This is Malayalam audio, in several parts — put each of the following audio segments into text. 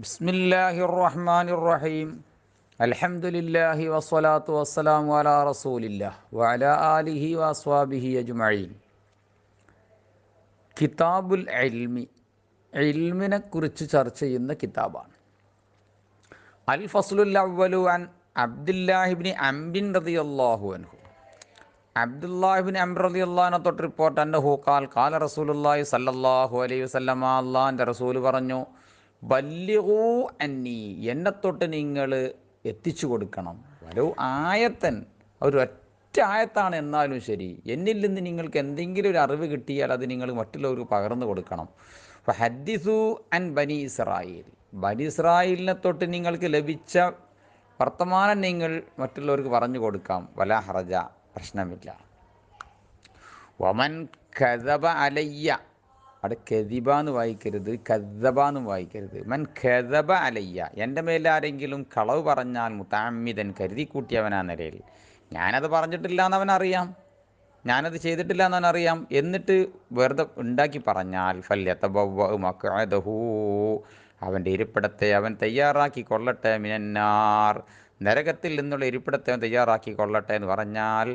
ബിസ്മില്ലാഹിർ റഹ്മാനിർ റഹീം. അൽഹംദുലില്ലാഹി വസ്സലാത്തു വസ്സലാമു അലാ റസൂലില്ലാഹ് വഅലാ ആലിഹി വഅസ്വാബിഹി അജ്മഈൻ. കിതാബുൽ ഇൽമി, ഇൽമിനെ കുറിച്ച് ചർച്ച ചെയ്യുന്ന കിതാബാണ്. അൽ ഫസ്ലുൽ അവ്വലു അൻ അബ്ദുല്ലാഹിബ്നി അംറിൻ റളിയല്ലാഹു അൻഹു. അബ്ദുല്ലാഹിബ്നി അംർ റളിയല്ലാഹു അൻഹു തൊട്ട് റിപ്പോർട്ട് അന്നഹു ഖാൽ ഖാല റസൂലുള്ളാഹി സ്വല്ലല്ലാഹു അലൈഹി വസല്ലമ, അല്ലാഹുവിൻ്റെ റസൂൽ പറഞ്ഞു, ബല്ലിഗൂ അന്നി, എന്നെ തൊട്ട് നിങ്ങൾ എത്തിച്ചു കൊടുക്കണം. വലോ ആയത്തൻ, ഒരൊറ്റ ആയത്താണ് എന്നാലും ശരി, എന്നിൽ നിന്ന് നിങ്ങൾക്ക് എന്തെങ്കിലും ഒരു അറിവ് കിട്ടിയാൽ അത് നിങ്ങൾ മറ്റുള്ളവർക്ക് പകർന്നു കൊടുക്കണം. ഫഹദ്ദിസു അൻ ബനി ഇസ്രായേൽ, ബനി ഇസ്രായേലിനെ തൊട്ട് നിങ്ങൾക്ക് ലഭിച്ച വർത്തമാനം നിങ്ങൾ മറ്റുള്ളവർക്ക് പറഞ്ഞു കൊടുക്കാം. വലാ ഹറജ, പ്രശ്നമില്ല. വമൻ ഖദബ അലയ്യ, അവിടെ കെദിബ എന്ന് വായിക്കരുത്, കദ്ദബ എന്നും വായിക്കരുത്. മൻ ഖദബ അലയ്യ, എൻ്റെ മേൽ ആരെങ്കിലും കളവ് പറഞ്ഞാൽ മുതഅമ്മിദൻ, കരുതി കൂട്ടിയവനാ നിലയിൽ, ഞാനത് പറഞ്ഞിട്ടില്ല എന്നവനറിയാം, ഞാനത് ചെയ്തിട്ടില്ല എന്നവനറിയാം, എന്നിട്ട് വെറുതെ ഉണ്ടാക്കി പറഞ്ഞാൽ ഫല്യതബവ്വഅ മഖ്അദഹു, അവൻ്റെ ഇരിപ്പിടത്തെ അവൻ തയ്യാറാക്കി കൊള്ളട്ടെ, മിനന്നാർ, നരകത്തിൽ നിന്നുള്ള ഇരിപ്പിടത്തെ അവൻ തയ്യാറാക്കി കൊള്ളട്ടെ എന്ന് പറഞ്ഞാൽ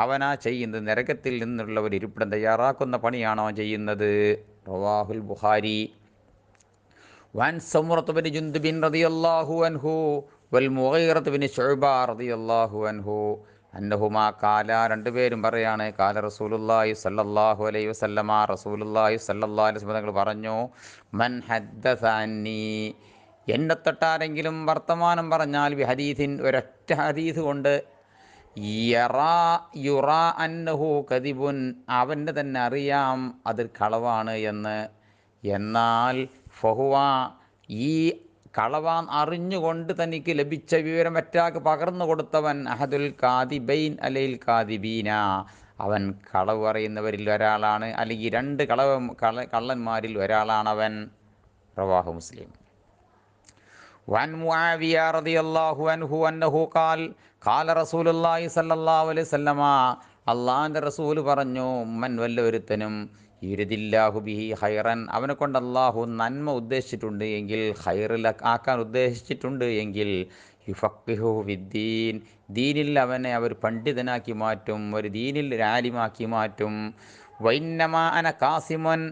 അവനാ ചെയ്യുന്നത് നരകത്തിൽ നിന്നുള്ള ഒരു ഇരിപ്പിടം തയ്യാറാക്കുന്ന പണിയാണോ ചെയ്യുന്നത്. റവാഹുൽ ബുഖാരി. വൻ സമുറത്ത് ബിൻ ജുന്ദുബിൻ റളിയല്ലാഹു അൻഹു വൽ മുഗീറത്ത് ബിൻ ശുഅബ റളിയല്ലാഹു അൻഹു അന്നഹുമാ കാല, രണ്ടുപേരും പറയാണ്, കാല റസൂലുള്ളാഹി സ്വല്ലല്ലാഹു അലൈഹി വസല്ലമ, റസൂലുള്ളാഹി സ്വല്ലല്ലാഹു അലൈഹി വസല്ലം തങ്ങൾ പറഞ്ഞു, മൻ ഹദ്ദസ അന്നി, എന്നെ തൊട്ടാരെങ്കിലും വർത്തമാനം പറഞ്ഞാൽ, ബി ഹദീസിൻ, ഒരൊറ്റ ഹദീസ് കൊണ്ട്, യുറാ അന്നഹു കദിബുൻ, അവൻ്റെ തന്നെ അറിയാം അത് കളവാണ് എന്ന്, എന്നാൽ ഫഹുവ, ഈ കളവാൻ അറിഞ്ഞുകൊണ്ട് തനിക്ക് ലഭിച്ച വിവരം മറ്റാൾക്ക് പകർന്നു കൊടുത്തവൻ, അഹദുൽ കാദിബൈൻ അലൈൽ കാദിബീന, അവൻ കളവ് പറയുന്നവരിൽ ഒരാളാണ്, അല്ലെങ്കിൽ രണ്ട് കള്ളന്മാരിൽ ഒരാളാണവൻ. റവാഹു മുസ്ലിം. വൻ മുആവിയ റളിയല്ലാഹു അൻഹു അന്നഹു ഖാൽ ഖാല റസൂലുള്ളാഹി സ്വല്ലല്ലാഹു അലൈഹി വസല്ലമ, അള്ളാഹിൻ്റെ റസൂൽ പറഞ്ഞു, മൻ, വല്ല ഒരുത്തനും, യുരിദില്ലാഹു ബിഹി ഖൈറൻ, അവനെ കൊണ്ട് അള്ളാഹു നന്മ ഉദ്ദേശിച്ചിട്ടുണ്ട് എങ്കിൽ, ഖൈറിൽ ആക്കാൻ ഉദ്ദേശിച്ചിട്ടുണ്ട് എങ്കിൽ, യുഫഖിഹു ഫിദ്ദീൻ, ദീനിൽ അവനെ അവർ പണ്ഡിതനാക്കി മാറ്റും, ഒരു ദീനിൽ ഒരു ആലിമാക്കി മാറ്റും. വൈന്നമാ അന കാസിമൻ,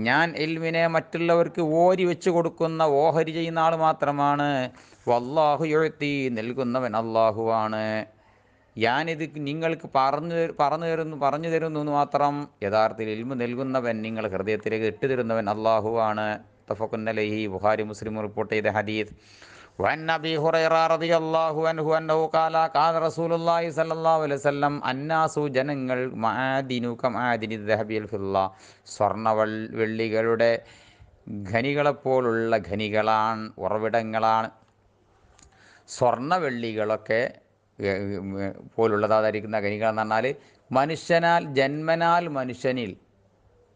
ഞാൻ ഇൽമിനെ മറ്റുള്ളവർക്ക് ഓരി വെച്ച് കൊടുക്കുന്ന, ഓഹരി ചെയ്യുന്ന ആൾ മാത്രമാണ്. വല്ലാഹു യുഅ്തി, നൽകുന്നവൻ അള്ളാഹുവാണ്. ഞാനിത് നിങ്ങൾക്ക് പറഞ്ഞു തരുന്നു എന്ന് മാത്രം, യഥാർത്ഥത്തിൽ ഇൽമു നൽകുന്നവൻ, നിങ്ങൾ ഹൃദയത്തിലേക്ക് ഇട്ടുതരുന്നവൻ അള്ളാഹുവാണ്. മുത്തഫഖുൻ അലൈഹി, ബുഖാരി മുസ്ലിം റിപ്പോർട്ട് ചെയ്ത ഹദീസ്. വഅൻ അബീ ഹുറൈറ റളിയല്ലാഹു അൻഹു അന്നഹു ഖാല ഖാല റസൂലുള്ളാഹി സ്വല്ലല്ലാഹു അലൈഹി വസല്ലം, അന്നാസു, ജനങ്ങൾ, മആദിനു കമആദിനി ദഹബി വൽ ഫിദ്ദ, സ്വർണ്ണ വെള്ളികളുടെ ഖനികളെപ്പോലുള്ള ഖനികളാണ്, ഉറവിടങ്ങളാണ്. സ്വർണ്ണ വെള്ളികളൊക്കെ പോലുള്ളതായിരിക്കുന്ന ഖനികളെന്ന് പറഞ്ഞാൽ, മനുഷ്യനാൽ, ജന്മനാൽ മനുഷ്യനിൽ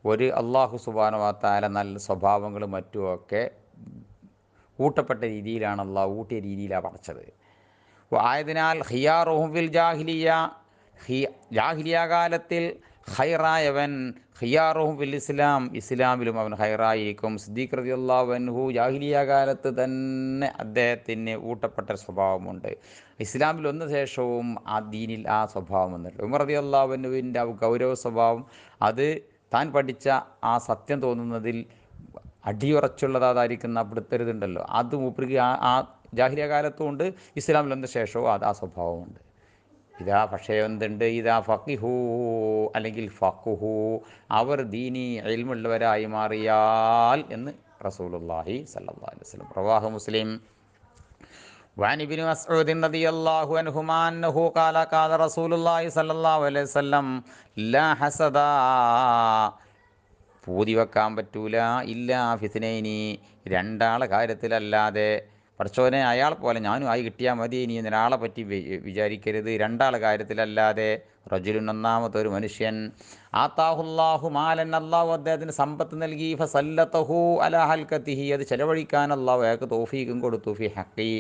ഒരു അള്ളാഹു സുബ്ഹാനഹു വ തആല നല്ല സ്വഭാവങ്ങളും മറ്റുമൊക്കെ ഊട്ടപ്പെട്ട രീതിയിലാണ്, അള്ളാഹു ഊട്ടിയ രീതിയിലാണ് പഠിച്ചത്. ആയതിനാൽ ഖിയാറുഹും ഫിൽ ജാഹിലിയ, ജാഹിലിയ കാലത്തിൽ ഖൈറായവൻ, ഖിയാറുഹും ഫിൽ ഇസ്ലാം, ഇസ്ലാമിലും അവൻ ഖൈറായിരിക്കും. സിദ്ദീഖ് റളിയല്ലാഹു അൻഹു ജാഹിലിയ കാലത്ത് തന്നെ അദ്ദേഹത്തിന് ഊട്ടപ്പെട്ട സ്വഭാവമുണ്ട്, ഇസ്ലാമിൽ വന്ന ശേഷവും ആ ദീനിൽ ആ സ്വഭാവം വന്നിട്ടുണ്ട്. ഉമർ റളിയല്ലാഹു അൻഹുവിൻ്റെ ആ ഗൗരവ സ്വഭാവം, അത് താൻ പഠിച്ച ആ സത്യം തോന്നുന്നതിൽ അടിയുറച്ചുള്ളതായിരിക്കുന്ന പിടുത്തരുതുണ്ടല്ലോ, അത് മൂപ്പർക്ക് ആ ജാഹിലിയ കാലത്തും ഉണ്ട്, ഇസ്ലാമിൽ വന്ന ശേഷവും അത് ആ സ്വഭാവമുണ്ട്. ഇതാ പക്ഷേ എന്തുണ്ട്, ഇതാ ഫഖിഹു, അല്ലെങ്കിൽ ഫഖുഹു, അവർ ദീനി ഇൽമുള്ളവരായി മാറിയാൽ എന്ന് റസൂലുള്ളാഹി സ്വല്ലല്ലാഹു അലൈഹി വസല്ലം. റവാഹു മുസ്ലിം. വഅൻ ഇബ്നു മസ്ഊദ് റളിയല്ലാഹു അൻഹുമാ അന്നഹു ഖാല ഖാല റസൂലുള്ളാഹി സ്വല്ലല്ലാഹു അലൈഹി വസല്ലം, ലാ ഹസദ, പൂതി വെക്കാൻ പറ്റൂല, ഇല്ല ഫിത്നൈനി, രണ്ടാളെ കാര്യത്തിലല്ലാതെ. പഠിച്ചോനെ, അയാളെ പോലെ ഞാനും ആയി കിട്ടിയാൽ മതി, ഇനി ഒരാളെ പറ്റി വിചാരിക്കരുത്, രണ്ടാളെ കാര്യത്തിലല്ലാതെ. റജുലുൻ, ഒന്നാമത്തെ ഒരു മനുഷ്യൻ, ആതാഹുല്ലാഹു മാലൻ, അല്ലാഹു അദ്ദേഹത്തിന് സമ്പത്ത് നൽകി, ഫസല്ലതഹു അലാ ഹൽക്കത്തിഹി, അത് ചെലവഴിക്കാൻ അല്ലാഹു അയാൾക്ക് തൗഫീഖും കൊടുത്തു, ഫി ഹഖി,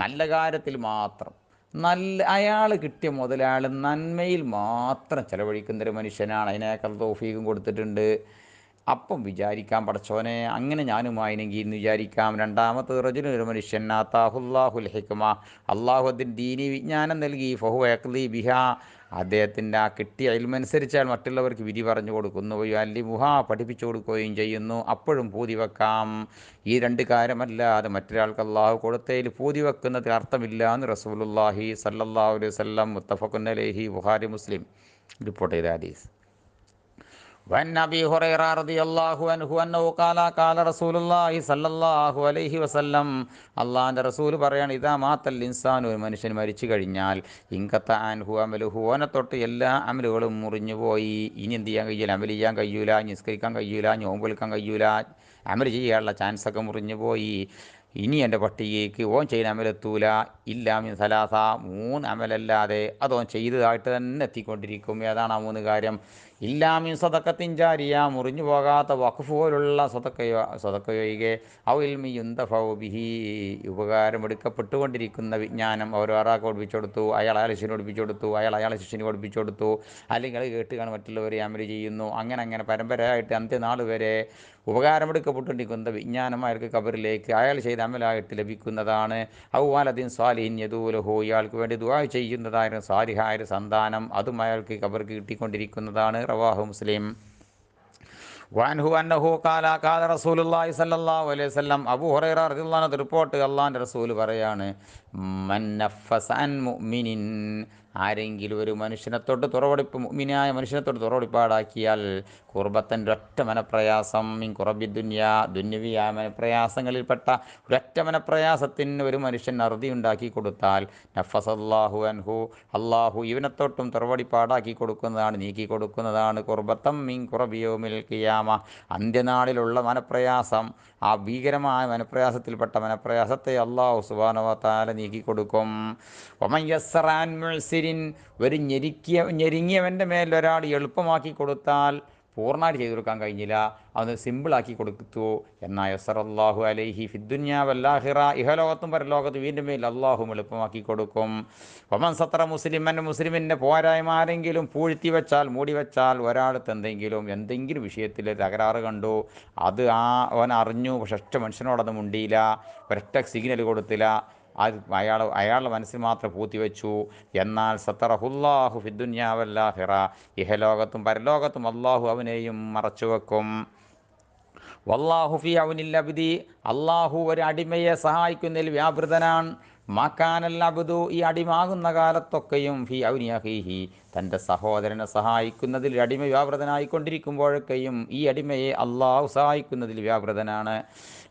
നല്ല കാര്യത്തിൽ മാത്രം, അയാൾ കിട്ടിയ മുതലാൾ നന്മയിൽ മാത്രം ചെലവഴിക്കുന്നൊരു മനുഷ്യനാണ്, അതിനേക്കാൾ തൗഫീഖും കൊടുത്തിട്ടുണ്ട്. അപ്പം വിചാരിക്കാം, പടച്ചോനെ അങ്ങനെ ഞാനുമായിനെങ്കിൽ എന്ന് വിചാരിക്കാം. രണ്ടാമത്തെ റജുലൊരു മനുഷ്യൻ ആതാഹുല്ലാഹുൽ ഹിക്മ, അള്ളാഹു അതിന് ദീനി വിജ്ഞാനം നൽകി, ഫഹു യഖ്ലി ബിഹ, അദ്ദേഹത്തിൻ്റെ ആ കിട്ടിയ ഇൽമനുസരിച്ചാൽ മറ്റുള്ളവർക്ക് വിധി പറഞ്ഞു കൊടുക്കുന്നു, അല്ലി മുഹ, പഠിപ്പിച്ചു കൊടുക്കുകയും ചെയ്യുന്നു. അപ്പോഴും പൂതി വെക്കാം. ഈ രണ്ട് കാര്യമല്ലാതെ മറ്റൊരാൾക്ക് അള്ളാഹു കൊടുത്തതിൽ പൂതി വെക്കുന്നത് അർത്ഥമില്ല എന്ന് റസൂലുള്ളാഹി സല്ലല്ലാഹു അലൈഹി വസല്ലം മുത്തഫഖുൻ അലൈഹി, ബുഖാരി മുസ്ലിം റിപ്പോർട്ട് ചെയ്ത ഹദീസ്. وعن أبي هريرة رضي الله عنه أنه قال قال رسول الله صلى الله عليه وسلم, അള്ളാഹിൻ്റെ റസൂൽ പറയാണ്, ഇതാ മാത്തൽ ഇൻസാൻ, ഒരു മനുഷ്യൻ മരിച്ചു കഴിഞ്ഞാൽ, ഇൻകത്ത അൻഹു അമലുഹു, ഓനെ തൊട്ട് എല്ലാ അമലുകളും മുറിഞ്ഞു പോയി. ഇനി എന്ത് ചെയ്യാൻ കഴിയില്ല? അമൽ ചെയ്യാൻ കഴിയൂല, നിസ്കരിക്കാൻ കഴിയൂല, നോമ്പ് എടുക്കാൻ കഴിയൂല, അമൽ ചെയ്യാനുള്ള ചാൻസൊക്കെ മുറിഞ്ഞു പോയി. ഇനി എൻ്റെ പട്ടികയ്ക്ക് ഓൻ ചെയ്യുന്ന അമലെത്തൂല, ഇല്ലാമിൻ സലാസ, മൂന്ന് അമലല്ലാതെ അതോൻ ചെയ്തതായിട്ട് തന്നെ എത്തിക്കൊണ്ടിരിക്കും. ഏതാണ് ആ മൂന്ന് കാര്യം? ഇല്ലാമിൻ സ്വതക്കത്തിൻ ജാരിയ, മുറിഞ്ഞു പോകാത്ത വഖഫ് പോലുള്ള സ്വതക്കയൊഴികെ, ഔ ഇൽമി യുന്തഫഉ ബിഹി, ഉപകാരമെടുക്കപ്പെട്ടുകൊണ്ടിരിക്കുന്ന വിജ്ഞാനം ഓരോരാൾക്ക് പഠിപ്പിച്ചു കൊടുത്തു, അയാൾ അയാളെ ശിഷ്യന് പഠിപ്പിച്ചു കൊടുത്തു, അയാളെ ശിഷ്യന് പഠിപ്പിച്ചു കൊടുത്തു, അല്ലെങ്കിൽ അത് കേട്ടുകാണ് മറ്റുള്ളവരെ അമൽ ചെയ്യുന്നു. അങ്ങനെ പരമ്പരയായിട്ട് അന്ത്യനാൾ വരെ ഉപകാരമെടുക്കപ്പെട്ടുകൊണ്ടിരിക്കുന്ന വിജ്ഞാനം അയാൾക്ക് ഖബറിലേക്ക് അയാൾ ചെയ്ത അമലായിട്ട് ലഭിക്കുന്നതാണ്. ഔ വലദിൻ സ്വാലിഹിൻ യദൂലഹു, ഇയാൾക്ക് വേണ്ടി ദുആ ചെയ്യുന്നതായ സാലിഹായ സന്താനം, അതും അയാൾക്ക് ഖബർക്ക് കിട്ടിക്കൊണ്ടിരിക്കുന്നതാണ്. റവാഹു മുസ്ലിം. വഅൻഹു അന്നഹു ഖാല ഖാല റസൂലുള്ളാഹി സ്വല്ലല്ലാഹു അലൈഹി വസല്ലം, അബൂ ഹുറൈറ റളിയല്ലാഹു അൻഹു റിപ്പോർട്ട്, അല്ലാഹുവിൻ്റെ റസൂൽ പറയാണ്, മൻ നഫസ അൻ മുഅ്മിനിൻ, ആരെങ്കിലും ഒരു മനുഷ്യനെ തൊട്ട് തുറവടിപ്പ്, മുഅ്മിനായ മനുഷ്യനെ തൊട്ട് തുറവടിപ്പാടാക്കിയാൽ, കുർബത്തൻ, ഒരൊറ്റ മനപ്രയാസം, മിൻ കുറബി ദുനിയ, ദുന്യവിയായ മനപ്രയാസങ്ങളിൽപ്പെട്ട ഒരൊറ്റ മനപ്രയാസത്തിന് ഒരു മനുഷ്യൻ അറുതി ഉണ്ടാക്കി കൊടുത്താൽ, നഫസല്ലാഹു അൻഹു, അള്ളാഹു ഇവനെ തൊട്ടും തുറവടിപ്പാടാക്കി കൊടുക്കുന്നതാണ്, നീക്കി കൊടുക്കുന്നതാണ്. കുർബത്തം മിൻ കുറബി യൗമിൽ ഖിയാമ, അന്ത്യനാളിലുള്ള മനപ്രയാസം, ആ ഭീകരമായ മനപ്രയാസത്തിൽപ്പെട്ട മനപ്രയാസത്തെ അള്ളാഹു സുബ്ഹാനഹു വ തആല നീക്കിക്കൊടുക്കും. വമൻ യസ്സറ അൻ മുഅ്സിരിൻ, ഒരു ഞെരുങ്ങിയവൻ്റെ മേൽ ഒരാൾ എളുപ്പമാക്കി കൊടുത്താൽ, പൂർണ്ണമായിട്ട് ചെയ്തു കൊടുക്കാൻ കഴിഞ്ഞില്ല, അത് സിമ്പിളാക്കി കൊടുത്തു, എന്നാൽ യസ്സറല്ലാഹു അലൈഹി ഫിദ്ദുനിയ വല്ലാഹിറ, ഇഹലോകത്തും പരലോകത്തും വീണ്ടും മേൽ അള്ളാഹു എളുപ്പമാക്കി കൊടുക്കും. വമൻ സത്തറ മുസ്ലിമൻ, മുസ്ലിമിൻ്റെ പോരായ്മ ആരെങ്കിലും പൂഴ്ത്തി വെച്ചാൽ, മൂടി വെച്ചാൽ, ഒരാളത്ത് എന്തെങ്കിലും വിഷയത്തിൽ തകരാറ് കണ്ടു, അത് അവൻ അറിഞ്ഞു, പക്ഷെ ഒറ്റ മനുഷ്യനോടത് മുണ്ടിയില്ല, ഒരൊറ്റ സിഗ്നൽ കൊടുത്തില്ല, അത് അയാളുടെ മനസ്സിൽ മാത്രം പൂത്തിവെച്ചു, എന്നാൽ സത്തറഹുല്ലാഹു ഫിദ്ദുനിയ വല്ലാഹിറ, ഇഹലോകത്തും പരലോകത്തും അള്ളാഹു അവനെയും മറച്ചു വെക്കും. വല്ലാഹു ഫി ഔനിൽ അബ്ദി, അള്ളാഹു ഒരു അടിമയെ സഹായിക്കുന്നതിൽ വ്യാപൃതനാണ്. മാക്കാനൽ അബ്ദു, ഈ അടിമാകുന്ന കാലത്തൊക്കെയും, ഫി ഔനി അഖീഹി, തൻ്റെ സഹോദരനെ സഹായിക്കുന്നതിൽ അടിമ വ്യാപൃതനായിക്കൊണ്ടിരിക്കുമ്പോഴൊക്കെയും ഈ അടിമയെ അള്ളാഹു സഹായിക്കുന്നതിൽ വ്യാപൃതനാണ്.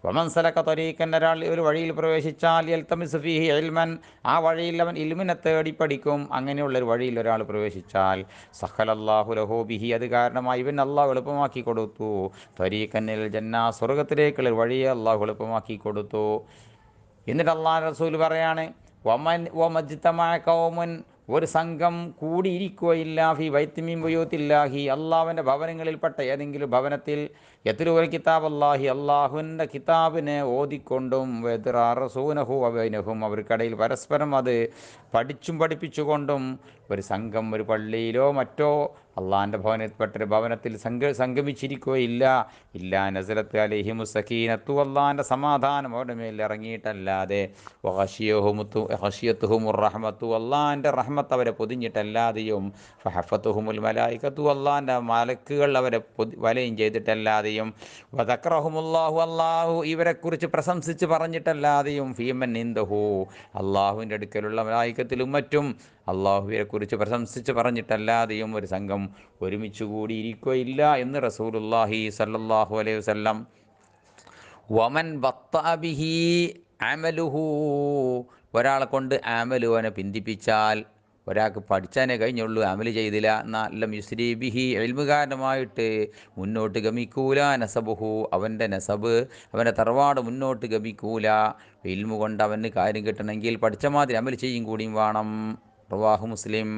വമൻ സലക ത്വരീഖൻ, ഒരാൾ ഒരു വഴിയിൽ പ്രവേശിച്ചാൽ, യൽതമിസു ഫീഹി ഇൽമൻ, ആ വഴിയിൽ അവൻ ഇൽമിനെ തേടി പഠിക്കും, അങ്ങനെയുള്ളൊരു വഴിയിൽ ഒരാൾ പ്രവേശിച്ചാൽ, സഖലല്ലാഹു ലഹു ബിഹി, അത് കാരണമായി ഇവൻ അള്ളാഹു എളുപ്പമാക്കി കൊടുത്തു, ത്വരീഖൻ ഇലൽ ജന്ന, സ്വർഗത്തിലേക്കുള്ള വഴിയെ അള്ളാഹു എളുപ്പമാക്കി കൊടുത്തു. എന്നിട്ട് അള്ളാഹു റസൂൽ പറയാണ്, വമജ്തമഅ ഖൗമുൻ, ഒരു സംഘം കൂടിയിരിക്കുകയില്ല, ഫി ബൈത്തിൻ മിൻ ബുയൂത്തില്ലാഹി, അള്ളാഹുവിൻ്റെ ഭവനങ്ങളിൽപ്പെട്ട ഏതെങ്കിലും ഭവനത്തിൽ, യത്ലൂന കിതാബ് അല്ലാഹി, അള്ളാഹുവിൻ്റെ കിതാബിനെ ഓതിക്കൊണ്ടും, വയതദാറസൂനഹു ബൈനഹും, അവർക്കിടയിൽ പരസ്പരം അത് പഠിച്ചും പഠിപ്പിച്ചുകൊണ്ടും, ഒരു സംഘം ഒരു പള്ളിയിലോ മറ്റോ അള്ളാഹിൻ്റെ ഭവനത്തിൽപ്പെട്ടൊരു ഭവനത്തിൽ സംഗമിച്ചിരിക്കുകയില്ല, ഇല്ലാ നസലത്ത് അലൈഹിമു സക്കീനത്തു, അള്ളാഹിൻ്റെ സമാധാനം അവരുടെ മേൽ ഇറങ്ങിയിട്ടല്ലാതെ, വഖശിയത്തുഹുമുർ റഹ്മത്തു, അള്ളാഹിൻ്റെ റഹ്മത്ത് അവരെ പൊതിഞ്ഞിട്ടല്ലാതെയും, ഫഹഫത്തുഹുമുൽ മലായികത്തു, അള്ളാഹിൻ്റെ മലക്കുകൾ അവരെ വലയം ചെയ്തിട്ടല്ലാതെയും, വദക്റഹുമുല്ലാഹു, അള്ളാഹു ഇവരെക്കുറിച്ച് പ്രശംസിച്ച് പറഞ്ഞിട്ടല്ലാതെയും, ഫീമൻ ഇൻദഹു, അള്ളാഹുവിൻ്റെ അടുക്കലുള്ള മലായികത്തിലും മറ്റും അള്ളാഹുവിനെക്കുറിച്ച് പ്രശംസിച്ച് പറഞ്ഞിട്ടല്ലാതെയും ഒരു സംഘം ഒരുമിച്ച് കൂടിയിരിക്കുകയില്ല എന്ന് റസൂലുള്ളാഹി സല്ലല്ലാഹു അലൈഹി വസല്ലം. വമൻ ബത്തഅ ബിഹി അമലുഹു, ഒരാളെ കൊണ്ട് അമലുവനെ പിന്തിപ്പിച്ചാൽ, ഒരാൾക്ക് പഠിച്ചാനേ കഴിഞ്ഞുള്ളൂ, അമൽ ചെയ്തില്ല, എന്നാൽ യുസ്രി ബിഹി, ഇൽമു കാരണമായിട്ട് മുന്നോട്ട് ഗമിക്കൂല, നസബുഹു, അവൻ്റെ നസബ്, അവൻ്റെ തറവാട് മുന്നോട്ട് ഗമിക്കൂല. ഇൽമു കൊണ്ട് അവന് കാര്യം കിട്ടണമെങ്കിൽ പഠിച്ച മാതിരി അമൽ ചെയ്യും കൂടിയും വേണം. റവാഹു മുസ്ലിം.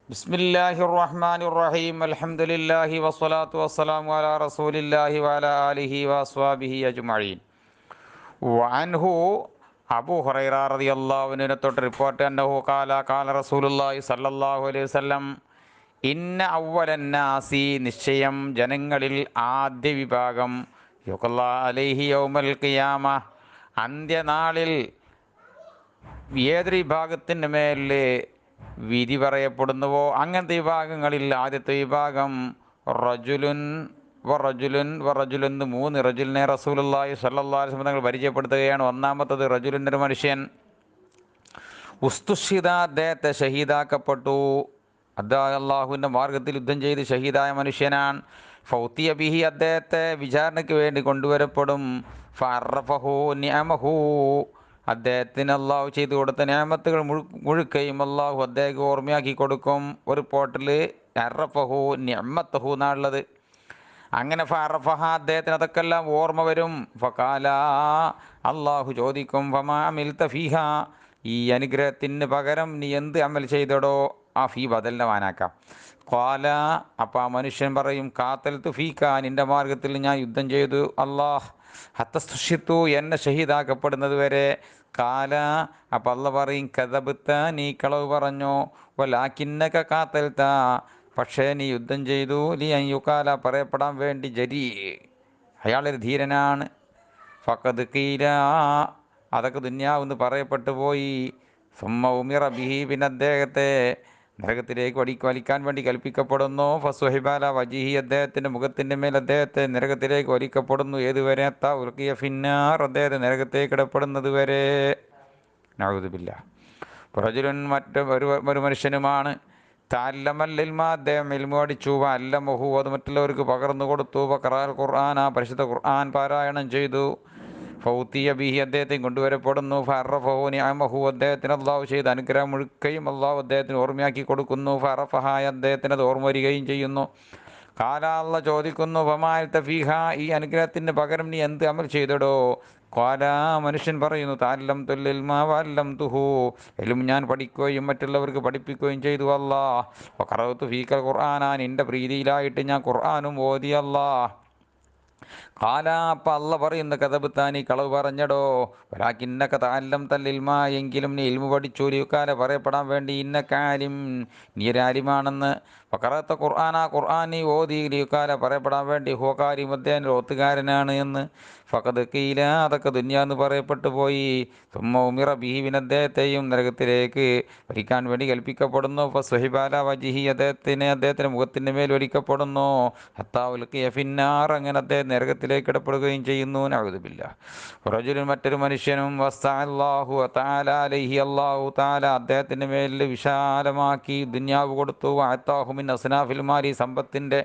ബിസ്മില്ലാഹിർ റഹ്മാനിർ റഹീം, അൽഹംദുലില്ലാഹി വസ്സലാത്തു വസ്സലാമു അലാ റസൂലില്ലാഹി വഅലാ ആലിഹി വഅസ്വാബിഹി അജ്മഈൻ. വഅൻഹു, അബൂ ഹുറൈറ റളിയല്ലാഹു അൻഹു തൊട്ട് റിപ്പോർട്ട്, അന്നഹു ഖാല ഖാല റസൂലുള്ളാഹി സ്വല്ലല്ലാഹു അലൈഹി വസല്ലം, ഇന്ന അവ്വലന്നാസി നിശ്ചയം ജനങ്ങളിൽ ആദ്യ വിഭാഗം യുഖ്ളാ അലൈഹി യൗമൽ ഖിയാമ അന്ത്യനാളിൽ ഏതൊരു വിഭാഗത്തിൻ്റെ മേലിൽ വിധി പറയപ്പെടുന്നുവോ അങ്ങനത്തെ വിഭാഗങ്ങളിൽ ആദ്യത്തെ വിഭാഗം റജുലുൻ വറജുലുൻ മൂന്ന് റജുലിനെ റസൂലുള്ളാഹി സ്വല്ലല്ലാഹു അലൈഹി വസല്ലം തങ്ങൾ പരിചയപ്പെടുത്തുകയാണ്. ഒന്നാമത്തത് റജുലിൻ്റെ ഒരു മനുഷ്യൻ ഉസ്തുഷിത അദ്ദേഹത്തെ ഷഹീദാക്കപ്പെട്ടു. അദ്ദേഹം അള്ളാഹുവിൻ്റെ മാർഗത്തിൽ യുദ്ധം ചെയ്ത് ഷഹീദായ മനുഷ്യനാണ്. ഫൗത്തിയ ബിഹി അദ്ദേഹത്തെ വിചാരണയ്ക്ക് വേണ്ടി കൊണ്ടുവരപ്പെടും. ഫഅറഫഹു നിഅമഹു അദ്ദേഹത്തിന് അള്ളാഹു ചെയ്തു കൊടുത്ത നിഅമത്തുകൾ മുഴുക്കയും അള്ളാഹു അദ്ദേഹം ഓർമ്മയാക്കി കൊടുക്കും. ഒരു പോർട്ടൽ അറഫഹു നിഅമത്തഹു എന്നുള്ളത്. അങ്ങനെ ഫഅറഫഹ അദ്ദേഹത്തിന് അതൊക്കെ എല്ലാം ഓർമ്മ വരും. ഫഖാല അള്ളാഹു ചോദിക്കും ഫമാ അമിൽത ഫീഹ ഈ അനുഗ്രഹത്തിന് പകരം നീ എന്ത് അമൽ ചെയ്തടോ? ആ ഫീ ബദലിനെ മാനാക്കാം. ഖാല അപ്പോൾ ആ മനുഷ്യൻ പറയും കാത്തൽത്തു ഫീക നിൻ്റെ മാർഗത്തിൽ ഞാൻ യുദ്ധം ചെയ്തു അല്ലാഹ് ഹത്തസ്തുഷിത്തു എന്നെ ഷഹീദാക്കപ്പെടുന്നത് വരെ. കാല അപ്പം അല്ല പറയും കദബത്ത നീ കളവ് പറഞ്ഞോ. വലാകിന്നക കാത്തൽത്ത പക്ഷേ നീ യുദ്ധം ചെയ്തു ലി അയ്യുകാല പറയപ്പെടാൻ വേണ്ടി ജരീ അയാളൊരു ധീരനാണ്. ഫഖദ് ഖീല അതൊക്കെ ദുന്യാവെന്ന് പറയപ്പെട്ടു പോയി. സുമ്മ ഉമിറ ബിഹി പിന്നെ അദ്ദേഹത്തെ നരകത്തിലേക്ക് വലിക്കാൻ വേണ്ടി കൽപ്പിക്കപ്പെടുന്നു. ഫസ്വഹിബാല വജിഹി അദ്ദേഹത്തിൻ്റെ മുഖത്തിൻ്റെ മേൽ അദ്ദേഹത്തെ നരകത്തിലേക്ക് വലിക്കപ്പെടുന്നു. ഏതുവരെ ഉൽക്കിയ ഫിന്നാർ അദ്ദേഹത്തെ നരകത്തേക്ക് ഇടപെടുന്നത് വരെ. നഊദു ബില്ലാഹ്. റജുലുൻ ഒരു മനുഷ്യനുമാണ് തഅല്ലമൽ അദ്ദേഹം ഇൽമു പഠിച്ചു. അല്ലമഹു അത് മറ്റുള്ളവർക്ക് പകർന്നു കൊടുത്തു. ഖറഅൽ ഖുർആന പരിശുദ്ധ ഖുർആൻ പാരായണം ചെയ്തു. ഫൗത്തിയ ബിഹി അദ്ദേഹത്തെ കൊണ്ടുവരപ്പെടുന്നു. ഫഅറഫഹു നിഅമഹു അദ്ദേഹത്തിന് അള്ളാഹു ചെയ്ത അനുഗ്രഹം മുഴുക്കയും അള്ളാഹു അദ്ദേഹത്തിന് ഓർമ്മയാക്കി കൊടുക്കുന്നു. ഫഅറഫഹായ അദ്ദേഹത്തിന് അത് ഓർമ്മ വരികയും ചെയ്യുന്നു. ഖാല അല്ല ചോദിക്കുന്നു ഫമാഅൽത ഫീഹ ഈ അനുഗ്രഹത്തിന് പകരം നീ എന്ത് അമൽ ചെയ്തടോ? ഖാല മനുഷ്യൻ പറയുന്നു തഅല്ലംതുൽ ഇൽമ വഅല്ലംതുഹു ഇൽമു ഞാൻ പഠിക്കുകയും മറ്റുള്ളവർക്ക് പഠിപ്പിക്കുകയും ചെയ്തു അല്ലാഹ്. വഖറഅതു ഫീക്കൽ ഖുർആന നിൻ്റെ പ്രീതിയിലായിട്ട് ഞാൻ ഖുർആനും ഓതി അല്ലാഹ്. ഖാല അപ്പം അല്ല പറയുന്ന കഥബുത്താനി കളവ് പറഞ്ഞടോ. വലാകിന്നക തഅല്ലംതൽ ഇൽമ എങ്കിലും നീ ഇൽമു പഠിച്ചു ലിയുകാല പറയപ്പെടാൻ വേണ്ടി ഇന്നക ആലിം നീ ഒരു ആലിമാണെന്ന്. വഖറഅത ഖുർആന ഖുർആൻ നീ ഓതി ലിയുകാല പറയപ്പെടാൻ വേണ്ടി ഹുവ കാരിം അദ്ദേഹം ഓത്തുകാരനാണ് എന്ന്. ഫഖദ് ഖീല അതൊക്കെ ദുന്യാന്ന് പറയപ്പെട്ടു പോയി. സുമ്മ ഉമിറ ബിഹി അദ്ദേഹത്തെയും നരകത്തിലേക്ക് വലിക്കാൻ വേണ്ടി കൽപ്പിക്കപ്പെടുന്നു. ഫസ്വഹിബാല വജിഹി അദ്ദേഹത്തിൻ്റെ മുഖത്തിൻ്റെ മേൽ വലിക്കപ്പെടുന്നു. ഹത്താ ഉൽഖിയ ഫിന്നാർ അങ്ങനെ അദ്ദേഹം നരകത്തിലേക്ക് ഇടപെടുകയും ചെയ്യുന്നു. നഊദു ബില്ലാഹ്. റജുലുൻ മറ്റൊരു മനുഷ്യനും വസ്തഅല്ലാഹു തആല അലൈഹി അല്ലാഹു തആല അദ്ദേഹത്തിൻ്റെ മേലിൽ വിശാലമാക്കി ദുന്യാവ് കൊടുത്തു. അഅതാഹു മിൻ അസ്നാഫിൽ മാലി സമ്പത്തിൻ്റെ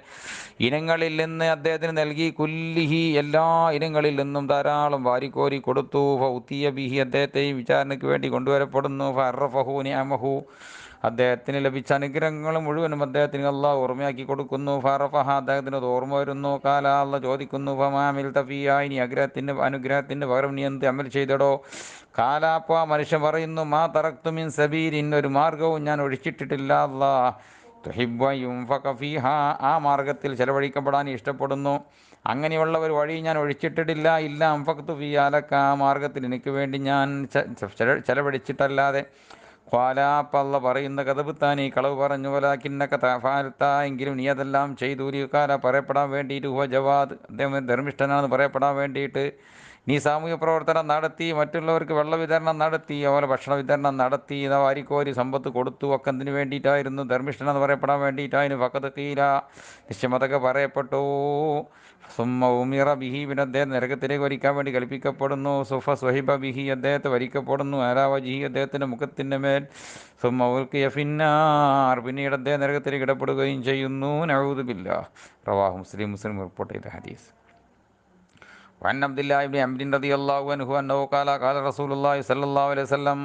ഇനങ്ങളിൽ നിന്ന് അദ്ദേഹത്തിന് നൽകി. കുല്ലിഹി എല്ലാ ഇനങ്ങളിൽ നിന്നും ധാരാളം വാരിക്കോരി കൊടുത്തു. ഫൗത്തിയ ബിഹി അദ്ദേഹത്തെയും വിചാരണയ്ക്ക് വേണ്ടി കൊണ്ടുവരപ്പെടുന്നു. ഫഅറഫഹു നിഅമഹു അദ്ദേഹത്തിന് ലഭിച്ച അനുഗ്രഹങ്ങൾ മുഴുവനും അദ്ദേഹത്തിന് അള്ളാഹു ഓർമ്മയാക്കി കൊടുക്കുന്നു. ഫറഫഹ അദ്ദേഹത്തിന് അത് ഓർമ്മ വരുന്നു. കാല അള്ള ചോദിക്കുന്നു ഫമാമിൽ തഫിയ ഇനി അനുഗ്രഹത്തിൻ്റെ പകരം നീ എന്ത് അമൽ ചെയ്തടോ? കാലാപ്പ മനുഷ്യൻ പറയുന്നു മാ തറക്തു മിൻ സബീലിൻ ഒരു മാർഗവും ഞാൻ ഒഴിച്ചിട്ടിട്ടില്ല അല്ലാഹ്. തുഹിബ്ബയും ഫഖഫീഹ ആ മാർഗത്തിൽ ചെലവഴിക്കപ്പെടാൻ ഇഷ്ടപ്പെടുന്നു. അങ്ങനെയുള്ള ഒരു വഴി ഞാൻ ഒഴിച്ചിട്ടിട്ടില്ല. ഇല്ല അംഫഖ്തു ഫീ അലക്ക ആ മാർഗത്തിൽ എനിക്ക് വേണ്ടി ഞാൻ ചെലവഴിച്ചിട്ടല്ലാതെ. ഖാലാപ്പല്ല പറയുന്ന കഥബുത്താനി കളവ് പറഞ്ഞു. വലാകിന്നക തഫഅൽത എങ്കിലും നീ അതെല്ലാം ചെയ്തു ലിയുകാല പറയപ്പെടാൻ വേണ്ടിയിട്ട്. ഹുവ ജവാദ് അദ്ദേഹം ധർമ്മിഷ്ഠനാണെന്ന് പറയപ്പെടാൻ വേണ്ടിയിട്ട് നീ സാമൂഹ്യ പ്രവർത്തനം നടത്തി, മറ്റുള്ളവർക്ക് വെള്ള വിതരണം നടത്തി, അതുപോലെ ഭക്ഷണ വിതരണം നടത്തി, വാരിക്കോരി സമ്പത്ത് കൊടുത്തു. ഒക്കെ എന്തിനു വേണ്ടിയിട്ടായിരുന്നു? ധർമ്മിഷ്ഠനെന്ന് പറയപ്പെടാൻ വേണ്ടിയിട്ടായിരുന്നു. ഫഖദ് ഖീല നിശ്ചയമതൊക്കെ പറയപ്പെട്ടു. സുമ്മ ഉമിറ ബിഹി പിന്നെ അദ്ദേഹം നരകത്തിലേക്ക് വരിക്കാൻ വേണ്ടി കൽപ്പിക്കപ്പെടുന്നു. സുഫ സ്വഹിബ ബിഹി അദ്ദേഹത്തെ വരിക്കപ്പെടുന്നു. അലാ വജിഹി അദ്ദേഹത്തിൻ്റെ മുഖത്തിൻ്റെ മേൽ. സുമ്മ ഉൽഖിയ ഫിന്നാർ പിന്നീട് അദ്ദേഹം നരകത്തിലേക്ക് ഇടപെടുകയും ചെയ്യുന്നു. നഊദു ബില്ലാഹ്. റവാഹു മുസ്ലിം റിപ്പോർട്ട് ചെയ്ത ഹദീസ്. وعن عبد الله بن عمرو رضي الله عنه أنه قال قال رسول الله صلى الله عليه وسلم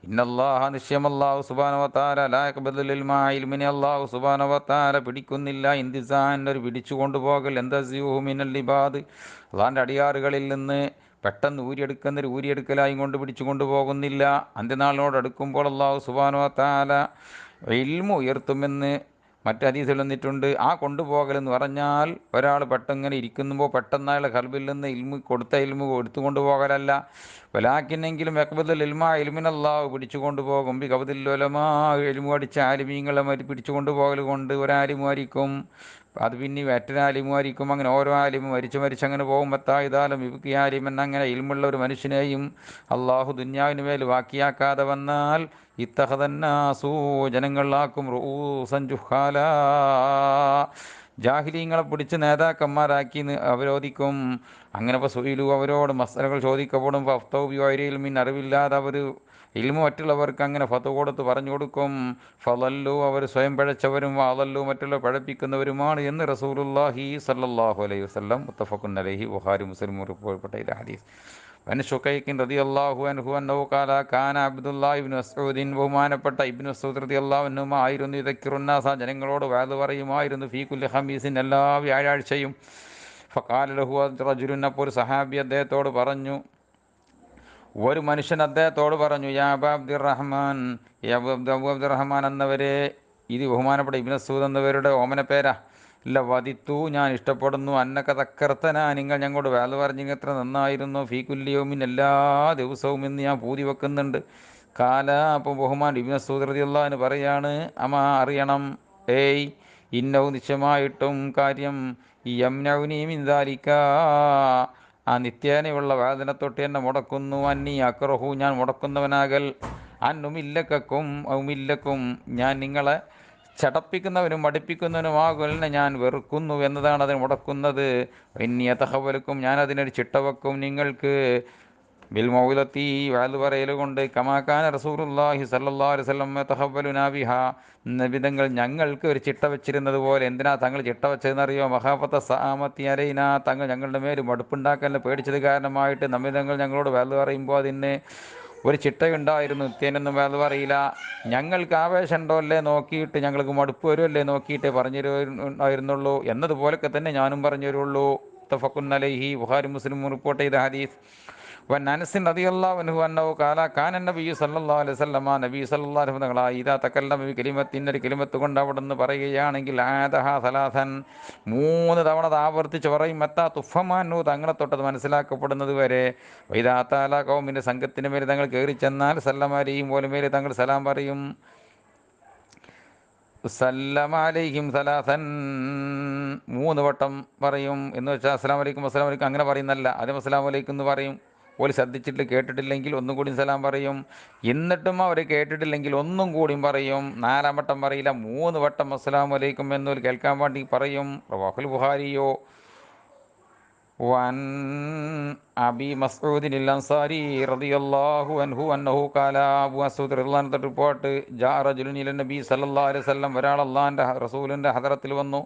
إن الله നിശ്ചയം അല്ലാഹു സുബ്ഹാനഹു വ തആല ലാ യഖ്ബദുൽ ഇൽമ ഇൽമിനെ അല്ലാഹു സുബ്ഹാനഹു വ തആല പിടിക്കുന്നില്ല. ഇന്തിസാൻ ഒരു പിടിച്ചു കൊണ്ടുപോകൽ എന്തസിയുഹു മിനൽ ഇബാദ് അള്ളാഹിൻ്റെ അടിയാറുകളിൽ നിന്ന് പെട്ടെന്ന് ഊരിയെടുക്കലായും കൊണ്ട് പിടിച്ചു കൊണ്ടുപോകുന്നില്ല. അന്ത്യനാളിനോട് അടുക്കുമ്പോൾ അല്ലാഹു സുബ്ഹാനഹു വ തആല ഇൽമു ഉയർത്തുമെന്ന് മറ്റു ഹദീസിൽ വന്നിട്ടുണ്ട്, ആ കൊണ്ടുപോകലെന്ന് പറഞ്ഞാൽ ഒരാൾ പെട്ടെങ്ങനെ ഇരിക്കുമ്പോൾ പെട്ടെന്ന് അയാളുടെ ഖൽബിൽ നിന്ന് ഇൽമു കൊടുത്ത ഇൽമു എടുത്തുകൊണ്ട് പോകലല്ല. വലാക്കിനെങ്കിലും യഖ്ബദുൽ ഇൽമ ഇൽമിനല്ലാഹു പിടിച്ചു കൊണ്ടുപോകും. ബി ഖബ്ദിൽ ഉലമാ ഇൽമു പഠിച്ച ആലിമീങ്ങളെ പിടിച്ചു കൊണ്ടുപോകൽ കൊണ്ട് ഒരാലിമു മരിക്കും, അത് പിന്നെ മറ്റൊരാലിമാരിക്കും. അങ്ങനെ ഓരോ ആലിമും മരിച്ചങ്ങനെ പോകും. മത്തായിതാലും ഇബുക്കി ആലിമൻ, അങ്ങനെ ഇൽമുള്ള ഒരു മനുഷ്യനെയും അള്ളാഹു ദുന്യാവിന് മേൽ ബാക്കിയാക്കാതെ വന്നാൽ ഇത്തഹദന്നാസൂ ജനങ്ങളാക്കും റൂസൻ ജുഹാല, ജാഹിലീങ്ങളെ പിടിച്ച് നേതാക്കന്മാരാക്കി അവരോധിക്കും. അങ്ങനെ ഇപ്പോൾ സുയിലു അവരോട് മസലകൾ ചോദിക്കപ്പെടും. ഫഫ്തൗബിയിൽ മിൻ അറിവില്ലാതെ അവർ ഇൽമു മറ്റുള്ളവർക്ക് അങ്ങനെ ഫത്വ കൊടുത്ത് പറഞ്ഞു കൊടുക്കും. ഫളല്ലു അവർ സ്വയം പിഴച്ചവരും വാളല്ലു മറ്റുള്ള പിഴപ്പിക്കുന്നവരുമാണ് എന്ന് റസൂലുള്ളാഹി സ്വല്ലല്ലാഹു അലൈഹി വസല്ലം. മുത്തഫഖുൻ അലൈഹി, ബുഖാരി മുസ്ലിം റിപ്പോർട്ടപ്പെട്ട ഈ ഹദീസ്. വൻ ശുഖൈഖിൻ റളിയല്ലാഹു അൻഹു അന്നഹു ഖാല കാന അബ്ദുല്ലാഹി ഇബ്നു മസ്ഊദിൻ, ബഹുമാനപ്പെട്ട ഇബ്നു മസ്ഊദ് റളിയല്ലാഹു അൻഹു ആയിരുന്നു യദക്കിറുന്നാസ ജനങ്ങളോട് വഅദ് പറയുമായിരുന്നു, ഫീ കുല്ലി ഖമീസിൻ എല്ലാ വ്യാഴാഴ്ചയും. ഫഖാല ലഹു റജുലുൻ, അപ്പോൾ ഒരു സഹാബി അദ്ദേഹത്തോട് പറഞ്ഞു, ഒരു മനുഷ്യൻ അദ്ദേഹത്തോട് പറഞ്ഞു, യാ അബൂ അബ്ദുറഹ്മാൻ, അബൂ അബ്ദുറഹ്മാൻ എന്നവരെ, ഇത് ബഹുമാനപ്പെട്ട ഇബ്നു മസ്ഊദ് എന്നവരുടെ ഓമന പേരാ. ഇല്ല വദിത്തു, ഞാൻ ഇഷ്ടപ്പെടുന്നു, അന്നക തക്കർത്തന, നിങ്ങൾ ഞങ്ങളോട് വേല പറഞ്ഞെങ്കിൽ എത്ര നന്നായിരുന്നു, ഫീ കുല്ലി യൗമിൻ എല്ലാ ദിവസവും എന്ന് ഞാൻ പൂതി വെക്കുന്നുണ്ട്. കാല, അപ്പോൾ ബഹുമാൻ ഇബ്നു മസ്ഊദ് റളിയല്ലാഹു അൻഹു പറയാണ്, അമാ അറിയണം, ഏയ് ഇന്നഹു നിശ്ചയമായിട്ടും കാര്യം, യംനഉനി മിൻ ദാലിക, ആ നിത്യേനയുള്ള വേദന തൊട്ട് എന്നെ മുടക്കുന്നു, അന്നി അക്റഹു ഞാൻ മുടക്കുന്നവനാകൽ, അന്നുമില്ലക്കും ഔമില്ലക്കും ഞാൻ നിങ്ങളെ ചടപ്പിക്കുന്നവനും മടിപ്പിക്കുന്നവനുമാകലിനെ ഞാൻ വെറുക്കുന്നു എന്നതാണ് അതിന് മുടക്കുന്നത്. ഇന്നിയ തഹവലുക്കും ഞാൻ അതിനൊരു ചിട്ട വെക്കും നിങ്ങൾക്ക്. ബിൽ മൗലത്തി വാല് പറയലുകൊണ്ട്, കമാക്കാന റസൂലുള്ളാഹി സ്വല്ലല്ലാഹു അലൈഹി വസല്ലം തഹവലുനാ ബിഹാ, നബിതങ്ങൾ ഞങ്ങൾക്ക് ഒരു ചിട്ട വെച്ചിരുന്നത് പോലെ. എന്തിനാ തങ്ങൾ ചിട്ട വെച്ചതെന്നറിയോ? മഹാഫത്ത സാമത്തി അലൈന, തങ്ങൾ ഞങ്ങളുടെ മേൽ മടുപ്പുണ്ടാക്കാൻ പേടിച്ചത് കാരണമായിട്ട് നബിതങ്ങൾ ഞങ്ങളോട് വാല് പറയുമ്പോൾ അതിന് ഒരു ചിട്ടയുണ്ടായിരുന്നു. നിത്യേനൊന്നും വാല് പറയില്ല. ഞങ്ങൾക്ക് ആവേശം ഉണ്ടോ അല്ലേ നോക്കിയിട്ട്, ഞങ്ങൾക്ക് മടുപ്പ് വരുമല്ലേ നോക്കിയിട്ടേ പറഞ്ഞു തരുന്നുള്ളൂ എന്നതുപോലൊക്കെ തന്നെ ഞാനും പറഞ്ഞു തരുള്ളൂ. മുത്തഫഖുൻ അലൈഹി, ബുഖാരി മുസ്ലിം റിപ്പോർട്ട് ചെയ്ത ഹദീസ്. വൻ അനസ് റളിയല്ലാഹു അൻഹു അന്നഹു ഖാല കാന നബി സല്ലല്ലാഹു അലൈഹി വസല്ലം, നബി സല്ലല്ലാഹു അലൈഹി വസല്ലം ഇദാ തകല്ലമ ബി കലിമത്തിൻ, ഒരു കലിമത്ത് കൊണ്ട് അവിടുന്ന് പറയുകയാണെങ്കിൽ, ആദഹ സലാസൻ, 3 തവണ അത് ആവർത്തിച്ച് പറയും. മത്താ തുഫമാനു, തങ്ങളെ തൊട്ടത് മനസ്സിലാക്കപ്പെടുന്നത് വരെ. വൈദാ താല ഖൗമിൻ്റെ സംഘത്തിന് മേൽ തങ്ങൾ കയറി ചെന്നാൽ, സല്ലമ അലൈഹിം പോലെ മേൽ തങ്ങൾ സലാം പറയും. സല്ലമ അലൈഹിം സലാസൻ, 3 വട്ടം പറയും. എന്ന് വെച്ചാൽ അസ്സലാമു അലൈക്കും അസ്സലാമു അലൈക്കും അങ്ങനെ പറയുന്നല്ല, ആദ്യം അസ്സലാമു അലൈക്കും എന്ന് പറയും. ഓല് ശ്രദ്ധിച്ചിട്ട് കേട്ടിട്ടില്ലെങ്കിൽ ഒന്നും കൂടി സലാം പറയും. എന്നിട്ടും അവർ കേട്ടിട്ടില്ലെങ്കിൽ ഒന്നും കൂടിയും പറയും. 4-ാം വട്ടം പറയില്ല, 3 വട്ടം അസ്സലാമു അലൈക്കും എന്നൊരു കേൾക്കാൻ വേണ്ടി പറയും. റവാഹുൽ ബുഖാരിയോ. വൻ അബി മസ്ഊദിൻ അൻസാരി റളിയല്ലാഹു അൻഹു അന്നഹു ഖാല, അബൂ മസ്ഊദ് റളിയല്ലാഹു അൻഹു റിപ്പോർട്ട്, ജാ റജുലുൻ ഇല നബി സല്ലല്ലാഹു അലൈഹി വസല്ലം, ഒരാൾ അല്ലാഹുവിൻ്റെ റസൂലിൻ്റെ ഹദറത്തിൽ വന്നു.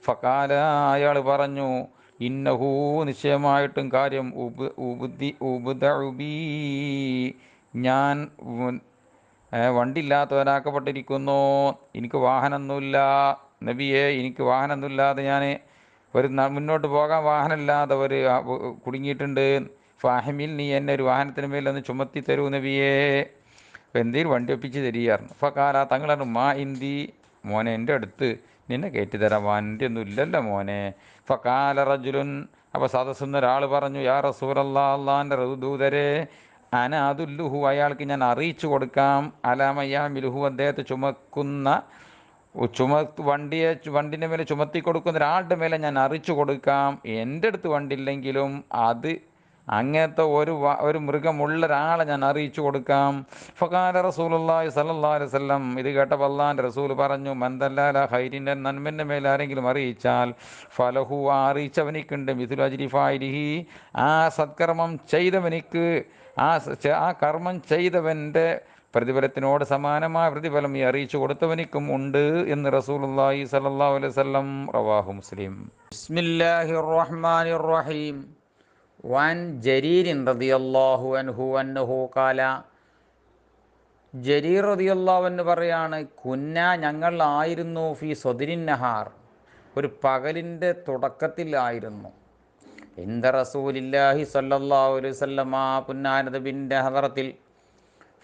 ഫഖാല, അയാൾ പറഞ്ഞു, ഇന്നഹു നിശ്ചയമായിട്ടും കാര്യം, ഉബ്ദഉബി ഞാൻ വണ്ടിയില്ലാത്തവനാക്കപ്പെട്ടിരിക്കുന്നു, എനിക്ക് വാഹനമൊന്നുമില്ല നബിയെ, എനിക്ക് വാഹനമൊന്നുമില്ലാതെ ഞാൻ ഒരു മുന്നോട്ട് പോകാൻ വാഹനമില്ലാതെ ഒരു കുടുങ്ങിയിട്ടുണ്ട്. ഫാഹിമിൽ, നീ എന്നെ ഒരു വാഹനത്തിന് മേലൊന്ന് ചുമത്തി തരൂ നബിയെ, എന്തെങ്കിലും വണ്ടി ഒപ്പിച്ച് തരികയായിരുന്നു. ഫക്കാല, തങ്ങളാണ് മാ ഇന്തി, മോനെ എൻ്റെ അടുത്ത് നിന്നെ കയറ്റി തരാൻ വണ്ടി ഒന്നും ഇല്ലല്ലോ മോനെ. ഫക്കാല റജുലുൻ, അപ്പോൾ സദസ്സെന്ന് ഒരാൾ പറഞ്ഞു, യാ റസൂലല്ലാഹ്, അല്ലാഹുവിൻ്റെ ദൂതരെ, അന അതുല്ലുഹു, അയാൾക്ക് ഞാൻ അറിയിച്ചു കൊടുക്കാം, അലാമയാമിലുഹു, അദ്ദേഹത്തെ ചുമക്കുന്ന വണ്ടിൻ്റെ മേലെ ചുമത്തി കൊടുക്കുന്ന ഒരാളുടെ മേലെ ഞാൻ അറിയിച്ചു കൊടുക്കാം. എൻ്റെ അടുത്ത് വണ്ടിയില്ലെങ്കിലും അത് അങ്ങനത്തെ ഒരു മൃഗമുള്ള ഒരാളെ ഞാൻ അറിയിച്ചു കൊടുക്കാം. ഫഖാല റസൂലുള്ളാഹി സ്വല്ലല്ലാഹു അലൈഹി വസല്ലം, ഇത് കേട്ടപ്പോൾ അല്ലാഹുവിൻ്റെ റസൂൽ പറഞ്ഞു, മന്ദല്ലാല ഖൈരിൻ്റെ, നന്മൻ്റെ മേലെ ആരെങ്കിലും അറിയിച്ചാൽ, ഫലഹു, ആ അറിയിച്ചവനിക്കുണ്ട്, മിഥുൽ അജ്രി ഫായിലിഹി, ആ സത്കർമ്മം ചെയ്തവനിക്ക്, ആ കർമ്മം ചെയ്തവൻ്റെ പ്രതിഫലത്തിനോട് സമാനമായ പ്രതിഫലം ഈ അറിയിച്ചു കൊടുത്തവനിക്കും ഉണ്ട് എന്ന് റസൂലുള്ളാഹി സ്വല്ലല്ലാഹു അലൈഹി വസല്ലം. റവാഹു മുസ്ലിം. ബിസ്മില്ലാഹിർ റഹ്മാനിർ റഹീം. വൻ ജരീരിൻ റളിയല്ലാഹു അൻഹു അന്നഹു ഖാല, ജരീർ റളിയല്ലാഹു അൻഹു പറയാണ്, കുന്ന, ഞങ്ങൾ ആയിരുന്നു, ഫി സദ്രിൻ നഹാർ, ഒരു പകലിൻ്റെ തുടക്കത്തിലായിരുന്നു, ഇന്ദ റസൂലില്ലാഹി സ്വല്ലല്ലാഹു അലൈഹി വസല്ലം, പുന്നാനബിൻ്റെ ഹദറത്തിൽ.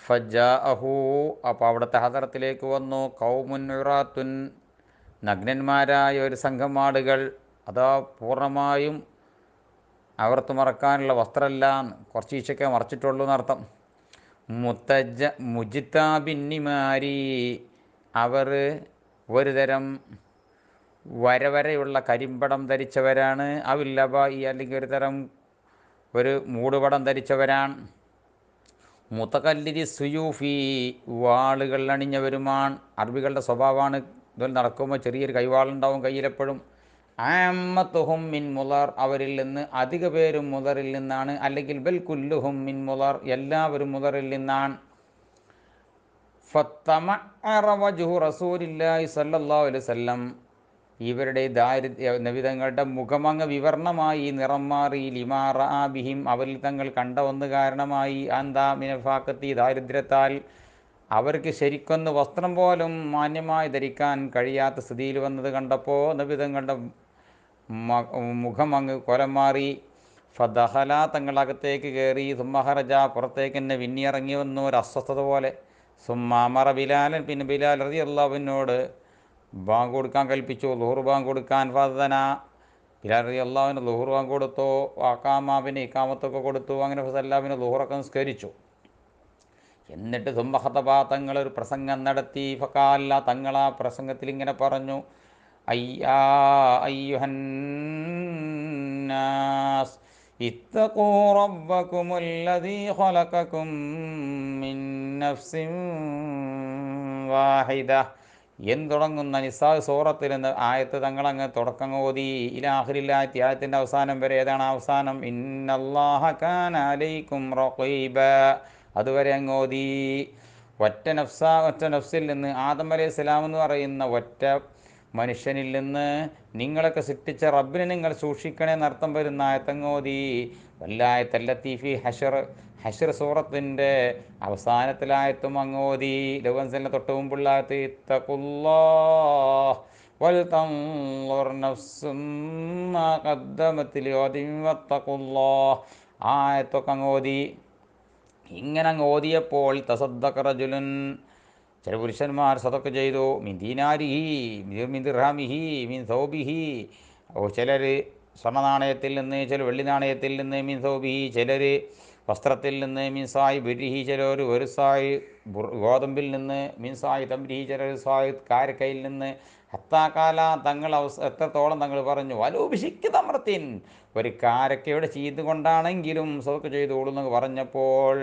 ഫജാഅഹു, അപ്പോൾ അവിടുത്തെ ഹദറത്തിലേക്ക് വന്നു, ഖൗമുൻ ഉറാത്തുൻ, നഗ്നന്മാരായ ഒരു സംഘം ആളുകൾ, അതാ പൂർണ്ണമായും അവർത്ത് മറക്കാനുള്ള വസ്ത്രമല്ല, കുറച്ചീച്ചൊക്കെ മറച്ചിട്ടുള്ളൂ എന്നർത്ഥം. മുജിത്താബിന്നിമാരി, അവർ ഒരു തരം വരവരെയുള്ള കരിമ്പടം ധരിച്ചവരാണ്. അവില്ലബായി, അല്ലെങ്കിൽ ഒരു മൂടുപടം ധരിച്ചവരാണ്. മുത്തകല്ലിരി സുയൂഫി, വാളുകൾ അണിഞ്ഞവരുമാണ്. അറബികളുടെ സ്വഭാവമാണ്, ഇതിൽ നടക്കുമ്പോൾ ചെറിയൊരു കൈവാളുണ്ടാവും കയ്യിലെപ്പോഴും. ആമ്മത്തുഹും മിൻ മുളർ, അവരിൽ നിന്ന് അധിക പേരും മുളറിൽ നിന്നാണ്. അല്ലെങ്കിൽ ബൽ കുല്ലുഹും മിൻ മുളർ, എല്ലാവരും മുളറിൽ നിന്നാണ്. ഫത്തമഅറ വജ്ഹു റസൂലില്ലാഹി സ്വല്ലല്ലാഹു അലൈഹി വസല്ലം, ഇവരുടെ നബിതങ്ങളുടെ മുഖമങ്ങ് വിവർണമായി, നിറം മാറി. ലിമാറ ബിഹിം, അവരിൽ തങ്ങൾ കണ്ട ഒന്ന് കാരണമായി. അന്താ മിനഫാക്കത്തി, ദാരിദ്ര്യത്താൽ അവർക്ക് ശരിക്കൊന്ന് വസ്ത്രം പോലും മാന്യമായി ധരിക്കാൻ കഴിയാത്ത സ്ഥിതിയിൽ വന്നത് കണ്ടപ്പോൾ നബിതങ്ങളുടെ മുഖം അങ്ങ് കൊലം മാറി. ഫദഹല, തങ്ങളകത്തേക്ക് കയറി. സുമ്മഹറജ, പുറത്തേക്ക് തന്നെ വിന്നിയിറങ്ങി വന്നു, ഒരു അസ്വസ്ഥത പോലെ. സുമ്മാമറ ബിലാലൻ, പിന്നെ ബിലാൽ റളിയല്ലാഹുവിനോട് ബാങ്ക് കൊടുക്കാൻ കൽപ്പിച്ചു, ളുഹർ ബാങ്ക് കൊടുക്കാൻ. ഫദന, ബിലാൽ റളിയല്ലാഹുവിന് ളുഹർ ബാങ്ക് കൊടുത്തു. അഖാമ, പിന്നെ ഇക്കാമത്തൊക്കെ കൊടുത്തു. അങ്ങനെ ഫസല്ലാവിന് ളുഹറൊക്കെ നിസ്കരിച്ചു. എന്നിട്ട് സുമ്മ ഖതബ, തങ്ങളൊരു പ്രസംഗം നടത്തി. ഫഖാല, തങ്ങൾ ആ പ്രസംഗത്തിൽ ഇങ്ങനെ പറഞ്ഞു: അയ്യുഹന്നാസ് ഇത്തഖൂ റബ്ബകുമുല്ലദീ ഖലഖകും മിൻ നഫ്സിൻ വാഹിദ എന്ന് തുടങ്ങുന്ന നിസാ സൂറത്തിൽ നിന്ന് ആയത്ത് തങ്ങളങ്ങ് തുടക്കം ഓതി. ഇലാഖിരില്ലാത്തി, ആയത്തിൻ്റെ അവസാനം വരെ. ഏതാണ് അവസാനം? ഇന്നല്ലാഹ കാന അലൈക്കും റഖീബ, അതുവരെ അങ്ങ് ഓതി. ഒറ്റ നഫ്സിൽ നിന്ന്, ആദം അലൈഹിസ്സലാം എന്ന് പറയുന്ന ഒറ്റ മനുഷ്യനിൽ നിന്ന് നിങ്ങളൊക്കെ സൃഷ്ടിച്ച റബ്ബിനെ നിങ്ങൾ സൂക്ഷിക്കണേ എന്നർത്ഥം വരുന്ന ആയത്തങ്ങോതി. വല്ലായത്തല്ലത്തി ഫി ഹഷർ സൂറത്തിൻ്റെ അവസാനത്തിലായത്തും അങ്ങോതി. ലവൻസലിന് തൊട്ട് മുമ്പുള്ള ആയത്ത് ഇത്തഖുല്ലാഹ് വൽതൻളുർ നഫ്സും മാ ഖദ്ദമത് ലിഗദിൻ വത്തഖുല്ലാഹ്, ആയത്തൊക്കെ അങ്ങോതി. ഇങ്ങനെ അങ്ങ് ഓതിയപ്പോൾ തസദ്ദഖ റജുലുൻ, ചില പുരുഷന്മാർ സദഖ ചെയ്തു. മിൻ ദീനാരിഹി, മിൻ ദിർഹമിഹി, മിൻ സൗബിഹി, ചിലർ സ്വർണ്ണ നാണയത്തിൽ നിന്ന്, ചിലർ വെള്ളി നാണയത്തിൽ നിന്ന്. മിൻ സൗബിഹി, ചിലർ വസ്ത്രത്തിൽ നിന്ന്. മിൻ സായി ബുരിഹി, ചിലർ ഒരു സായി ഗോതമ്പിൽ നിന്ന്. മിൻ സായി തംരിഹി, ചിലർ സായി കാരക്കയിൽ നിന്ന്. ഹത്താക്കാല, തങ്ങൾ എത്രത്തോളം തങ്ങൾ പറഞ്ഞു, വലൂബിഷിക്ക് തമ്രത്തിൻ, ഒരു കാരക്കയുടെ ചെയ്തുകൊണ്ടാണെങ്കിലും സദഖ ചെയ്തോളൂ എന്ന് പറഞ്ഞപ്പോൾ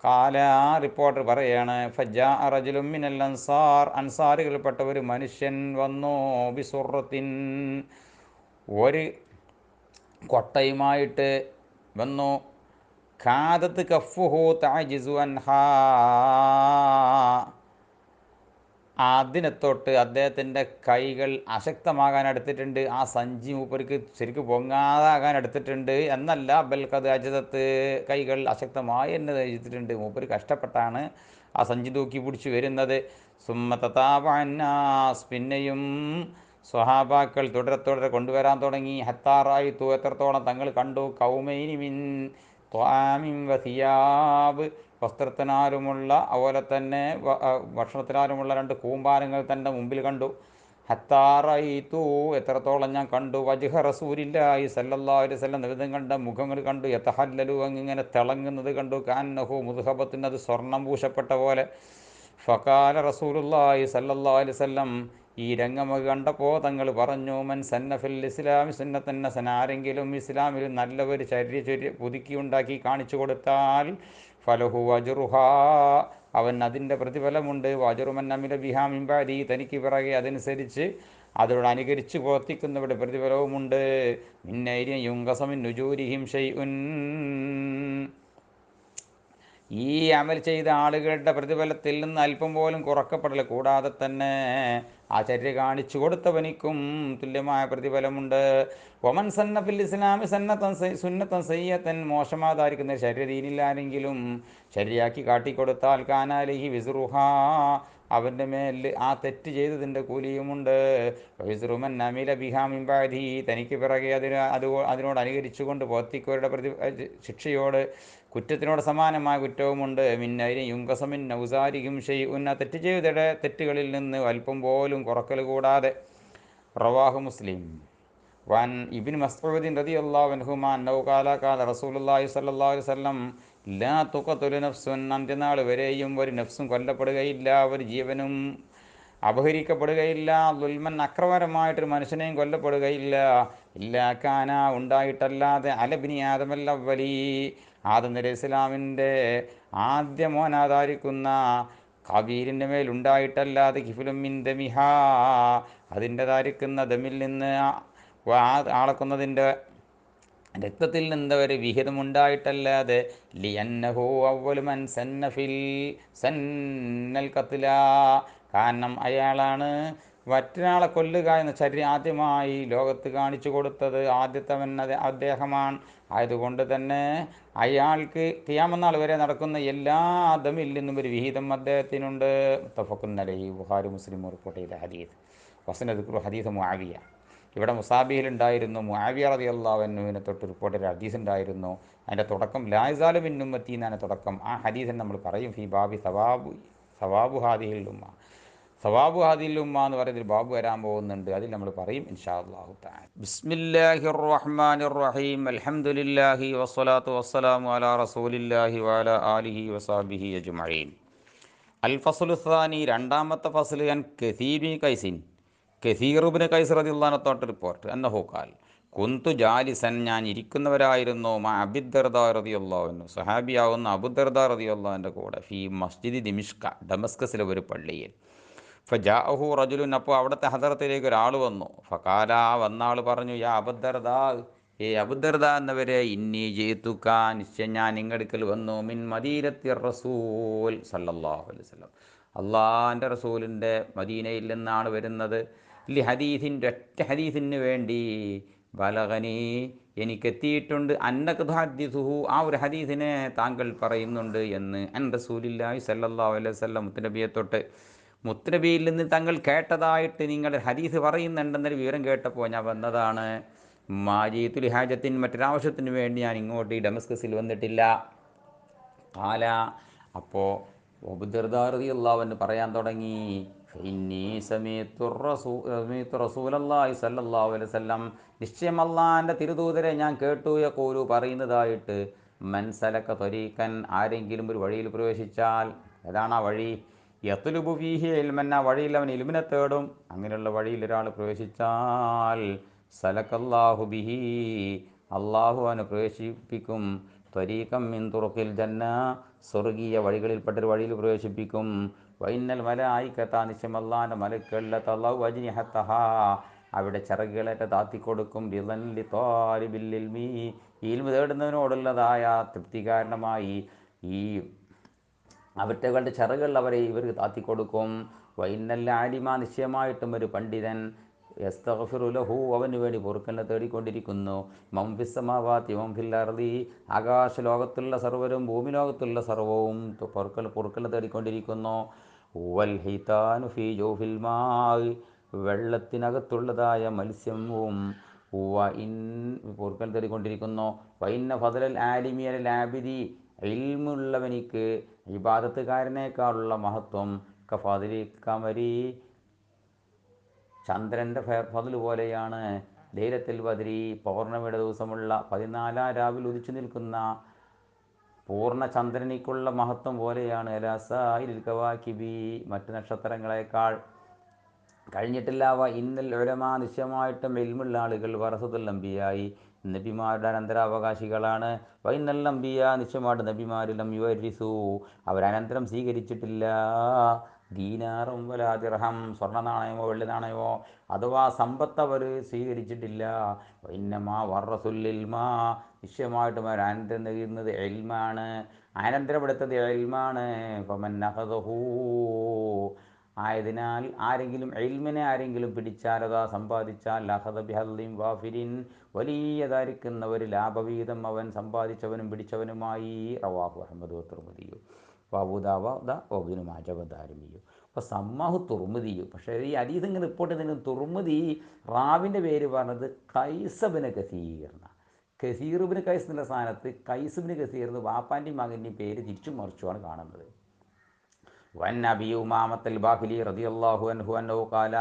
കാല, റിപ്പോർട്ടർ പറയാണ്, ഫജാ റജുലുൻ മിനൽ അൻസാർ, അൻസാറുകളിൽപ്പെട്ട ഒരു മനുഷ്യൻ വന്നു. ബിസുറത്തിൻ, ഒരു കൊട്ടയുമായിട്ട് വന്നു. ഖാദത്ത് കഫുഹു തഅജിസു അൻഹാ, അതിനെ തൊട്ട് അദ്ദേഹത്തിൻ്റെ കൈകൾ അശക്തമാകാൻ എടുത്തിട്ടുണ്ട്. ആ സഞ്ചി മൂപ്പർക്ക് ശരിക്കും പൊങ്ങാതാകാൻ എടുത്തിട്ടുണ്ട് എന്നല്ല, ബൽക്കത് അജിതത്ത്, കൈകൾ അശക്തമായി എന്നെ നയിച്ചിട്ടുണ്ട്. മൂപ്പര് കഷ്ടപ്പെട്ടാണ് ആ സഞ്ചി തൂക്കി പിടിച്ച് വരുന്നത്. സുമ്മത്താബന്നാസ്, പിന്നെയും സ്വഹാബാക്കൾ തുടരെ കൊണ്ടുവരാൻ തുടങ്ങി. ഹത്താറായിത്തു, എത്രത്തോളം തങ്ങൾ കണ്ടു. കൗമൈനി മിൻ ത്വാമിൻ വസിയാബ്, വസ്ത്രത്തിനാലുമുള്ള അതുപോലെ തന്നെ ഭക്ഷണത്തിനാലുമുള്ള രണ്ട് കൂമ്പാരങ്ങൾ തൻ്റെ മുമ്പിൽ കണ്ടു. ഹത്താറയിത്തു, എത്രത്തോളം ഞാൻ കണ്ടു. വജ്ഹ റസൂലില്ലാഹി സല്ലല്ലാഹു അലൈഹി വസല്ലം, നബിതങ്ങളുടെ മുഖങ്ങൾ കണ്ടു. യതഹല്ലലു, അങ്ങിങ്ങനെ തിളങ്ങുന്നത് കണ്ടു. കാന്നഹു മുദ്ഹബത്തിൻ, അത് സ്വർണം പൂശപ്പെട്ട പോലെ. ഫഖാല റസൂലുള്ളാഹി സല്ലല്ലാഹു അലൈഹി വസല്ലം, ഈ രംഗമൊക്കെ കണ്ടപ്പോൾ തങ്ങൾ പറഞ്ഞു, മൻ സന്ന ഫിൽ ഇസ്ലാമി സുന്നത്തൻ ഹസന, ആരെങ്കിലും ഇസ്ലാമിൽ നല്ല ഒരു ചര്യ പുതുക്കി ഉണ്ടാക്കി കാണിച്ചു കൊടുത്താൽ ഫലഹു അജ്റുഹാ, അവൻ അതിൻ്റെ പ്രതിഫലമുണ്ട്. വജ്റുമൻ അമില ബിഹാ മിൻ ബഅദി, തനിക്ക് പിറകെ അതനുസരിച്ച് അതോട് അനുകരിച്ച് പ്രവർത്തിക്കുന്നവരുടെ പ്രതിഫലവുമുണ്ട്. മിന്നൈരി യുങ്കസമിൻ നുജൂരിഹിം ഷൈഉൻ, ഈ അമൽ ചെയ്ത ആളുകളുടെ പ്രതിഫലത്തിൽ നിന്ന് അല്പം പോലും കുറക്കപ്പെടൽ കൂടാതെ തന്നെ ആ ചര്യ കാണിച്ചു കൊടുത്തവനിക്കും തുല്യമായ പ്രതിഫലമുണ്ട്. ഒമൻ സന്ന ഫിൽ ഇസ്ലാമി സുന്നത്തൻ സയ്യത്തൻ, മോശമാതായിരിക്കുന്ന ശരീരദീനില്ലാരെങ്കിലും ശരിയാക്കി കാട്ടിക്കൊടുത്താൽ കാനാലിഹി വിസ്റുഹ, അവൻ്റെ മേൽ ആ തെറ്റ് ചെയ്തതിൻ്റെ കൂലിയുമുണ്ട്. വിസ്റുമൻ അമില ബിഹാ മിൻ ബഅദി, തനിക്ക് പിറകെ അതിനോട് അനുകരിച്ചുകൊണ്ട് പ്രവർത്തിക്കുന്നവരുടെ ശിക്ഷയോട്, കുറ്റത്തിനോട് സമാനമായ കുറ്റവുമുണ്ട്. മിന്നൈരി യുങ്കസമിൻ നൗസാരിക്കും ഷെയ്ഉൻ, തെറ്റ് ചെയ്ത തെറ്റുകളിൽ നിന്ന് അല്പം പോലും കുറക്കൽ കൂടാതെ. റവാഹു മുസ്ലിം. വൻ ഇബ്നു മസ്ഊദ് റളിയല്ലാഹു അൻഹുമാ അന്നഹു ഖാല ഖാല റസൂലുള്ളാഹി സ്വല്ലല്ലാഹു അലൈഹി വസല്ലം ലാ തുഖതുലു നഫ്സുൻ, അന്ത്യനാൾ വരെയും ഒരു നഫ്സും കൊല്ലപ്പെടുകയില്ല, ഒരു ജീവനും അപഹരിക്കപ്പെടുകയില്ല, ദുൽമൻ അക്രമപരമായിട്ടൊരു മനുഷ്യനെയും കൊല്ലപ്പെടുകയില്ല, ഇല്ലാ കാന ഉണ്ടായിട്ടല്ലാതെ അലബിനി ആദമൽ അവ്വലി, ആദം നബി ഇസ്ലാമിൻ്റെ ആദ്യ മോനാധാരിക്കുന്ന കബീരിൻ്റെ മേലുണ്ടായിട്ടല്ലാതെ കിഫുലും മിൻ ദമിഹാ, അതിൻ്റെതായിരിക്കുന്ന ദമിൽ നിന്ന് ആളക്കുന്നതിൻ്റെ രക്തത്തിൽ നിന്ന് ഒരു വിഹിതമുണ്ടായിട്ടല്ലാതെ ലിയന്നഹു അവ്വലു മൻ സന്നൽ ഖത്ല, കാരണം അയാളാണ് മറ്റൊരാളെ കൊല്ലുക എന്ന ചര്യ ആദ്യമായി ലോകത്ത് കാണിച്ചു കൊടുത്തത്, ആദ്യത്തവൻ അദ്ദേഹമാണ്. ആയതുകൊണ്ട് തന്നെ അയാൾക്ക് ഖിയാമത്ത് നാൾ വരെ നടക്കുന്ന എല്ലാ ദമിൽ നിന്നും ഒരു വിഹിതം അദ്ദേഹത്തിനുണ്ട്. മുത്തഫഖുൻ അലൈഹി, ബുഖാരി മുസ്ലിം റിപ്പോർട്ട് ചെയ്ത ഹദീസ്. വസനദുക്റു ഹദീസ് മുആവിയ, ഇവിടെ മുസാബിഹിലുണ്ടായിരുന്നു മുആവിയ റളിയല്ലാഹു അൻഹുവിനെ തൊട്ട് റിപ്പോർട്ട് ചെയ്ത ഹദീസ് ഉണ്ടായിരുന്നു. അതിൻ്റെ തുടക്കം ലാ യസാലു മിൻ ഉമ്മത്തി എന്നാണ് തുടക്കം. ആ ഹദീസിന് നമ്മൾ പറയും ഫി ബാബി സവാബു ഹാദിഹിൽ ഉമ്മ, സവാബു ഹാദിഹിൽ ഉമ്മ എന്ന് പറയുന്നൊരു ബാബു വരാൻ പോകുന്നുണ്ട്, അതിൽ നമ്മൾ പറയും ഇൻഷാ അല്ലാഹു തആല. ബിസ്മില്ലാഹിർ റഹ്മാനിർ റഹീം, അൽഹംദുലില്ലാഹി വസ്സലാത്തു വസ്സലാമു അലാ റസൂലില്ലാഹി വഅലാ ആലിഹി വസഹ്ബിഹി അജ്മഈൻ. അൽ ഫസ്ലു സാനി, രണ്ടാമത്തെ ഫസ്ൽ. അൻ കസീബി കൈസിൻ, കസീറുബിന് കൈസ് റളിയല്ലാഹു അൻഹു തൊട്ട് റിപ്പോർട്ട് അന്നഹു ഖാൽ കുന്തു ജാലിസൻ, ഞാൻ ഇരിക്കുന്നവരായിരുന്നു, മാ അബൂദർദാ റളിയല്ലാഹു അൻഹു, സഹാബിയാവുന്ന അബൂദർദാ റളിയല്ലാഹു അൻഹുവിൻ്റെ കൂടെ, ഫി മസ്ജിദി ദിമിഷ്ക, ഡമസ്കസിലെ ഒരു പള്ളിയിൽ. ഫജാഅഹു റജുലുൻ, അപ്പോൾ അവിടുത്തെ ഹദറത്തിലേക്ക് ഒരാൾ വന്നു. ഫഖാല, വന്നാൾ പറഞ്ഞു, യാ അബൂദർദാ, ഏ അബൂദർദാ എന്നവരെ, ഇന്നി ജീതുക, നിശ്ചയം ഞാൻ നിങ്ങടുക്കൽ വന്നു, മിൻ മദീനത്തി റസൂൽ സല്ലല്ലാഹു അലൈഹി വസല്ലം, അള്ളാഹിൻ്റെ റസൂലിൻ്റെ മദീനയിൽ നിന്നാണ് വരുന്നത്. ലി ഹദീസിൻ്റെ ഒറ്റ ഹദീസിന് വേണ്ടി, ബലഗനി എനിക്കെത്തിയിട്ടുണ്ട്, അന്നക തുഹദ്ദിസുഹു, ആ ഒരു ഹദീസിനെ താങ്കൾ പറയുന്നുണ്ട് എന്ന്, അൻ റസൂലില്ലാഹി സല്ലല്ലാഹു അലൈഹി വസല്ലം, മുത്തുനബിയെ തൊട്ട്, മുത്തുനബിയിൽ നിന്ന് തങ്ങൾ കേട്ടതായിട്ട് നിങ്ങൾ ഹദീസ് പറയുന്നുണ്ടെന്നൊരു വിവരം കേട്ടപ്പോൾ ഞാൻ വന്നതാണ്. മാജീത്തുൽ ഹാജത്തിൻ, മറ്റൊരാവശ്യത്തിന് വേണ്ടി ഞാൻ ഇങ്ങോട്ട് ഈ ഡമസ്കസിൽ വന്നിട്ടില്ല. കാല, അപ്പോൾ അബൂദർദാ റളിയല്ലാഹു അൻഹു പറയാൻ തുടങ്ങി, ഫഇന്നീ സമീഅതു റസൂലല്ലാഹി സ്വല്ലല്ലാഹു അലൈഹി വസല്ലം, നിശ്ചയം അല്ലാഹുവിൻ്റെ തിരുദൂതരെ ഞാൻ കേട്ടു, യഖൂലു പറയുന്നതായിട്ട്, മൻ സലക ത്വരീഖൻ, ആരെങ്കിലും ഒരു വഴിയിൽ പ്രവേശിച്ചാൽ, ഏതാണ് ആ വഴി, യത്ലുബു ഫീഹി ഇൽമൻ, ആ വഴിയിൽ അവൻ ഇൽമിനെ തേടും, അങ്ങനെയുള്ള വഴിയിൽ ഒരാൾ പ്രവേശിച്ചാൽ, സലക്കല്ലാഹു ബിഹി, അള്ളാഹു അവനെ പ്രവേശിപ്പിക്കും, ത്വരീഖം മിൻ തുറുഖിൽ ജന്ന, സ്വർഗീയ വഴികളിൽപ്പെട്ടൊരു വഴിയിൽ പ്രവേശിപ്പിക്കും. വൈന്നൽ മലായികത, നിശ്ചയം അല്ലാഹുവിൻ്റെ മലക്കുകൾ, തളൗ അജ്നിഹതഹാ, അവിടെ ചിറകുകളേറ്റ് താത്തിക്കൊടുക്കും, റിളൻ ലിതാലിബിൽ ഇൽമി, ഇൽമു തേടുന്നവനോടുള്ളതായ തൃപ്തി കാരണമായി ഈ അവറ്റകളുടെ ചിറകുകൾ ഇവർക്ക് താത്തിക്കൊടുക്കും. വൈന്നൽ ആലിമ, നിശ്ചയമായിട്ടും ഒരു പണ്ഡിതൻ, യസ്തഗ്ഫിറു ലഹു, അവന് വേണ്ടി പൊറുക്കലിനെ തേടിക്കൊണ്ടിരിക്കുന്നു, മൻ ഫിസ് സമാവാതി വൻ ഫിൽ അർളി, ആകാശലോകത്തുള്ള സർവ്വരും ഭൂമി ലോകത്തുള്ള സർവ്വവും പൊറുക്കലിനെ തേടിക്കൊണ്ടിരിക്കുന്നു. വൽ ഹിതാനു ഫീ ജൗഫിൽ മാ, വെള്ളത്തിനകത്തുള്ളതായ മത്സ്യവും പൊറുക്കൽ തേടിക്കൊണ്ടിരിക്കുന്നു. വൈന്ന ഫദലൽ ആലിമി അലൽ ആബിദി, ഇൽമുള്ളവനിക്ക് ഇബാദത്തുകാരനേക്കാളുള്ള മഹത്വം, കഫാദിലി കമരി, ചന്ദ്രൻ്റെ ഫദൽ പോലെയാണ്, ലൈലത്തുൽ ബദ്രി, പൗർണമിയുടെ ദിവസമുള്ള 14 രാവിൽ ഉദിച്ചു നിൽക്കുന്ന പൂർണ്ണചന്ദ്രനിക്കുള്ള മഹത്വം പോലെയാണ്, അലാസായിലിൽ കവാകിബി, മറ്റ് നക്ഷത്രങ്ങളെക്കാൾ കഴിഞ്ഞിട്ടില്ല. ഇന്നൽ ഉലമാ, നിശ്ചയമായിട്ടും ഇൽമുള്ള ആളുകൾ, വറസത്തുൽ അംബിയായി, നബിമാരുടെ അനന്തരാവകാശികളാണ്. വൈന്നൽ അംബിയ, നിശ്ചയമായിട്ട് നബിമാരിലും യുവരിസു, അവരനന്തരം സ്വീകരിച്ചിട്ടില്ല, ദീനാറും വലാ ദിർഹം, സ്വർണ്ണ നാണയമോ വെള്ളി നാണയമോ അഥവാ സമ്പത്ത് അവർ സ്വീകരിച്ചിട്ടില്ല. വൈന്നമാ വറസുൽ ഇൽമാ, നിശ്ചയമായിട്ടും അവർ അനന്തരം നൽകുന്നത് ഇൽമാണ്, അനന്തരപ്പെടുത്തത് ഇൽമാണ്. ഫമൻ അഖദഹു, ആയതിനാൽ ആരെങ്കിലും ഇൽമിനെ പിടിച്ചാൽ, അതാ സമ്പാദിച്ചാൽ, അഖദ ബിഹദ്ദിൻ വാഫിരിൻ, വലിയതായിരിക്കുന്ന ഒരു ലാഭവീതം അവൻ സമ്പാദിച്ചവനും പിടിച്ചവനുമായി. റവാഹു അഹ്മദ് തുർമുദിയു വഅബൂ ദാവൂദ വഇബ്നു മാജ വദാരിമിയു. അപ്പോൾ സമ്മാഹു തുർമുദിയു, പക്ഷേ ഈ ഹദീസ് ഇങ്ങനെ റിപ്പോർട്ട് ചെയ്തതിന് തുർമുദി റാവിൻ്റെ പേര് പറഞ്ഞത് ഖൈസ് ഇബ്നു കസീർ, കസീർ ഇബ്നു ഖൈസ് എന്നുള്ള സ്ഥാനത്ത് ഖൈസ് ഇബ്നു കസീർ എന്ന് വാപ്പാൻ്റെയും മകൻ്റെയും പേര് തിരിച്ചും മറിച്ചുമാണ് കാണുന്നത്. വൻ അബി ഉമാമത്തുൽ ബാഹിലി റളിയല്ലാഹു അൻഹു അന്നഹു ഖാല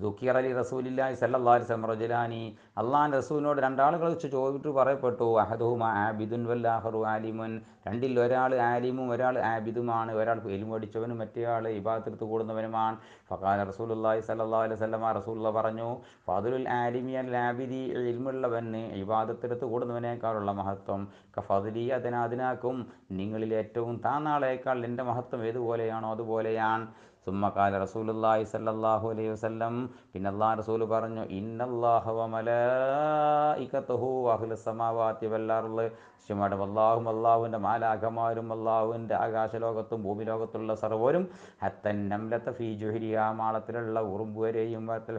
ദുഃഖിർ അലി റസൂലില്ലാഹി സല്ലല്ലാഹു അലൈഹി വസല്ലം റജുലാനി, അള്ളാഹുവിൻ്റെ റസൂലിനോട് രണ്ടാളുകൾ വെച്ച് ചോദിച്ചിട്ട് പറയപ്പെട്ടു, അഹദുഹുമ ആബിദുൻ വല്ലാഹറു ആലിമുൻ, രണ്ടിൽ ഒരാൾ ആലിമും ഒരാൾ ആബിദുമാണ്, ഒരാൾ ഇൽമു പഠിച്ചവനും മറ്റേയാൾ ഇബാദത്ത് കൂടുന്നവനുമാണ്. ഫഖാല റസൂലുള്ളാഹി സല്ലല്ലാഹു അലൈഹി വസല്ലം, റസൂലുള്ളാഹി പറഞ്ഞു, ഫദലുൽ ആലിമി അൽ ആബിദി, ഇൽമുള്ളവന് ഇബാദത്തെടുത്ത് കൂടുന്നവനേക്കാളുള്ള മഹത്വം കഫദലി അതിനാക്കും, നിങ്ങളിൽ ഏറ്റവും താന്നാളേക്കാൾ എൻ്റെ മഹത്വം ഏതുപോലെയാണോ അതുപോലെയാണ്. സുമ്മക്കാല റസൂലുള്ളാഹി സല്ലല്ലാഹു അലൈഹി വസല്ലം, പിന്നെ അല്ലാഹു റസൂൽ പറഞ്ഞു, ഇന്നല്ലാഹ വ മലായികതഹു വഅഹ്ലസ് സമാവാതി വൽ അർള്, നിശ്ചയമായിട്ടും അല്ലാഹുവിൻ്റെ മാലാഖമാരും അല്ലാഹുവിൻ്റെ ആകാശലോകത്തും ഭൂമിലോകത്തുള്ള സർവ്വരും ഹത്തൻ നംലത ഫീ ജുഹരിഹാ, മാളത്തിലുള്ള ഉറുമ്പ് വരെയും അത്തൽ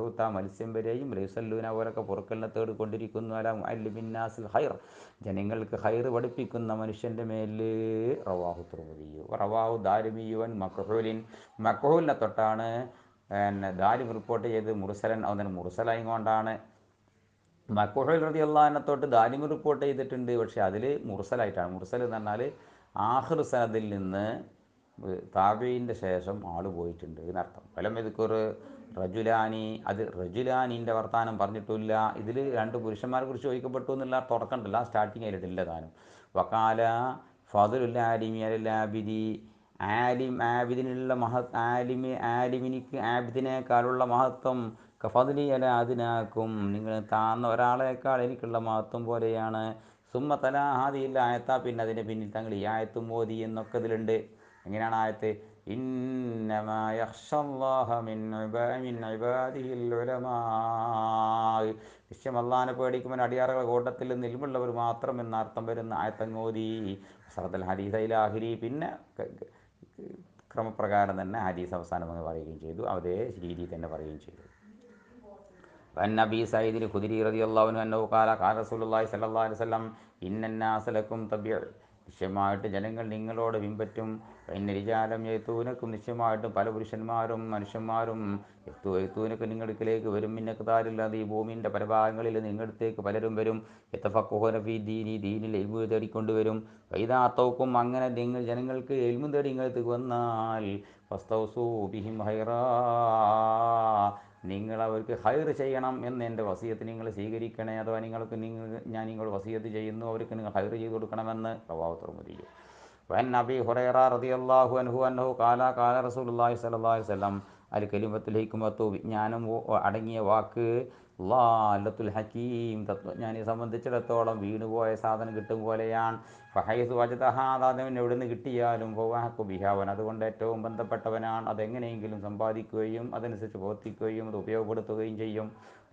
ഹൂത്ത മത്സ്യം വരെയും ലൈസല്ലൂന അവരൊക്കെ പൊറുക്കലിനെ തേടിക്കൊണ്ടിരിക്കുന്നു അല മുഅല്ലിമിന്നാസിൽ ഖൈർ, ജനങ്ങൾക്ക് ഖൈർ പഠിപ്പിക്കുന്ന മനുഷ്യൻ്റെ മേൽ. റവാഹു തുർമുദിയു റവാഹു ദാരിമിയുവൻ മക്ഹൂലിൻ, മക്ഹൂലിനെ തൊട്ടാണ് ദാരിം റിപ്പോർട്ട് ചെയ്ത് മുർസലൻ, അവൻ മുർസലായി കൊണ്ടാണ്. മക്ഹൂൽ റളിയല്ലാഹു അൻഹു തൊട്ട് ദാരിമി റിപ്പോർട്ട് ചെയ്തിട്ടുണ്ട്, പക്ഷേ അതിൽ മുർസലായിട്ടാണ്. മുർസൽ എന്ന് പറഞ്ഞാൽ ആഖിർ സനദിൽ നിന്ന് താബീൻ്റെ ശേഷം ആൾ പോയിട്ടുണ്ട് എന്നർത്ഥം. ഫലം ഇദ്കുർ റജുലാനി, അത് റജുലാനിൻ്റെ വർത്താനം പറഞ്ഞിട്ടില്ല. ഇതിൽ രണ്ട് പുരുഷന്മാരെ കുറിച്ച് ചോദിക്കപ്പെട്ടു എന്നുള്ള തുറക്കണ്ടല്ല, സ്റ്റാർട്ടിങ് ആയിട്ടില്ല താനും. വക്കാല ഫദലുൽ ആലിമി അലൽ ആബിദി, ആബിദിനുള്ള ആലിമിനിക്ക് ആബിദിനേക്കാളുള്ള മഹത്വം കഫദലി അല അതിനാക്കും, നിങ്ങൾ താന്ന ഒരാളേക്കാൾ എനിക്കുള്ള മഹത്വം പോലെയാണ്. സുമ്മ തലാ ഹാദിഹിൽ ആയത്ത, പിന്നെ അതിൻ്റെ പിന്നിൽ തങ്ങൾ ഈ ആയത്തും മോദി എന്നൊക്കെ ഇതിലുണ്ട്. എങ്ങനെയാണ് ആയത്ത്? ഇന്നമാ യഖ്ഷല്ലാഹ മിൻ ഇബാദിഹിൽ ഉലമാ, നിശ്ചയം അല്ലാഹുവിനെ പേടിക്കുമ്പോൾ അടിയാറുകളുടെ കൂട്ടത്തിൽ നിന്ന് ഇൽമുള്ളവർ മാത്രം എന്നർത്ഥം വരുന്ന ആയത്തങ്ങോദി. സറദൽ ഹദീസ് ഇലാഹിരി, പിന്നെ ക്രമപ്രകാരം തന്നെ ഹദീസ് അവസാനം എന്ന് പറയുകയും ചെയ്തു, അതേ രീതിയിൽ തന്നെ പറയുകയും ചെയ്തു. നബി സയ്യിദ് ഖുദരി റളിയല്ലാഹു അൻഹു ഖാല ഖാല റസൂലുള്ളാഹി സ്വല്ലല്ലാഹു അലൈഹി വസല്ലം, ഇന്നന്നാസ ലക്കും തബിഅ, നിശ്ചയമായിട്ട് ജനങ്ങൾ നിങ്ങളോട് പിൻപറ്റും. ഇന്ന റിജാലം യതൂനക്കും, നിശ്ചയമായിട്ടും പല പുരുഷന്മാരും മനുഷ്യന്മാരും എത്തൂനക്ക് നിങ്ങൾക്കിലേക്ക് വരും. മിന്നക്താരില്ലാതെ ഈ ഭൂമിൻ്റെ പരഭാഗങ്ങളിൽ നിങ്ങളടുത്തേക്ക് പലരും വരും. യതഫഖഹൂന ഫീ ദീനി, ദീനിൽ ഇൽമു തേടിക്കൊണ്ടുവരും. വൈദാ അത്തൗക്കും, അങ്ങനെ നിങ്ങൾ ജനങ്ങൾക്ക് ഇൽമു തേടി ഇങ്ങോട്ടേക്ക് വന്നാൽ ഫസ്തൗസൂ ബിഹിം ഖൈറാ, നിങ്ങൾ അവർക്ക് ഹൈർ ചെയ്യണം എന്ന് എൻ്റെ വസിയത്ത് നിങ്ങൾ സ്വീകരിക്കണേ, അഥവാ ഞാൻ നിങ്ങൾ വസിയത്ത് ചെയ്യുന്നു, അവർക്ക് നിങ്ങൾ ഹൈർ ചെയ്ത് കൊടുക്കണമെന്ന്. റവാഹു തുർമുദി. വൻ അബീ ഹുറൈറ റളിയല്ലാഹു അൻഹു അന്നഹു ഖാല ഖാല റസൂലുള്ളാഹി സ്വല്ലല്ലാഹു അലൈഹി വസല്ലം, അൽ കലിമത്തുൽ ഹിക്മത്തു, വിജ്ഞാനം അടങ്ങിയ വാക്ക്, ളാലത്തുൽ ഹക്കീം, തത്വജ്ഞാനിയെ സംബന്ധിച്ചിടത്തോളം വീണുപോയ സാധനം കിട്ടും പോലെയാണ്. ഫഹൈസു വജദഹാ, അതവൻ എവിടെ നിന്ന് കിട്ടിയാലും ഫവഹഖു ബിഹാ, അവൻ അതുകൊണ്ട് ഏറ്റവും ബന്ധപ്പെട്ടവനാണ്. അതെങ്ങനെയെങ്കിലും സമ്പാദിക്കുകയും അതനുസരിച്ച് പ്രവർത്തിക്കുകയും അത് ഉപയോഗപ്പെടുത്തുകയും ചെയ്യും.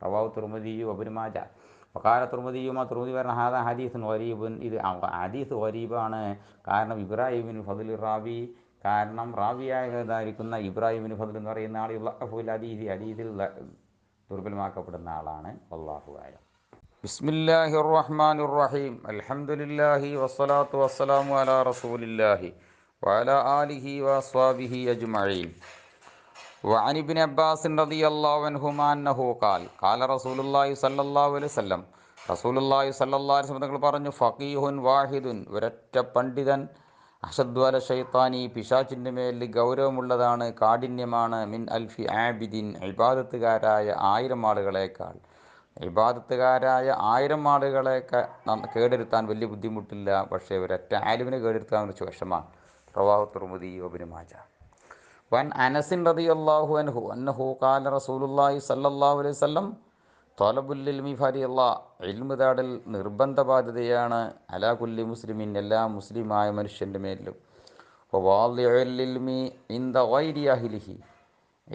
റവാഹു തുർമുദിയു വഇബ്നു മാജ. വഖാല തുർമുദിയും, ആ തുർമുദി പറഞ്ഞ ഹാദാ ഹദീസുൻ ഗരീബുൻ, ഇത് ഹദീസ് ഗരീബാണ്. കാരണം ഇബ്രാഹിമിൻ ഫദ്ലി റാവി, കാരണം റാവിയായതായിരിക്കുന്ന ഇബ്രാഹിമിൻ ഫദ്ൽ എന്ന് പറയുന്ന ആൾ യുളഅഫുൽ ഹദീസ്, ഹദീസിൽ ദുർബലമാക്കപ്പെടുന്ന ആളാണ്. വല്ലാഹു അഅലം. ബിസ്മില്ലാഹിർ റഹ്മാനിർ റഹീം. അൽഹംദുലില്ലാഹി വസ്സലാത്തു വസ്സലാമു അലാ റസൂലില്ലാഹി വഅലാ ആലിഹി വഅസ്വാബിഹി അജ്മഈൻ. വഅൻ ഇബ്നു അബ്ബാസ് റളിയല്ലാഹു അൻഹുമാ അന്നഹു ഖാൽ ഖാല റസൂലുള്ളാഹി സ്വല്ലല്ലാഹു അലൈഹി വസല്ലം, റസൂലുള്ളാഹി സ്വല്ലല്ലാഹു അലൈഹി വസല്ലം തങ്ങൾ പറഞ്ഞു, ഫഖീഹുൻ വാഹിദുൻ, ഒരൊറ്റ പണ്ഡിതൻ, അഷദ്ദു അല ശൈത്താനി, പിശാചിൻ്റെ മേൽ ഗൗരവമുള്ളതാണ്, കാഠിന്യമാണ്, മിൻ അൽഫി ആബിദിൻ, ഇബാദത്തുകാരായ 1000 ആളുകളേക്കാൾ. ഇബാദത്തുകാരായ 1000 ആളുകളെയൊക്കെ കേടെടുത്താൻ വലിയ ബുദ്ധിമുട്ടില്ല, പക്ഷേ ഒരൊറ്റ ആലിമിനെ കേടെടുത്താൻ കുറച്ച് വിഷമാണ്. റവാഹു തുർമുദി വഇബ്നു മാജ. വൻ അനസിൻ റളിയല്ലാഹു അൻഹു അന്നഹു ഖാല റസൂലുള്ളാഹി സ്വല്ലല്ലാഹു അലൈഹി വസല്ലം, ത്വലബുൽ ഇൽമി ഫരീള, ഇൽമു തേടൽ നിർബന്ധ ബാധ്യതയാണ്, അലാ കുല്ലി മുസ്ലിമിൻ, എല്ലാ മുസ്ലിമായ മനുഷ്യൻ്റെ മേലും. വവാദിഉൽ ഇൽമി ഇൻദ ഗൈരി അഹ്ലിഹി,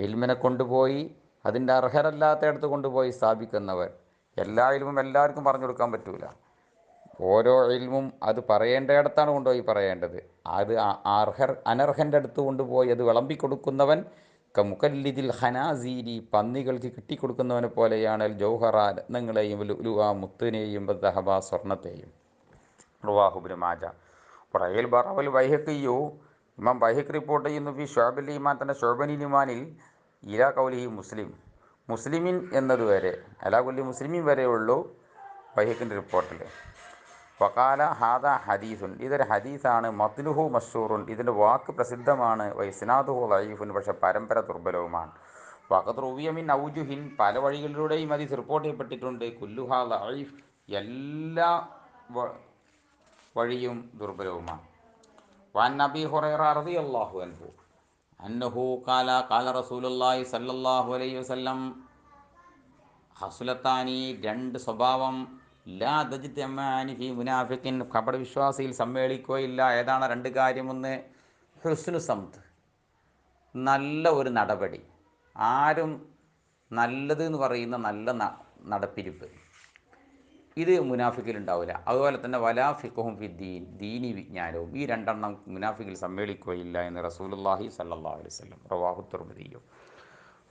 ഇൽമിനെ കൊണ്ടുപോയി അതിൻ്റെ അർഹരല്ലാത്തയിടത്ത് കൊണ്ടുപോയി സ്ഥാപിക്കുന്നവർ. എല്ലാ ഇൽമും എല്ലാവർക്കും പറഞ്ഞു കൊടുക്കാൻ പറ്റൂല. ഓരോ ഇൽമും അത് പറയേണ്ടയിടത്താണ് കൊണ്ടുപോയി പറയേണ്ടത്. അത് അനർഹൻ്റെ അടുത്ത് കൊണ്ടുപോയി അത് വിളമ്പിക്കൊടുക്കുന്നവൻ മുക്കല്ലിദിൽ ഹനാസീരി, പന്നികൾക്ക് കിട്ടിക്കൊടുക്കുന്നവനെ പോലെയാണ്. ജൗഹറ, രത്നങ്ങളെയും ലുലുഅ, മുത്തിനെയും ദഹബ, സ്വർണത്തെയും. റവാഹു ഇബ്നു മാജ. റയൽ ബറവൽ ബൈഹഖിയു, ഇമാം ബൈഹഖി റിപ്പോർട്ട് ചെയ്യുന്നു, ഫി ശുഅബുൽ ഈമാൻ, തൻ്റെ ശുഅബുൽ ഈമാനിൽ, ഇലാ ഖൗലിഹി മുസ്ലിം, മുസ്ലിമിൻ എന്നതുവരെ, അലാ കുല്ലി മുസ്ലിമിൻ വരെയുള്ളൂ ബൈഹഖിൻ്റെ റിപ്പോർട്ടിൽ. വഖാല ഹാദാ ഹദീസുൻ, ഇതൊരു ഹദീസാണ്, മത്നുഹു മഷ്ഹൂറുൻ, ഇതിൻ്റെ വാക്ക് പ്രസിദ്ധമാണ്, വൈസ്നാദുഹു ലഈഫുൻ, പക്ഷേ പരമ്പര ദുർബലവുമാണ്. വഖദ് റുവിയ മിൻ ഔജുഹിൻ, പല വഴികളിലൂടെയും ഹദീസ് റിപ്പോർട്ട് ചെയ്യപ്പെട്ടിട്ടുണ്ട്. കുല്ലുഹാ ദഈഫ്, എല്ലാ വഴിയും ദുർബലവുമാണ്. വഅൻ അബീ ഹുറൈറ റളിയല്ലാഹു അൻഹു അന്നഹു ഖാല ഖാല റസൂലുള്ളാഹി സ്വല്ലല്ലാഹു അലൈഹി വസല്ലം ഹസുലത്താനി, രണ്ട് സ്വഭാവം, ലാ തജ്തമഅനി ഫി മുനാഫിഖിൻ, കപടവിശ്വാസിയിൽ സമ്മേളിക്കുകയില്ല. ഏതാണ് രണ്ട് കാര്യം? ഒന്ന് ഹുസ്നു സംത്, നല്ല ഒരു നടപടി, ആരും നല്ലത് എന്ന് പറയുന്ന നല്ല നടപ്പിരിപ്പ്, ഇത് മുനാഫിക്കിൽ ഉണ്ടാവില്ല. അതുപോലെ തന്നെ വലാ ഫിഖ്ഹും ഫിദ്ദീൻ, ദീനി വിജ്ഞാനവും, ഈ രണ്ടെണ്ണം മുനാഫിക്കിൽ സമ്മേളിക്കുകയില്ല എന്ന് റസൂലുള്ളാഹി സ്വല്ലല്ലാഹു അലൈഹി വസല്ലം. റവാഹു തിർമിദി.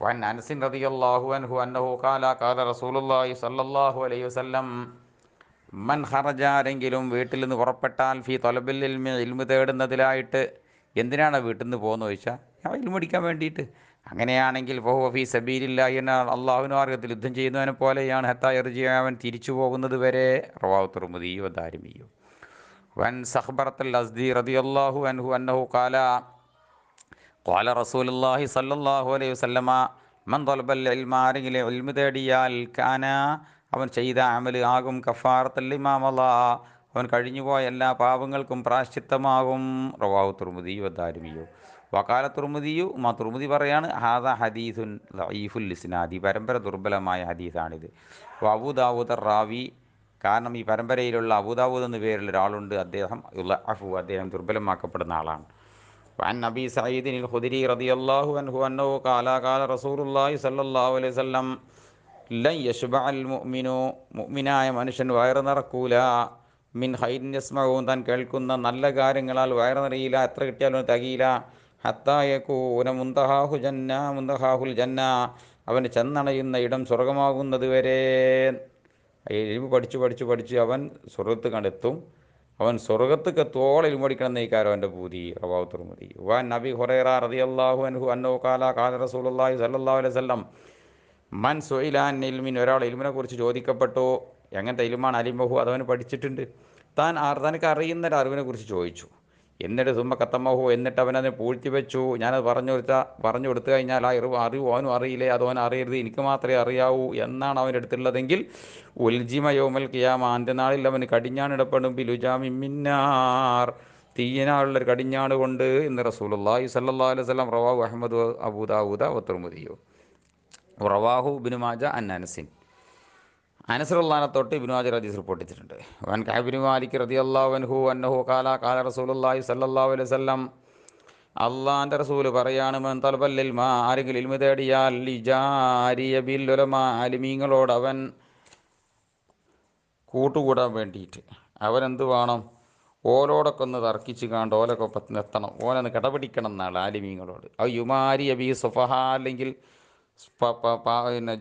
വഅൻ അനസ് റളിയല്ലാഹു അൻഹു അന്നഹു ഖാല ഖാല റസൂലുള്ളാഹി സ്വല്ലല്ലാഹു അലൈഹി വസല്ലം മൻ ഖറജ, ആരെങ്കിലും വീട്ടിൽ നിന്ന് പുറപ്പെട്ടാൽ, ഫി തൊലബിൽ ഇൽമി, ഇൽമു തേടുന്നതിലായിട്ട്. എന്തിനാണ് വീട്ടിൽ നിന്ന് പോകുന്നത് ചോദിച്ചാൽ, ഇൽമു പഠിക്കാൻ വേണ്ടിയിട്ട്. അങ്ങനെയാണെങ്കിൽ ഫഹുവ ഫീ സബീലില്ലാഹി, അള്ളാഹുവിൻ്റെ മാർഗ്ഗത്തിൽ യുദ്ധം ചെയ്യുന്നവനെ പോലെയാണ്. ഹത്താ യർജിഅ, അവൻ തിരിച്ചു പോകുന്നത് വരെ. റവാഹു തിർമിദി വ ദാരിമി. വൻ സഖ്ബറത്തുൽ അസ്ദി റളിയല്ലാഹു അൻഹു അന്നഹു ഖാല ഖാല റസൂലുള്ളാഹി സ്വല്ലല്ലാഹു അലൈഹി വസല്ലമ മൻ തൊലബൽ ഇൽമ, ആരെങ്കിലും ഇൽമു തേടിയാൽ, കാന, അവൻ ചെയ്ത അമൽ ആകും, കഫാറത്തുൽ ലിമാ മളാ, അവൻ കഴിഞ്ഞുപോയ എല്ലാ പാപങ്ങൾക്കും പ്രായശ്ചിത്തമാകും. റവാഹു തിർമിദി വ ദാരിമി. വഖാല തിർമിദിയു, തിർമിദി പറയാണ്, ഹാദാ ഹദീസുൻ ദഈഫുൽ ഇസ്നാദി, പരമ്പര ദുർബലമായ ഹദീസാണിത്. അബൂ ദാവൂദ് റാവി, കാരണം ഈ പരമ്പരയിലുള്ള അബൂദാവൂദ് എന്ന പേരിൽ ഒരാളുണ്ട്, അദ്ദേഹം ദുർബലമാക്കപ്പെടുന്ന ആളാണ്. വഅൻ നബി സഈദ് അൽ ഖുദരി റളിയല്ലാഹു അൻഹു അന്നഹു ഖാല ഖാല റസൂലുള്ളാഹി സ്വല്ലല്ലാഹു അലൈഹി വസല്ലം ലൻ യശ്ബഅൽ മുഅ്മിനു, മുഅ്മിനായ മനുഷ്യൻ വയറ് നിറക്കൂല, മിൻ ഖൈരിൻ യസ്മഉ, താൻ കേൾക്കുന്ന നല്ല കാര്യങ്ങളാൽ വയറ് നിറയില്ല, എത്ര കിട്ടിയാലും തികയില്ല. ഹത്താ യകൂന മുന്തഹാഹു ജന്ന, മുന്തഹാഹുൽ ജന്ന, അവന് ചെന്നണയുന്ന ഇടം സ്വർഗമാകുന്നത് വരെ. ഇൽമു പഠിച്ച് പഠിച്ച് പഠിച്ച് അവൻ സ്വർഗത്ത് കണ്ടെത്തും. അവൻ സ്വർഗത്തേക്ക് എത്തോളം ഇൽമു പഠിക്കണം എന്നേക്കാരം അവൻ്റെ പൂതി. റവാഹു തിർമിദി. വഅൻ അബീ ഹുറൈറ റളിയല്ലാഹു അൻഹു അന്നഹു ഖാല ഖാല റസൂലുള്ളാഹി സ്വല്ലല്ലാഹു അലൈഹി വസല്ലം മൻ സുഇല അൻ ഇൽമിൻ, ഒരാൾ ഇൽമിനെ കുറിച്ച് ചോദിക്കപ്പെട്ടു. എങ്ങനത്തെ ഇൽമാണ്? അലിമഹു, അതവന് പഠിച്ചിട്ടുണ്ട്. തനിക്ക് അറിയുന്ന ഒരു അറിവിനെ കുറിച്ച് ചോദിച്ചു. എന്നിട്ട് സുമ്മ കത്തമ്മഹു, എന്നിട്ട് അവനതിനെ പൂഴ്ത്തി വെച്ചു. ഞാനത് പറഞ്ഞു കൊടുത്തു കഴിഞ്ഞാൽ ആ അറിവ് അവനും അറിയില്ലേ, അതവൻ അറിയരുത്, എനിക്ക് മാത്രമേ അറിയാവൂ എന്നാണ് അവൻ്റെ അടുത്തുള്ളതെങ്കിൽ, ഉൽജിമ യൗമൽ ഖിയാമ, അന്ത്യനാളിൽ അവന് കടിഞ്ഞാണിടപ്പെടും, ബിലുജാമി മിന്നാർ, തീയനാളുള്ളൊരു കടിഞ്ഞാണ് കൊണ്ട് എന്ന് റസൂലുള്ളാഹി സ്വല്ലല്ലാഹു അലൈഹി വസല്ലം. റവാഹു അഹ്മദ് അബൂ ദാവൂദ വ തിർമിദി. റവാഹു ഇബ്നു മാജ അൻ അനസിൻ, അനസ് റളിയല്ലാഹു തൊട്ട് ഇബ്നു മാജ ഹദീസ് റിപ്പോർട്ട് ചെയ്തിട്ടുണ്ട്. വൻ കഅബ് ഇബ്നു മാലിക് റളിയല്ലാഹു അൻഹു അന്നഹു ഖാല ഖാല റസൂലുള്ളാഹി സ്വല്ലല്ലാഹു അലൈഹി വസല്ലം, അള്ളാൻ്റെ റസൂൽ പറയാണ്, മൻ തലബൽ ഇൽമ, ആരെങ്കിലും ഇൽമു തേടിയാൽ, ലിജാരിയ ബിൽ ഉലമാ, ആലിമീങ്ങളോട് അവൻ കൂട്ടുകൂടാൻ വേണ്ടിയിട്ട് അവനെന്ത് വേണം? ഓലോടൊക്കെ ഒന്ന് തർക്കിച്ച് കാണ്ട് ഓലൊക്കെ എത്തണം, ഓനൊന്ന് കിടപിടിക്കണം എന്നാണ് ആലിമീങ്ങളോട്. അത് യുമാരി അബി സുഫഹ, അല്ലെങ്കിൽ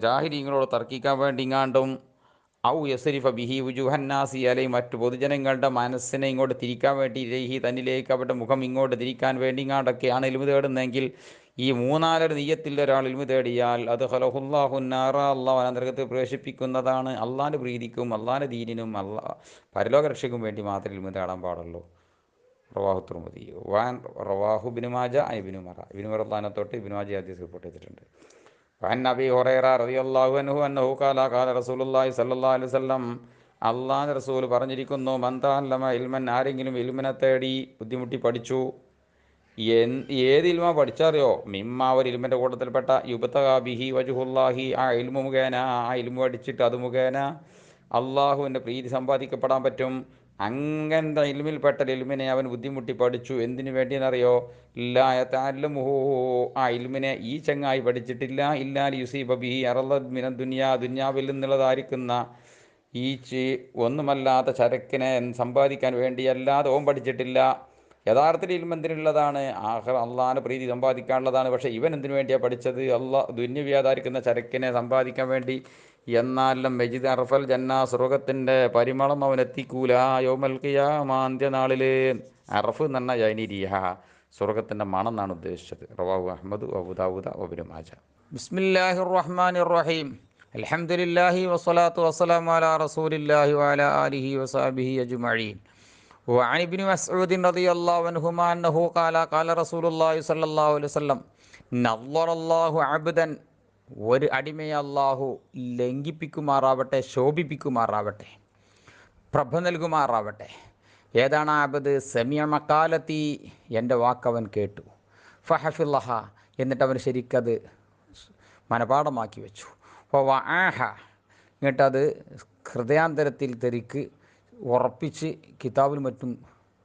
ജാഹിരീങ്ങളോട് തർക്കിക്കാൻ വേണ്ടി ഇങ്ങാണ്ടും, ഔ യസരിഫ ബിഹി വുജുഹന്നാസി, അല്ലെങ്കിൽ മറ്റു പൊതുജനങ്ങളുടെ മനസ്സിനെ ഇങ്ങോട്ട് തിരിക്കാൻ വേണ്ടി, രഹി തന്നിലേക്ക് അവരുടെ മുഖം ഇങ്ങോട്ട് തിരിക്കാൻ വേണ്ടി ഇങ്ങാണ്ടൊക്കെയാണ് ഇൽമു തേടുന്നതെങ്കിൽ, ഈ മൂന്നാലൊരു നീയത്തിൽ ഒരാൾ ഇൽമു തേടിയാൽ, അത് ഖലഹുല്ലാഹുന്നാറ, അള്ളാഹു നരകത്തിൽ പ്രവേശിപ്പിക്കുന്നതാണ്. അള്ളാഹിൻ്റെ പ്രീതിക്കും അള്ളാഹിൻ്റെ ദീനിനും പരലോകരക്ഷയ്ക്കും വേണ്ടി മാത്രമേ ഇൽമു തേടാൻ പാടുള്ളൂ. റവാഹു തിർമിദി. റവാഹു ഇബ്നു മാജ ഇബ്നു ഉമർ തൊട്ട് ഇബ്നു മാജ ഹദീസ് റിപ്പോർട്ട് ചെയ്തിട്ടുണ്ട്. വഅൻ അബീ ഹുറൈറ റളിയല്ലാഹു അൻഹു അന്നഹു ഖാല ഖാല റസൂലുള്ളാഹി സ്വല്ലല്ലാഹു അലൈഹി വസല്ലം, അള്ളാഹുവിൻ്റെ റസൂൽ പറഞ്ഞിരിക്കുന്നു, മൻ തഅല്ലമ ഇൽമൻ, ആരെങ്കിലും ഇൽമിനെ തേടി ബുദ്ധിമുട്ടി പഠിച്ചു. ഏത് ഇൽമ പഠിച്ചറിയോ? മിമ്മ, ഒരു ഇൽമിൻ്റെ കൂട്ടത്തിൽപ്പെട്ട, യുബ്തഗ ബിഹി വജ്ഹുല്ലാഹി, ആ ഇൽമു മുഖേന, ആ ഇൽമു പഠിച്ചിട്ട് അത് മുഖേന അള്ളാഹുവിൻ്റെ പ്രീതി സമ്പാദിക്കപ്പെടാൻ പറ്റും. അങ്ങനത്തെ ഇൽമിൽപ്പെട്ട ഇൽമിനെ അവൻ ബുദ്ധിമുട്ടി പഠിച്ചു. എന്തിനു വേണ്ടിയെന്നറിയോ? ലാ യതഅല്ലമുഹു, ആ ഇൽമിനെ ഈ ചങ്ങായി പഠിച്ചിട്ടില്ല, ഇല്ലാ ലിയുസീബ ബിഹി അറളൻ മിന ദുനിയ, ദുനിയാവിൽ നിന്നുള്ളതായിരിക്കുന്ന ഈ ഒന്നുമല്ലാത്ത ചരക്കിനെ സമ്പാദിക്കാൻ വേണ്ടിയല്ലാതെ ഓൻ പഠിച്ചിട്ടില്ല. യഥാർത്ഥത്തിൽ ഇൽമ എന്തിനുള്ളതാണ്? അള്ളാഹിൻ്റെ പ്രീതി സമ്പാദിക്കാനുള്ളതാണ്. പക്ഷേ ഇവൻ എന്തിനു വേണ്ടിയാണ് പഠിച്ചത്? ദുന്യവ്യാധാരിക്കുന്ന ചരക്കിനെ സമ്പാദിക്കാൻ വേണ്ടി. എന്നാലും മെജിദ് അർഫൽ ജന്ന, സ്വർഗത്തിൻ്റെ പരിമളം അവനെത്തിക്കൂല. യൗമൽ ഖിയാമ, അന്ത്യനാളിൽ. അറഫ് എന്ന് പറഞ്ഞാൽ ജൈനിരിഹ, സ്വർഗത്തിൻ്റെ മണം എന്നാണ് ഉദ്ദേശിച്ചത്. റവാഹു അഹ്മദ് അബൂ ദാവൂദ വഇബ്നു മാജ. ബിസ്മില്ലാഹിർ റഹ്മാനിർ റഹീം. അൽഹംദുലില്ലാഹി വസ്സലാത്തു വസ്സലാമു അലാ റസൂലില്ലാഹി വഅലാ ആലിഹി വസഹ്ബിഹി അജ്മഈൻ. വഅൻ ഇബ്നു മസ്ഊദ് റളിയല്ലാഹു അൻഹുമാ അന്നഹു ഖാല ഖാല റസൂലുള്ളാഹി സ്വല്ലല്ലാഹു അലൈഹി വസല്ലം, നളറല്ലാഹു അബ്ദൻ ഒരു അടിമയെ അള്ളാഹു ലംഘിപ്പിക്കുമാറാവട്ടെ, ശോഭിപ്പിക്കുമാറാവട്ടെ, പ്രഭ നൽകുമാറാവട്ടെ. ഏതാണ് ആ അബദ്? സെമിയ മക്കാലത്തി, എൻ്റെ വാക്കവൻ കേട്ടു. ഫഹഫിള്ളഹ, എന്നിട്ട് അവൻ ശരിക്കത് മനപാഠമാക്കി വെച്ചു. വആഹ, എന്നിട്ടത് ഹൃദയാന്തരത്തിൽ തെറിക്ക് ഉറപ്പിച്ച് കിതാബിൽ മറ്റും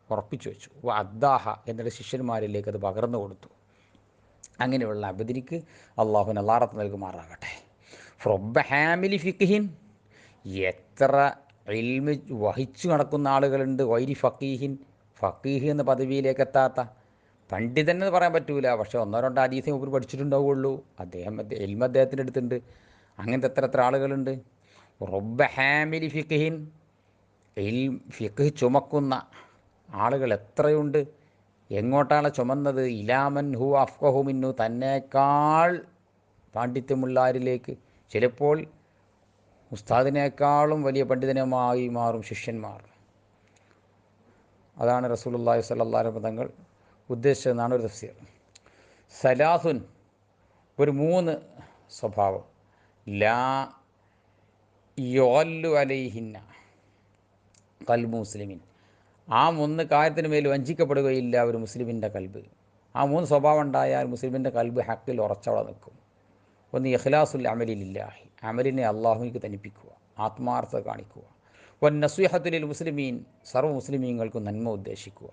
ഉറപ്പിച്ചു വെച്ചു. അദ്ദാഹ, എന്നിട്ട് ശിഷ്യന്മാരിലേക്ക് അത് പകർന്നു കൊടുത്തു. അങ്ങനെയുള്ള അബദിനിക്ക് അള്ളാഹു നലാറത്ത് നൽകുമാറാകട്ടെ. റബ്ബ ഹാമിലി ഫിഖ്ഹിൻ, എത്ര ഇൽമ് വഹിച്ചു നടക്കുന്ന ആളുകളുണ്ട്. വൈരി ഫക്കീഹിൻ, ഫക്കീഹ് എന്ന പദവിയിലേക്ക് എത്താത്ത പണ്ഡിതൻ എന്ന് പറയാൻ പറ്റൂല, പക്ഷേ ഒന്നോ രണ്ടോ ഹദീസേ മൂപ്പർ പഠിച്ചിട്ടുണ്ടാവുള്ളൂ. ഇൽമ അദ്ദേഹത്തിൻ്റെ അടുത്തുണ്ട്. അങ്ങനത്തെ എത്ര എത്ര ആളുകളുണ്ട്. റബ്ബ ഹാമിലി ഫിഖ്ഹിൻ, ഫിഖ് ചുമക്കുന്ന ആളുകൾ എത്രയുണ്ട്. എങ്ങോട്ടാണ് ചുമന്നത്? ഇലാമൻ ഹു അഫ്ഖഹു മിന്നു, തന്നേക്കാൾ പാണ്ഡിത്യമുള്ളവരിലേക്ക്. ചിലപ്പോൾ ഉസ്താദിനേക്കാളും വലിയ പണ്ഡിതനുമായി മാറും ശിഷ്യന്മാർ. അതാണ് റസൂലുള്ളാഹി സ്വല്ലല്ലാഹു അലൈഹി വസല്ലം തങ്ങൾ ഉദ്ദേശിച്ചതെന്നാണ് ഒരു തഫ്സീർ. സലാസുൻ, ഒരു 3 സ്വഭാവം. ലാ യുഅല്ലു അലൈഹിന്ന ഖൽബു മുസ്ലിമിൻ, ആ 3 കാര്യത്തിന് മേൽ വഞ്ചിക്കപ്പെടുകയില്ല ഒരു മുസ്ലിമിൻ്റെ കൽബ്. ആ 3 സ്വഭാവം ഉണ്ടായാൽ മുസ്ലിമിൻ്റെ കൽബ് ഹക്കിൽ ഉറച്ചവിടെ നിൽക്കും. ഒന്ന് ഇഖ്ലാസുൽ അമലിലില്ലാഹി, അമലിനെ അള്ളാഹുവിക്ക് തനിപ്പിക്കുക, ആത്മാർത്ഥത കാണിക്കുക. നസ്വീഹത്തുലിൽ മുസ്ലിമീൻ, സർവ്വ മുസ്ലിമീങ്ങൾക്കും നന്മ ഉദ്ദേശിക്കുക.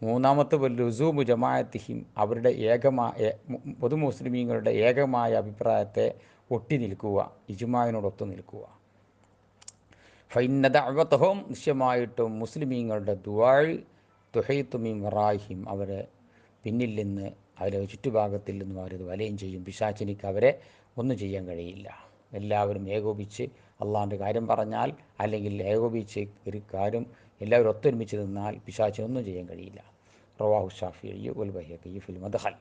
മൂന്നാമത്തെ ലുസൂമു ജമാഅത്തിഹിം, അവരുടെ പൊതു മുസ്ലിമീങ്ങളുടെ ഏകമായ അഭിപ്രായത്തെ ഒട്ടി നിൽക്കുക, ഇജ്മാഇനോടൊത്തു നിൽക്കുക. ഫൈന്ന ദഅവതഹും, നിശ്ചയമായിട്ടും മുസ്ലിമീങ്ങളുടെ ദുആഇ തുഹീതു മിൻ വറായിഹിം, അവരെ പിന്നിൽ നിന്ന്, അവരെ ചുറ്റുഭാഗത്തിൽ നിന്നും അവരത് വലയം ചെയ്യും. പിശാചിനിക്ക് അവരെ ഒന്നും ചെയ്യാൻ കഴിയില്ല. എല്ലാവരും ഏകോപിച്ച് അള്ളാഹിൻ്റെ കാര്യം പറഞ്ഞാൽ, അല്ലെങ്കിൽ ഏകോപിച്ച് ഒരു കാര്യം എല്ലാവരും ഒത്തൊരുമിച്ച് നിന്നാൽ പിശാചിനൊന്നും ചെയ്യാൻ കഴിയില്ല. റവാഹു ഷാഫിഈ വൽ ബൈഹഖി ഫിൽ മദ്ഖൽ.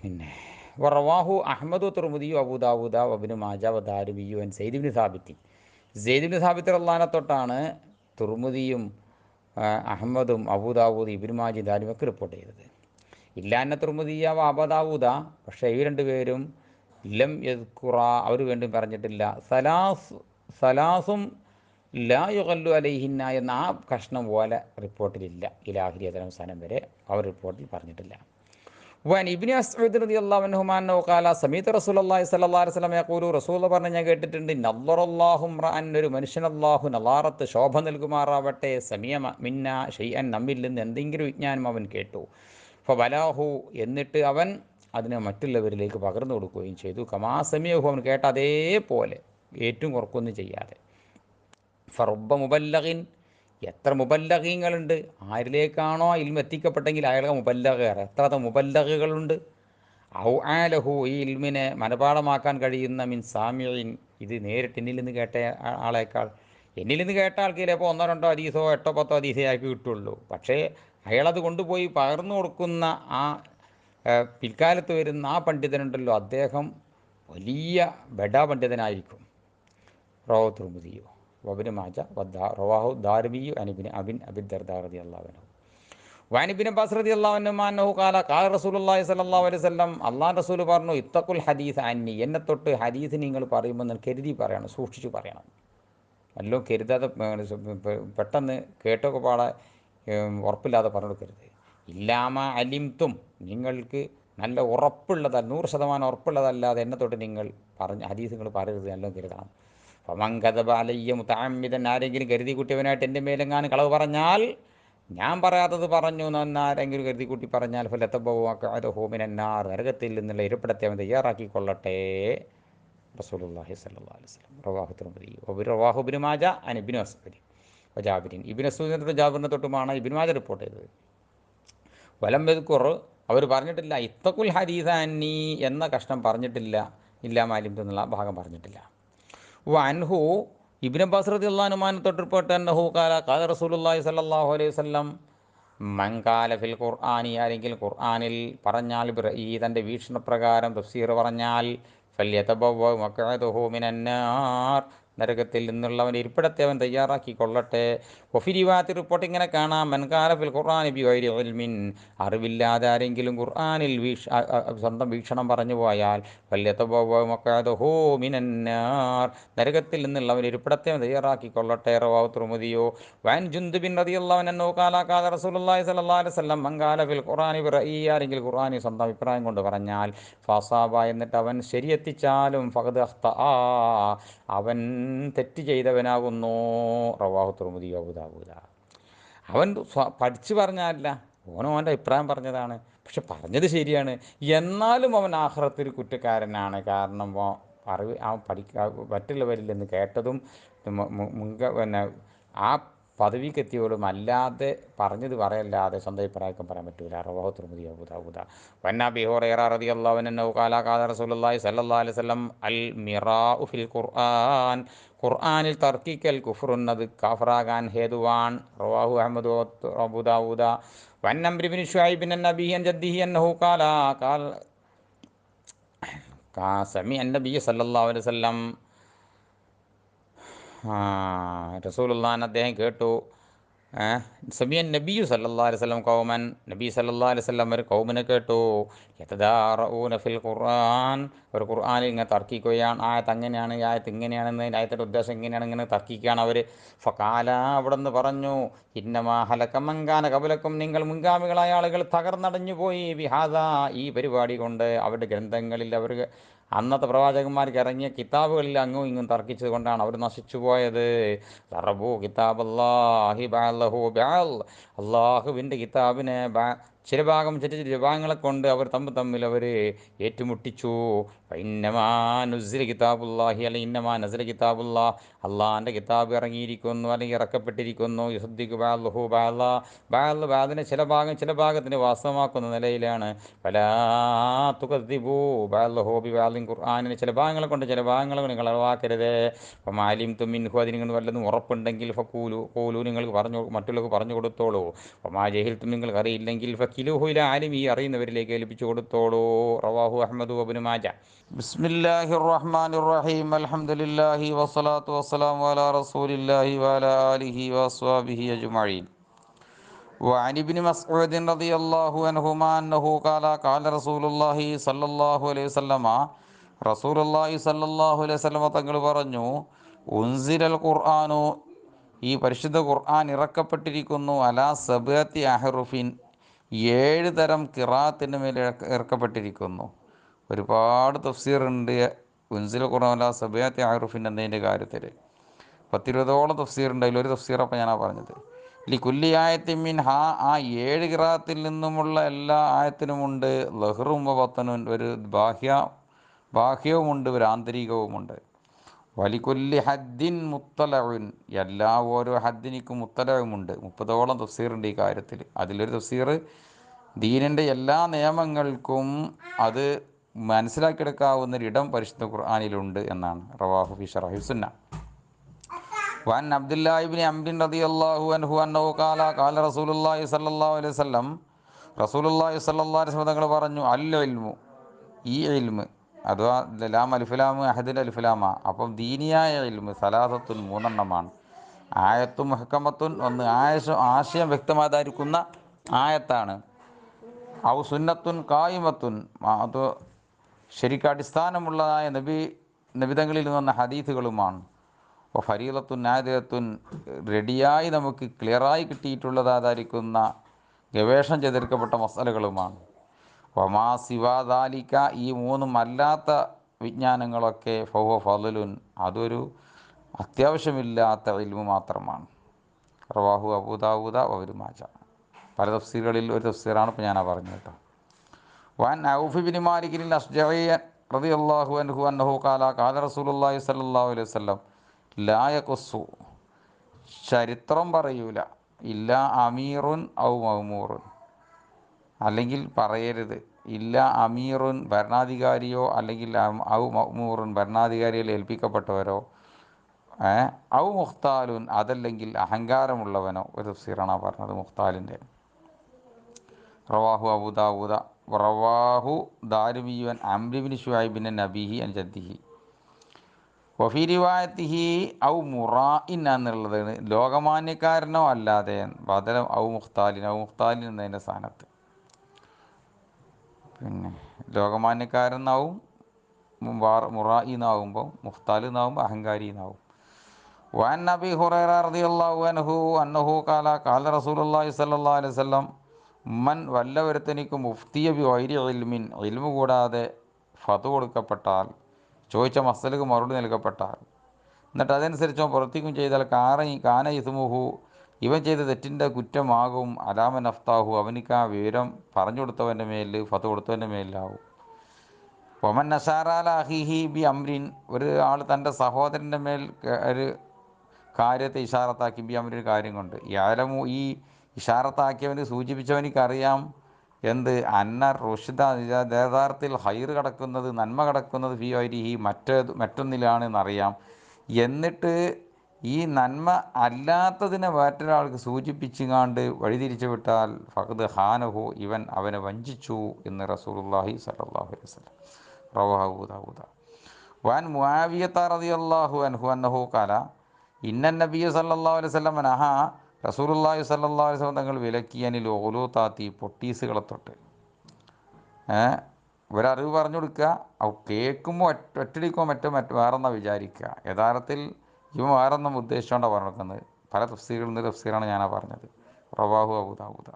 പിന്നെ റവാഹു അഹ്മദു തുർമുദി അബൂ ദാവൂദ വബ്നു മാജ വദാരിമി അൻ സയ്യിദ് ഇബ്നു സാബിത്ത്. സെയ്ദ് ഇബ്നു സാബിത്ത് റളിയല്ലാഹു തൊട്ടാണ് തുർമുദിയും അഹമ്മദും അബൂദാവൂദ് ഇബ്നു മാജ ദാരിമൊക്കെ റിപ്പോർട്ട് ചെയ്തത്. ഇല്ലാന്ന തുർമുദിയ അബൂദാവൂദ, പക്ഷേ ഈ 2 പേരും ലം യദ്കുറ, അവർ വേണ്ടി പറഞ്ഞിട്ടില്ല. സലാസും ലാ യുഗല്ലു അലൈഹിന്ന എന്ന ആ കഷ്ണം പോലെ റിപ്പോർട്ടിലില്ല. ഇലാഹിരി അവസാനം വരെ അവർ റിപ്പോർട്ടിൽ പറഞ്ഞിട്ടില്ല. വൻ ഇബ്നു മസ്ഊദ് റളിയല്ലാഹു അൻഹു അന്നഹു ഖാല സമീഅതു റസൂലുള്ളാഹി സ്വല്ലല്ലാഹു അലൈഹി വസല്ലം യഖൂലു, റസൂൽ പറഞ്ഞ ഞാൻ കേട്ടിട്ടുണ്ട്, നല്ലറല്ലാഹു റഅൻ, ഒരു മനുഷ്യൻ അല്ലാഹു നലാറത്ത് ശോഭ നൽകുമാറാവട്ടെ, സമിയ മിന്ന ഷൈഅൻ, നമ്മിൽ നിന്ന് എന്തെങ്കിലും വിജ്ഞാനം അവൻ കേട്ടു. ഫബലാഹു, എന്നിട്ട് അവൻ അതിനെ മറ്റുള്ളവരിലേക്ക് പകർന്നു കൊടുക്കുകയും ചെയ്തു. കമാ സമിയഹു, അവൻ കേട്ട അതേപോലെ ഏറ്റവും കുറക്കൊന്നും ചെയ്യാതെ. ഫറുബ്ബ മുബല്ലഗിൻ, എത്ര മുബല്ലഗീങ്ങളുണ്ട്. ആരിലേക്കാണോ ഇൽമ എത്തിക്കപ്പെട്ടെങ്കിൽ അയാളെ മുബല്ലഗേറെ, എത്ര മുബല്ലഗുകളുണ്ട്. ഔ ആലഹു, ഈ ഇൽമിനെ മനപാഠമാക്കാൻ കഴിയുന്ന മിൻ സാമിഈൻ, ഇത് നേരിട്ട് എന്നിൽ നിന്ന് കേട്ട ആളേക്കാൾ. എന്നിൽ നിന്ന് കേട്ട ആൾക്ക് ചിലപ്പോൾ 1 2 ഹദീസോ 8 10 ഹദീസേ ആൾക്ക് കിട്ടുള്ളൂ. പക്ഷേ അയാളത് കൊണ്ടുപോയി പകർന്നു കൊടുക്കുന്ന ആ പിൽക്കാലത്ത് വരുന്ന ആ പണ്ഡിതനുണ്ടല്ലോ, അദ്ദേഹം വലിയ ബഡാ പണ്ഡിതനായിരിക്കും. റവാഹു തുർമുദിയോ വബ്നു മാജ റവാഹു ദാരിമി അൻ അബി ദർദാ റളിയല്ലാഹു അൻഹു. വഅൻ ഇബ്നു അബ്ബാസ് റളിയല്ലാഹു അൻഹു അന്നഹു ഖാല ഖാല റസൂലുള്ളാഹി സ്വല്ലല്ലാഹു അലൈഹി വസല്ലം, അല്ലാഹുവിൻ്റെ റസൂൽ പറഞ്ഞു, ഇത്തഖുൽ ഹദീസ് അന്നി, എന്നെ തൊട്ട് ഹദീസ് നിങ്ങൾ പറയുമ്പോൾ നിങ്ങൾ കരുതി പറയണം, സൂക്ഷിച്ച് പറയണം. വല്ലതും കരുതാതെ പെട്ടെന്ന് കേട്ടൊക്കെ പാടെ ഉറപ്പില്ലാതെ പറഞ്ഞു കൊടുക്കരുത്. ഇല്ലാമ അലിംതും, നിങ്ങൾക്ക് നല്ല ഉറപ്പുള്ളതല്ല, 100% ഉറപ്പുള്ളതല്ലാതെ എന്നെ തൊട്ട് നിങ്ങൾ ഹദീസ് നിങ്ങൾ പറയരുത്, നല്ലോണം കരുതണം. ഫമങ്കദബ അലയ്യ മുതഅമ്മിദൻ, ആരെങ്കിലും കരുതി കുട്ടിയവനായിട്ട് എൻ്റെ മേലെങ്ങാനും കളവ് പറഞ്ഞാൽ, ഞാൻ പറയാത്തത് പറഞ്ഞു എന്നാരെങ്കിലും കരുതി കൂട്ടി പറഞ്ഞാൽ, ഫലതബവ്വഅഹു മിനന്നാർ, നരകത്തിൽ നിന്നുള്ള ഇരിപ്പിടത്തെ അവൻ തയ്യാറാക്കിക്കൊള്ളട്ടെ. റസൂലുള്ളാഹി സ്വല്ലല്ലാഹു അലൈഹി വസല്ലം. റവാഹു തുർമുദി റവാഹു ഇബ്നു മാജ അൻ ഇബ്നു മസ്ഊദ് വജാബിരിൻ, ഇബ്നു മസ്ഊദിനെ തൊട്ട് ജാബിറിനെ തൊട്ടുമാണ് ഇബ്നു മാജ റിപ്പോർട്ട് ചെയ്തത്. വലം യദ്കുർ, അവർ പറഞ്ഞിട്ടില്ല ഇത്തഖുൽ ഹദീസ അന്നി എന്ന കഷ്ണം പറഞ്ഞിട്ടില്ല, ഇല്ലാ മാലിം എന്നുള്ള ഭാഗം പറഞ്ഞിട്ടില്ല. വഅൻഹു, ഇബ്നു അബ്ബാസ് റളിയല്ലാഹു അൻഹു തൊട്ട് റിപ്പോർട്ട് അന്നഹു ഖാല ഖാല റസൂലുള്ളാഹി സ്വല്ലല്ലാഹു അലൈഹി വസല്ലം, മൻ ഖാല ഫിൽ ഖുർആനി, ആരെങ്കിൽ ഖുർആനിൽ പറഞ്ഞാൽ, ഈ തൻ്റെ വീക്ഷണപ്രകാരം തഫ്സീർ പറഞ്ഞാൽ, ഫല്യതബവ്വ മഖ്അദഹു മിനന്നാർ, നരകത്തിൽ നിന്നുള്ളവൻ ഇരിപ്പിടത്തെ അവൻ തയ്യാറാക്കി കൊള്ളട്ടെ. ഒഫിരിവാത്തി റിപ്പോർട്ട് ഇങ്ങനെ കാണാം, മൻകാലഫിൽ ഖുർആൻ ബി ഗൈരി ഇൽമിൻ, അറിവില്ലാതെ ആരെങ്കിലും ഖുർആനിൽ സ്വന്തം വീക്ഷണം പറഞ്ഞു പോയാൽ വല്യതബവ്വ മഖഅദഹു മിനന്നാർ, നരകത്തിൽ നിന്നുള്ളവൻ ഇരിപ്പിടത്തെ അവൻ തയ്യാറാക്കി കൊള്ളട്ടെ. റവാഹു തിർമിദിയോ. വൻ ജുന്ദുബിൻ റളിയല്ലാഹു അൻഹു ഖാല ഖാല റസൂലുള്ളാഹി സ്വല്ലല്ലാഹു അലൈഹി വസല്ലം മൻകാലഫിൽ ഖുർആനി ബിറഈ, ആരെങ്കിലും ഖുർആനിൽ സ്വന്തം അഭിപ്രായം കൊണ്ട് പറഞ്ഞാൽ ഫസാബ, എന്നിട്ട് അവൻ ശരിയെത്തിച്ചാലും ഫഖദ് അഖ്തആ, അവൻ തെറ്റ് ചെയ്തവനാകുന്നു. റവാഹു തിർമിദി അബൂ ദാവൂദ. അവൻ പഠിച്ചു പറഞ്ഞല്ല, ഓൻ്റെ അഭിപ്രായം പറഞ്ഞതാണ്, പക്ഷെ പറഞ്ഞത് ശരിയാണ്, എന്നാലും അവൻ ആഖിറത്തിൽ കുറ്റക്കാരനാണ്. കാരണം അറിവ് അവൻ മറ്റുള്ളവരിൽ നിന്ന് കേട്ടതും പിന്നെ ആ പദവിക്കെത്തിയോളും അല്ലാതെ പറഞ്ഞത് പറയല്ലാതെ സ്വന്തം അഭിപ്രായം പറയാൻ പറ്റൂല. റവാഹു തിർമിദി അബൂ ദാവൂദ. വൻ അബീ ഹുറൈറ റളിയല്ലാഹു അൻഹു ഖാല ഖാല റസൂലുള്ളാഹി സ്വല്ലല്ലാഹു അലൈഹി വസല്ലം അൽ മിറാഉ ഫിൽ ഖുർആൻ, ഖുർആനിൽ തർക്കിക്കൽ കുഫ്റുൻ, അത് കാഫറാകാൻ ഹേതുവാൻ. റവാഹു അഹ്മദ് അബൂ ദാവൂദ. വൻ അംർ ബിൻ ശുഐബ് അൻ നബി അൻ ജദ്ദിഹി അന്നഹു ഖാല സമി അൻ നബി സല്ലല്ലാഹു അലൈഹി വസല്ലം, റസൂലുള്ളാഹിനെ അദ്ദേഹം കേട്ടു. സമിയൻ നബിയു സല്ലല്ലാഹു അലൈഹി വസല്ലം കൗമൻ, നബി സല്ലല്ലാഹു അലൈഹി വസല്ലം ഒരു കൗമിനെ കേട്ടു. യതദാറഊന ഫിൽ ഖുർആൻ, ഒരു ഖുർആനിൽ ഇങ്ങനെ തർക്കിക്കുകയാണ്. ആയത്ത് അങ്ങനെയാണ്, ഈ ആയത്ത് ഇങ്ങനെയാണെന്ന്, ആയത്തിൻ്റെ ഉദ്ദേശം ഇങ്ങനെയാണ്, ഇങ്ങനെ തർക്കിക്കുകയാണ് അവർ. ഫഖാല, അവിടെ നിന്ന് പറഞ്ഞു, ഇന്നമാ ഹലക മൻ കാന ഖബലക്കും, നിങ്ങൾ മുൻഗാമികളായ ആളുകൾ തകർന്നടഞ്ഞു പോയി, ബിഹാദ, ഈ പരിപാടി കൊണ്ട്. അവരുടെ ഗ്രന്ഥങ്ങളിൽ അവർ അന്നത്തെ പ്രവാചകന്മാർക്ക് ഇറങ്ങിയ കിതാബുകളിൽ അങ്ങും ഇങ്ങും തർക്കിച്ചത് കൊണ്ടാണ് അവർ നശിച്ചു പോയത്. തറബു കിതാബ് അല്ലാഹി ബഅലഹു ബഅൽ, അള്ളാഹുവിൻ്റെ കിതാബിനെ ചില ഭാഗം ചില ഭാഗങ്ങളെ കൊണ്ട് അവർ തമ്മിൽ അവർ ഏറ്റുമുട്ടിച്ചു. ഇന്നമാ നുസില കിതാബുല്ലാഹി, അല്ലെങ്കിൽ ഇന്നമാ നസില കിതാബുല്ലാ, അള്ളാഹിൻ്റെ കിതാബ് ഇറങ്ങിയിരിക്കുന്നു അല്ലെങ്കിൽ ഇറക്കപ്പെട്ടിരിക്കുന്നു. യുസദ്ദിഖു ബഅലഹു ബഅല, ബഅലിനെ ചില ഭാഗത്തിന് വാസ്തവമാക്കുന്ന നിലയിലാണ്. ഫലാ തുകദ്ദിബു ബഅലഹു ബിബഅലിൻ, ഖുർആനിന് ചില ഭാഗങ്ങളെ കൊണ്ട് ചില ഭാഗങ്ങളെ കൊണ്ട് നിങ്ങൾ അളവാക്കരുത്. അപ്പം അലിംതും മിൻഹു, അതിന് നിങ്ങൾ വല്ലതും ഉറപ്പുണ്ടെങ്കിൽ ഫഖൂലു നിങ്ങൾക്ക് മറ്റുള്ളവർക്ക് പറഞ്ഞു കൊടുത്തോളൂ. അപ്പം ആ ജഹിൽത്തും നിങ്ങൾക്ക് അറിയില്ലെങ്കിൽ ഫക്കിലുഹു ഇലാ ആലിമി, അറിയുന്നവരിലേക്ക് ഏൽപ്പിച്ചു കൊടുത്തോളൂ. റവാഹു അഹ്മദു വബ്നു മാജ. ബിസ്മില്ലാഹിർ റഹ്മാനിർ റഹീം, അൽഹംദുലില്ലാഹി വസ്സലാത്തു വസ്സലാമു അലാ റസൂലില്ലാഹി വഅലാ ആലിഹി വഅസ്ഹാബിഹി അജ്മഈൻ. وعن ابن مسعود رضي الله عنهما أنه قال قال رسول الله صلى الله عليه وسلم, റസൂലുള്ളാഹി സ്വല്ലല്ലാഹു അലൈഹി വസല്ലം തങ്ങൾ പറഞ്ഞു, ഉൻസിലൽ ഖുർആനു, ഈ പരിശുദ്ധ ഖുർആൻ ഇറക്കപ്പെട്ടിരിക്കുന്നു, അലാ സബഅത്തി അഹ്റുഫിൻ, 7 തരം ഖിറാഅത്തിന് മേൽ ഇറക്കപ്പെട്ടിരിക്കുന്നു. ഒരുപാട് തഫ്സീറുണ്ട് ഉൻസില ഖുർആൻ അലാ സബഅത്തി അഹ്റുഫിൻ എന്നതിൻ്റെ കാര്യത്തിൽ. 10-20ഓളം തഫ്സീറുണ്ട്. അതിലൊരു തഫ്സീറപ്പം ഞാനാണ് പറഞ്ഞത്. കുല്ലി ആയത്തിൻ മിൻ ഹാ, ആ 7 ഖിറാഅത്തിൽ നിന്നുമുള്ള എല്ലാ ആയത്തിനുമുണ്ട് ലഹ്റും വബത്തനുൻ, ഒരു ബാഹ്യവുമുണ്ട്, ഒരു ആന്തരികവുമുണ്ട്. വലിക്കുല്ലി ഹദ്ദിൻ മുത്തലഉൻ, എല്ലാ ഓരോ ഹദ്ദിനിക്കും മുത്തലവുമുണ്ട്. 30ഓളം തഫ്സീറുണ്ട് ഈ കാര്യത്തിൽ. അതിലൊരു തഫ്സീർ ദീനിൻ്റെ എല്ലാ നിയമങ്ങൾക്കും അത് മനസ്സിലാക്കിയെടുക്കാവുന്നൊരിടം പരിശുദ്ധ ഖുർആനിലുണ്ട് എന്നാണ്. റവാഹു ഫി ശറഹി സുന്ന. വൻ അബ്ദുല്ലാഹി ഇബ്നു അംർ റളിയല്ലാഹു അൻഹു അന്നഹു ഖാല ഖാല റസൂലുള്ളാഹി സ്വല്ലല്ലാഹു അലൈഹി വസല്ലം, റസൂലുള്ളാഹി സ്വല്ലല്ലാഹു അലൈഹി വസല്ലം തങ്ങൾ പറഞ്ഞു, അൽ ഇൽമു, ഈ ഇൽമ്, അഥവാ ലാം അൽഫുലാമ് അഹദിൽ അൽഫുലാമ, അപ്പം ദീനിയായ ഇൽമ് സലാസത്തുൻ, 3 എണ്ണമാണ്. ആയത്തും മുഹക്കമത്തുൻ, ഒന്ന് ആശയം വ്യക്തമായിരിക്കുന്ന ആയത്താണ്. ഔ സുന്നത്തുൻ കായിമത്തുൻ, അത് ശരിക്കും അടിസ്ഥാനമുള്ളതായ നബിതങ്ങളിൽ നിന്ന് വന്ന ഹദീസുകളുമാണ്. അപ്പോൾ ഫരീലത്തുൻ നാദിറത്തുൻ, റെഡിയായി നമുക്ക് ക്ലിയറായി കിട്ടിയിട്ടുള്ളതായിരിക്കുന്ന ഗവേഷണം ചെയ്തെടുക്കപ്പെട്ട മസലകളുമാണ്. വമാ സിവാദാലിക്ക, ഈ 3 അല്ലാത്ത വിജ്ഞാനങ്ങളൊക്കെ ഫഹുവ ഫളലുൻ, അതൊരു അത്യാവശ്യമില്ലാത്ത ഇൽമു മാത്രമാണ്. റവാഹു അബൂ ദാവൂദ വബ്നു മാജ. പല തഫ്സീറുകളിൽ ഒരു തഫ്സീറാണ് ഇപ്പോൾ ഞാനാ പറഞ്ഞത് കേട്ടോ. വൻ ഔഫ് ഇബ്നു മാലിക് അൽ-അശ്ജഈ റളിയല്ലാഹു അൻഹു അന്നഹു ഖാല ഖാല റസൂലുള്ളാഹി സ്വല്ലല്ലാഹു അലൈഹി വസല്ലം, ലാ യഖുസ്സു, ചരിത്രം പറയൂല, ഇല്ല അമീറുൻ ഔ മഅ്മൂറുൻ, അല്ലെങ്കിൽ പറയരുത്, ഇല്ല അമീറുൻ, ഭരണാധികാരിയോ, അല്ലെങ്കിൽ ഔ മഅ്മൂറുൻ, ഭരണാധികാരിയിൽ ഏൽപ്പിക്കപ്പെട്ടവരോ, ഔ മുഖ്താലുൻ, അതല്ലെങ്കിൽ അഹങ്കാരമുള്ളവനോ. ഒരു തഫ്സീറാണ് പറഞ്ഞത് മുഖ്താലിൻ്റെ. റവാഹു അബൂ ദാവൂദ. റവാഹു ദാരിമിയു അൻ അംർ ഇബ്നു ശുഐബ് അൻ നബീഹി അൻ ജദ്ദിഹി. വഫി റിവായത്തിഹി ഔ മുറായിൻ എന്നുള്ളതാണ്, ലോകമാന്യക്കാരനോ അല്ലാതെ, ബദലം ഔ മുഖ്താലിൻ എന്നതിൻ്റെ സ്ഥാനത്ത്. പിന്നെ ലോകമാന്യക്കാരെന്നാവും, മുറായിന്നാവുമ്പോൾ, മുഖ്താലിന്നാവുമ്പോൾ അഹങ്കാരിന്നാവും. വഅൻ അബീ ഹുറൈറ റളിയല്ലാഹു അൻഹു അന്നഹു ഖാല റസൂലുള്ളാഹി സ്വല്ലല്ലാഹു അലൈഹി വസല്ലം മൻ വല്ലവരുത്തനിക്ക് മുഫ്തിയ ബി ഗൈരി ഇൽമിൻ, ഇൽമു കൂടാതെ ഫത്വ കൊടുക്കപ്പെട്ടാൽ, ചോദിച്ച മസലക്ക് മറുപടി നൽകപ്പെട്ടാൽ, എന്നിട്ട് അതനുസരിച്ച് അവൻ പ്രവർത്തിക്കും ചെയ്താൽ കാന ഇസ്മുഹു, ഇവൻ ചെയ്ത തെറ്റിൻ്റെ കുറ്റമാകും അലാമൻ അഫ്താഹു, അവനിക്ക് ആ വിവരം പറഞ്ഞു കൊടുത്തവൻ്റെ മേൽ, ഫത്വ കൊടുത്തവൻ്റെ മേലിലാവും. ഒമൻ നസാറാല അഹിഹി ബി അംരിൻ, ഒരു ആൾ തൻ്റെ സഹോദരൻ്റെ മേൽ ഒരു കാര്യത്തെ ഇഷാറത്താക്കി, ബി അമരൊരു കാര്യം കൊണ്ട്, യാലമു ഈ ഇഷാറത്താക്കിയവന് സൂചിപ്പിച്ചവനിക്കറിയാം എന്ത്, അന്ന റുഷ്ദ യഥാർത്ഥത്തിൽ ഹൈറ് കിടക്കുന്നത്, നന്മ കിടക്കുന്നത് ഫി വൈരിഹി മറ്റൊന്നിലാണെന്നറിയാം. എന്നിട്ട് ഈ നന്മ അല്ലാത്തതിനെ വേറൊരാൾക്ക് സൂചിപ്പിച്ചുകാണ്ട് വഴിതിരിച്ചു വിട്ടാൽ ഫഖദ് ഹാനഹു, ഇവൻ അവനെ വഞ്ചിച്ചു എന്ന് റസൂലുള്ളാഹി സ്വല്ലല്ലാഹു അലൈഹി വസല്ലം. റവാഹു ദാവൂദ. വഅൻ മുആവിയത റളിയല്ലാഹു അൻഹു അന്നഹു ഖാല ഇന്ന നബിയ സല്ലല്ലാഹു അലൈഹി വസല്ലം നഹാ, റസൂലുള്ളാഹി സ്വല്ലല്ലാഹു അലൈഹി വസല്ലം തങ്ങൾ വിലക്കിയനിൽ ഉലൂതാത്തി, പൊട്ടീസുകളെ തൊട്ട്. ഒരറിവ് പറഞ്ഞു കൊടുക്കുക, അവ കേൾക്കുമ്പോൾ ഒറ്റടിക്കോ മറ്റോ വേറെന്നാ വിചാരിക്കുക, യഥാർത്ഥത്തിൽ ഇവ വേറൊന്നും ഉദ്ദേശിച്ചുകൊണ്ടാണ് പറഞ്ഞിരിക്കുന്നത്. പല തഫ്സീറുകളിൽ നിന്ന് തഫ്സീറാണ് ഞാനാ പറഞ്ഞത്. റവാഹു അബൂ ദാവൂദ.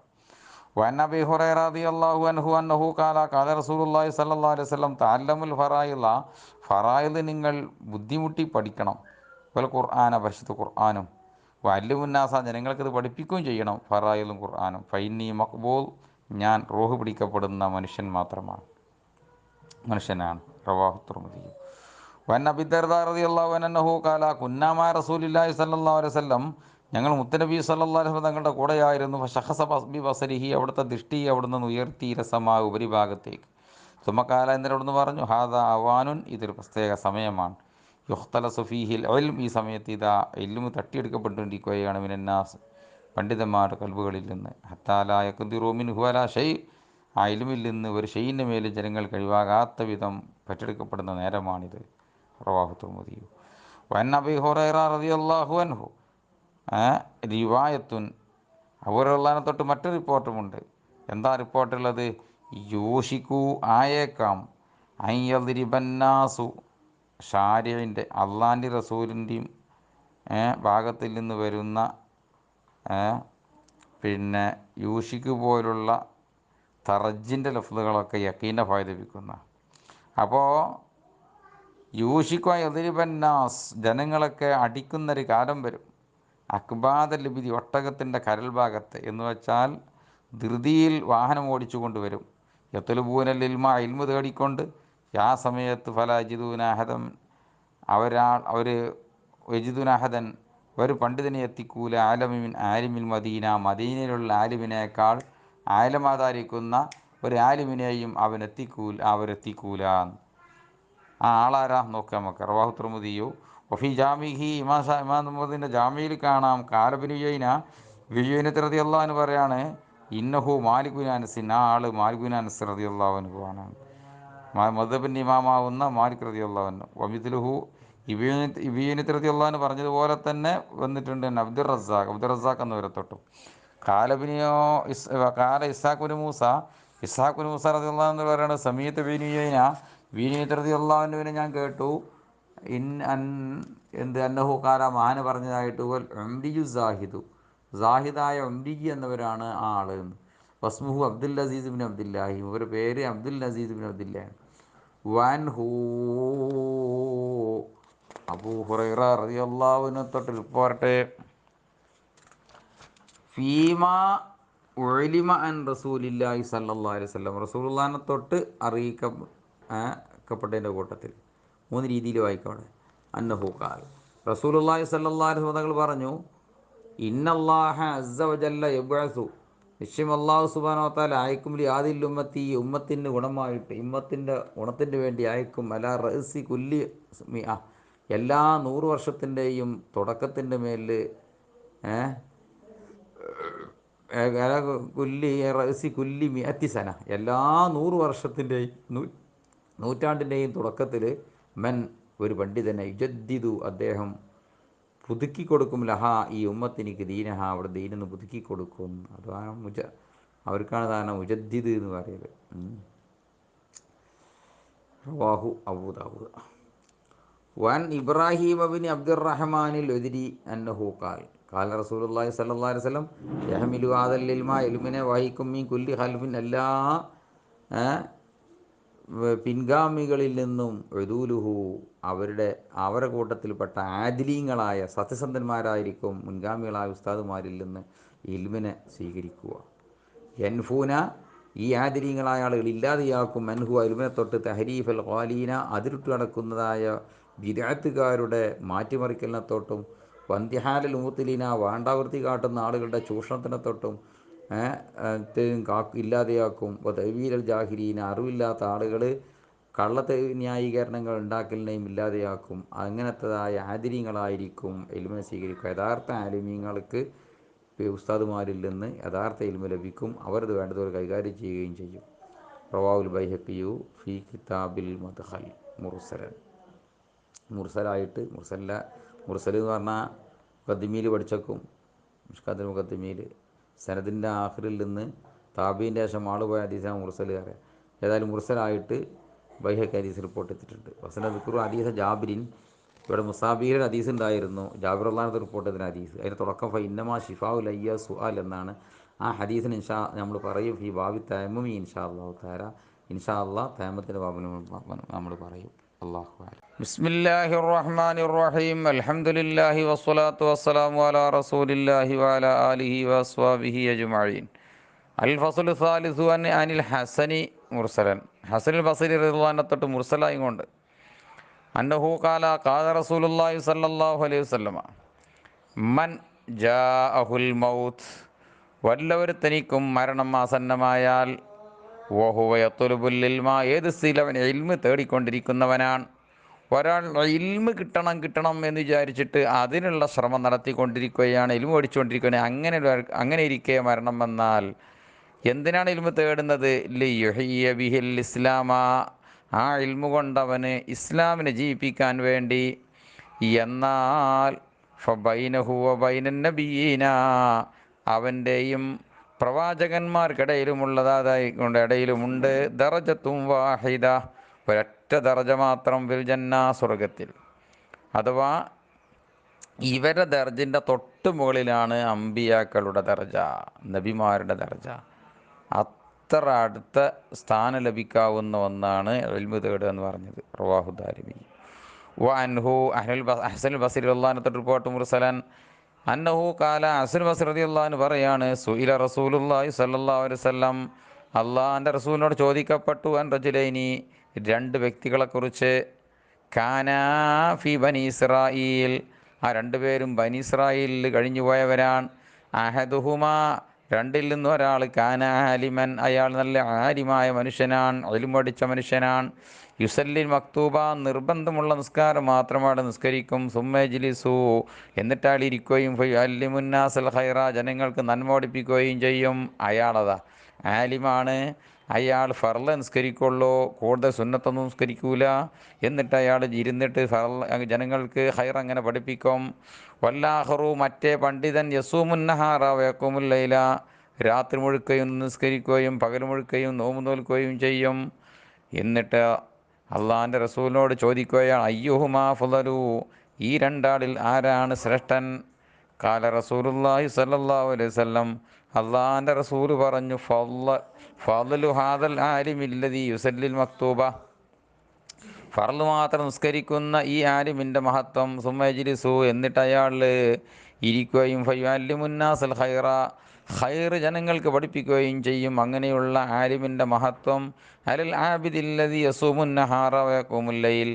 വഅൻ അബീ ഹുറൈറ റളിയല്ലാഹു അൻഹു അന്നഹു ഖാല റസൂലുള്ളാഹി സ്വല്ലല്ലാഹു അലൈഹി വസല്ലം തഅല്ലമുൽ ഫറായിള, ഫറായിദ് നിങ്ങൾ ബുദ്ധിമുട്ടി പഠിക്കണം, വൽ ഖുർആന, പരിശുദ്ധ ഖുർആനും, വഅല്ലിമുന്നാസ, ജനങ്ങൾക്കിത് പഠിപ്പിക്കുകയും ചെയ്യണം, ഫറായിലും ഖുർആനും, ഫൈന്നി മഖ്ബൂൽ, ഞാൻ റൂഹ് പിടിക്കപ്പെടുന്ന മനുഷ്യനാണ്. റവാഹു തിർമിദി. വഅൻ അബീ ദർദാ റളിയല്ലാഹു അൻഹു ഖാല കുന്നാ മാ റസൂലില്ലാഹി സ്വല്ലല്ലാഹു അലൈഹി വസല്ലം, ഞങ്ങൾ മുത്തനബി സല്ലല്ലാഹു അലൈഹി വസല്ലം തങ്ങളുടെ കൂടെയായിരുന്നു. ഫശഖസ ബി ബസരിഹി, അവിടുത്തെ ദൃഷ്ടി അവിടുന്ന് ഉയർത്തി, രസമാ ഉപരിഭാഗത്തേക്ക്. സുമക്കാല, എന്നിട്ട് അവിടുന്ന് പറഞ്ഞു, ഹാദാ അവാനുൻ, ഇതൊരു പ്രത്യേക സമയമാണ്, യുഖ്തലസു ഫീഹിൽ ഇൽം, ഈ സമയത്ത് ഇതാ ഇൽമു തട്ടിയെടുക്കപ്പെട്ടുകൊണ്ടിരിക്കുകയാണ്, മിനന്നാസ്, പണ്ഡിതന്മാരുടെ കൽബുകളിൽ നിന്ന്, ഹത്താ ലാ യഖ്ദിറൂ മിൻഹു അലാ ഷൈ, ആ ഇൽമിൽ നിന്ന് ഒരു ഷെയ്യിൻ്റെ മേലും ജനങ്ങൾ കഴിവാകാത്ത വിധം പറ്റെടുക്കപ്പെടുന്ന നേരമാണിത്. റവാഹു തിർമിദി. വഅൻ അബീ ഹുറൈറ റളിയല്ലാഹു അൻഹു റിവായത്തുൻ, അബൂഹുറൈറയെ തൊട്ട് മറ്റൊരു റിപ്പോർട്ടുമുണ്ട്. എന്താ റിപ്പോർട്ടുള്ളത്? യൂഷിക്കു, ആയേക്കാം, അയ്യദ്രിബന്നാസു, ഷാരിഇൻ്റെ, അള്ളാൻ്റെ റസൂലിൻ്റെയും ഭാഗത്തിൽ നിന്ന് വരുന്ന പിന്നെ യൂഷിക്ക് പോലുള്ള തറജിൻ്റെ ലഫ്ലുകളൊക്കെ യക്കീനെ ഫായദിപ്പിക്കുന്ന. അപ്പോൾ യൂഷിക്കു എതിരിബന്നാസ്, ജനങ്ങളൊക്കെ അടിക്കുന്നൊരു കാലം വരും, അക്ബാദ ലിബിതി, ഒട്ടകത്തിൻ്റെ കരൽ ഭാഗത്ത്, എന്ന് വെച്ചാൽ ധൃതിയിൽ വാഹനം ഓടിച്ചു കൊണ്ടുവരും. യത്ലുബൂനൽ ഇൽമ, ഇൽമു തേടിക്കൊണ്ട്, ആ സമയത്ത് ഫല അജിദൂനഹദൻ, അവർ യജിദുനഹദൻ, ഒരു പണ്ഡിതനെ എത്തിക്കൂല, ആലമിൻ ആലിമിൽ മദീന, മദീനയിലുള്ള ആലിമിനേക്കാൾ ആലമാതാരിക്കുന്ന ഒരു ആലിമിനെയും അവരെത്തിക്കൂല. ആ ആളാരാ നോക്കാം നമുക്ക്. റവാഹു തിർമിദിയു. വഫി ജാമിഹി, ഇമാം മുഹമ്മദിൻ്റെ ജാമിയിൽ കാണാം, കാലബിൻ വിയുനത്ത് റളിയല്ലാഹു അൻഹു പറയാണ്, ഇന്നഹു മാലിക് ബിൻ അനസ്, ആ ആൾ മാലിക് ബിൻ അനസ് റളിയല്ലാഹു അൻഹു ആണ്, മദ്ഹബിൻ്റെ ഇമാമാവുന്ന മാലിക് റളിയല്ലാഹു അൻഹു. വമിത്ലുഹു, ഇബിയുനത്ത് റളിയല്ലാഹു അൻഹു പറഞ്ഞതുപോലെ തന്നെ വന്നിട്ടുണ്ട് അബ്ദുർ റസാഖ് എന്നവരെ തൊട്ടും. കാല ഇസ്ഹാഖ് ബിൻ മൂസ റളിയല്ലാഹു അൻഹു പറയാണ്, സമീഅത്ത് വിയുനത്ത് റളിയല്ലാഹു അൻഹുവിനെ ഞാൻ കേട്ടു, അന്നഹു കാല, മഹാന് പറഞ്ഞതായിട്ട്, വൽ ഉംരിയു സാഹിദായ ഉംരി എന്നവരാണ് ആ ആള്. വസ്മുഹു അബ്ദുൽ അസീസ് ബിൻ അബ്ദുല്ലാഹി, ഇവരുടെ പേര് അബ്ദുൽ അസീസ് ബിൻ അബ്ദുല്ലാഹി. വൻഹു, അബൂ ഹുറൈറ റളിയല്ലാഹു അൻഹു തൊട്ട് റിപ്പോർട്ട്, ഫീമാ ഉലിമ അൻ റസൂലില്ലാഹി സല്ലല്ലാഹു അലൈഹി വസല്ലം, റസൂലുള്ളാഹിനെ തൊട്ട് അറിയിക്കപ്പെട്ടതിൻ്റെ കൂട്ടത്തിൽ 3 രീതിയിൽ വായിക്കവിടെ. അന്നഹു ഖാൽ, റസൂലുള്ളാഹി സല്ലല്ലാഹു അലൈഹി വസല്ലം പറഞ്ഞു, ഇന്നല്ലാഹ അസ്സ വജല്ല യബ്അസു, നിശ്ചയം അല്ലാഹു സുബ്ഹാനഹു വ തആല അയക്കും, ലിഹാദിൽ ഉമ്മത്തി, ഈ ഉമ്മത്തിൻ്റെ ഗുണമായിട്ട്, ഉമ്മത്തിൻ്റെ ഗുണത്തിന് വേണ്ടി അയക്കും, അലാ റഅസി കുല്ലി മിഅ, എല്ലാ 100 വർഷത്തിൻ്റെയും തുടക്കത്തിൻ്റെ മേലിൽ, റഅസി കുല്ലി മിഅത്തി സന, എല്ലാ 100 വർഷത്തിൻ്റെയും നൂറ്റാണ്ടിൻ്റെയും തുടക്കത്തിൽ, മൻ ഒരു പണ്ഡിതനെ യുജദ്ദിദു അദ്ദേഹം പുതുക്കി കൊടുക്കും ലഹ ഈ ഉമ്മത്തിനിക്ക് ദീനഹ അവിടെ ദീനെന്ന് പുതുക്കി കൊടുക്കും. അതാണ് അവർക്കാണ് ധാരണ മുജദ്ദിദ് എന്ന് പറയുന്നത്. റവാഹു അബൂദാവൂദ്. വൻ ഇബ്രാഹിം ബിൻ അബ്ദുറഹ്മാനിൽ ഉദ്രി അന്നഹു ഖാൽ ഖാല റസൂലുള്ളാഹി സ്വല്ലല്ലാഹു അലൈഹി വസല്ലം യഹ്മിലു ഹാദൽ ഇൽമ ഇൽമിനെ വഹിക്കും മിൻ കുല്ലി ഖൽഫിൻ എല്ലാ പിൻഗാമികളിൽ നിന്നും ഉദൂലുഹു അവരുടെ കൂട്ടത്തിൽപ്പെട്ട ആദിലീങ്ങളായ സത്യസന്ധന്മാരായിരിക്കും മുൻഗാമികളായ ഉസ്താദുമാരിൽ നിന്ന് ഇൽമിനെ സ്വീകരിക്കുക. യൻഫൂന ഈ ആദിലീങ്ങളായ ആളുകൾ ഇല്ലാതെയാക്കും മൻഹു ഇൽമിനെ തൊട്ട് തഹരീഫൽ ഖാലീന അതിരുട്ട് നടക്കുന്നതായ ബിദ്അത്തുകാരുടെ മാറ്റിമറിക്കലിനെ തൊട്ടും വന്തിഹാലൽ മുത്തലീന വേണ്ടാവൃത്തി കാട്ടുന്ന ആളുകളുടെ ചൂഷണത്തിനെ തൊട്ടും ഇല്ലാതെയാക്കും. തവീലൽ ജാഹിരീന അറിവില്ലാത്ത ആളുകൾ കള്ളത്തെ ന്യായീകരണങ്ങൾ ഉണ്ടാക്കലിനെയും ഇല്ലാതെയാക്കും. അങ്ങനത്തതായ ആദിര്യങ്ങളായിരിക്കും ഇൽമിനെ സ്വീകരിക്കുക. യഥാർത്ഥ ആലിമീങ്ങൾക്ക് ഉസ്താദുമാരിൽ നിന്ന് യഥാർത്ഥ ഇൽമ ലഭിക്കും. അവരത് വേണ്ടതുപോലെ കൈകാര്യം ചെയ്യുകയും ചെയ്യും. റവാഹുൽ ബൈഹഖിയു ഫി കിതാബിൽ മദ്ഖൽ മുർസലൻ. മുർസലായിട്ട് മുർസൽ എന്ന് പറഞ്ഞാൽ മുഖദ്ദിമീൽ പഠിച്ചേക്കും. മുഷ്കാത്തുൽ മുഖദ്ദിമീൽ സനദിൻ്റെ ആഖിറിൽ നിന്ന് താബീൻ്റെ ശേഷം ആൾ പോയ ഹദീസാണ് മുർസൽ അറിയാം. ഏതായാലും മുർസലായിട്ട് ബൈഹഖി ഹദീസ് റിപ്പോർട്ട് ചെയ്തിട്ടുണ്ട്. വസനദ്കുറു ഹദീസ ജാബിരിൻ ഇവിടെ മുസാബിയുടെ ഹദീസ് ഉണ്ടായിരുന്നു. ജാബിർ അള്ളാഹ് റിപ്പോർട്ട് ചെയ്ത ഹദീസ് അതിൻ്റെ തുടക്കം ഫഇന്നമാ ഷിഫാഉൽ അയ്യ സുആൽ എന്നാണ്. ആ ഹദീസിന് നമ്മൾ പറയും ഈ ബാബി തയമ്മുമി ഇൻഷാ അല്ലാഹു തആല. ഇൻഷാ അല്ലാഹ് തയമ്മത്തിൻ്റെ ബാബിന് നമ്മൾ പറയും. അല്ലാഹു അഅലം. ബിസ്മില്ലാഹിർ റഹ്മാനിർ റഹീം. അൽഹംദുലില്ലാഹി വസ്സലാത്തു വസ്സലാമു അലാ റസൂലില്ലാഹി വഅലാ ആലിഹി വസ്വഹ്ബിഹി അജ്മഈൻ. അൽ ഫസ്ലു സാലിസു അനിൽ ഹസനി മുർസലൻ. ഹസനുൽ ബസരി റളിയല്ലാഹു അൻഹു തൊട്ട് മുർസലായി കൊണ്ട് അന്നഹു ഖാല ഖാല റസൂലുള്ളാഹി സ്വല്ലല്ലാഹു അലൈഹി വസല്ലമ മൻ ജാഅഹുൽ മൗത്ത് വല്ലവരുത്തനിക്കും മരണം ആസന്നമായാൽ വഹുവ യത്ലുബുൽ ഇൽമ ഏത് സ്ഥിതിയിലവൻ ഇൽമ് തേടിക്കൊണ്ടിരിക്കുന്നവനാണ്. ഒരാൾ ഇൽമ് കിട്ടണം എന്ന് വിചാരിച്ചിട്ട് അതിനുള്ള ശ്രമം നടത്തിക്കൊണ്ടിരിക്കുകയാണ്, ഇൽമ് പഠിച്ചുകൊണ്ടിരിക്കുകയാണ്. അങ്ങനെ ഇരിക്കെ മരണം വന്നാൽ എന്തിനാണ് ഇൽമ് തേടുന്നത്? ലിയുഹിയ ബിഹിൽ ഇസ്ലാമ ആ ഇൽമു കൊണ്ടവന് ഇസ്ലാമിനെ ജീവിപ്പിക്കാൻ വേണ്ടി. എന്നാൽ ഫബൈനഹു വബൈനൻ നബിയീന അവൻ്റെയും പ്രവാചകന്മാർക്കിടയിലുമുള്ളതായിക്കൊണ്ട് ഇടയിലുമുണ്ട് ദറജത്തും വാഹിദ ഒരൊറ്റ ദറജ മാത്രം ഫിൽ ജന്ന സ്വർഗത്തിൽ. അഥവാ ഇവരുടെ ദർജിൻ്റെ തൊട്ട് മുകളിലാണ് അമ്പിയാക്കളുടെ ദർജ, നബിമാരുടെ ദർജ. അത്ര അടുത്ത സ്ഥാനം ലഭിക്കാവുന്ന ഒന്നാണ് ഇൽമു തേടുക എന്ന് പറഞ്ഞത്. റവാഹു ദാരിമി. വഅൻഹു ഹസനുൽ ബസരി റളിയല്ലാഹു അൻഹു റിപ്പോർട്ട് മുർസലൻ അന്നഹു ഖാല ഹസനുൽ ബസരി റളിയല്ലാഹു അൻഹു പറയാണ് സുഇല റസൂലുള്ളാഹി സ്വല്ലല്ലാഹു അലൈഹി വസല്ലം അള്ളാഹുവിൻ്റെ റസൂലിനോട് ചോദിക്കപ്പെട്ടു അൻ റജുലൈനി രണ്ട് വ്യക്തികളെക്കുറിച്ച്. കാനാ ഫി ബനി ഇസ്രായീൽ ആ രണ്ടുപേരും ബനി ഇസ്രായേലിൽ കഴിഞ്ഞുപോയവരാണ്. അഹദുഹുമാ രണ്ടിൽ നിന്ന് ഒരാൾ കാന ആലിമൻ അയാൾ നല്ല ആലിമായ മനുഷ്യനാണ്, ഇൽമു പഠിച്ച മനുഷ്യനാണ്. യുസല്ലിൽ മക്തൂബ നിർബന്ധമുള്ള നിസ്കാരം മാത്രമാണ് നിസ്കരിക്കും. സുമ്മജ്ലിസു എന്നിട്ട് അയാൾ ഇരിക്കുകയും അല്ലിമുന്നാസൽ ഖൈറ ജനങ്ങൾക്ക് നന്മ പഠിപ്പിക്കുകയും ചെയ്യും. അയാളതാ ആലിമാണ്. അയാൾ ഫർള നിസ്കരിക്കുള്ളൂ, കൂടുതൽ സുന്നത്തൊന്നും നിസ്കരിക്കൂല. എന്നിട്ട് അയാൾ ഇരുന്നിട്ട് ജനങ്ങൾക്ക് ഖൈർ അങ്ങനെ പഠിപ്പിക്കും. വല്ലാഹറു മറ്റേ പണ്ഡിതൻ യസൂമുന്നഹാറ വയക്കുമുല്ലൈല രാത്രി മുഴുക്കുകയും നിസ്കരിക്കുകയും പകൽ മുഴുക്കുകയും നോമ്പ് നോൽക്കുകയും ചെയ്യും. എന്നിട്ട് അള്ളാഹിൻ്റെ റസൂലിനോട് ചോദിക്കുകയാണ് അയ്യുഹുമാ ഫളലു ഈ രണ്ടാളിൽ ആരാണ് ശ്രേഷ്ഠൻ? ഖാല റസൂലുള്ളാഹി സ്വല്ലല്ലാഹു അലൈഹി വസല്ലം അള്ളാഹിൻ്റെ റസൂല് പറഞ്ഞു ഫളലു ഹാദൽ ആലിമില്ലദീ യുസല്ലിൽ മക്തൂബ ഫർള് മാത്രം നിസ്കരിക്കുന്ന ഈ ആലിമിൻ്റെ മഹത്വം. സുമ്മജ്ലിസു എന്നിട്ട് അയാൾ ഇരിക്കുകയും ഫയുഅല്ലിമുന്നാസൽ ഖൈറ ഖൈർ ജനങ്ങൾക്ക് പഠിപ്പിക്കുകയും ചെയ്യും. അങ്ങനെയുള്ള ആലിമിൻ്റെ മഹത്വം അലൽ ആബിദില്ലദീ യസൂമുന്നഹാറ വയഖൂമുല്ലൈൽ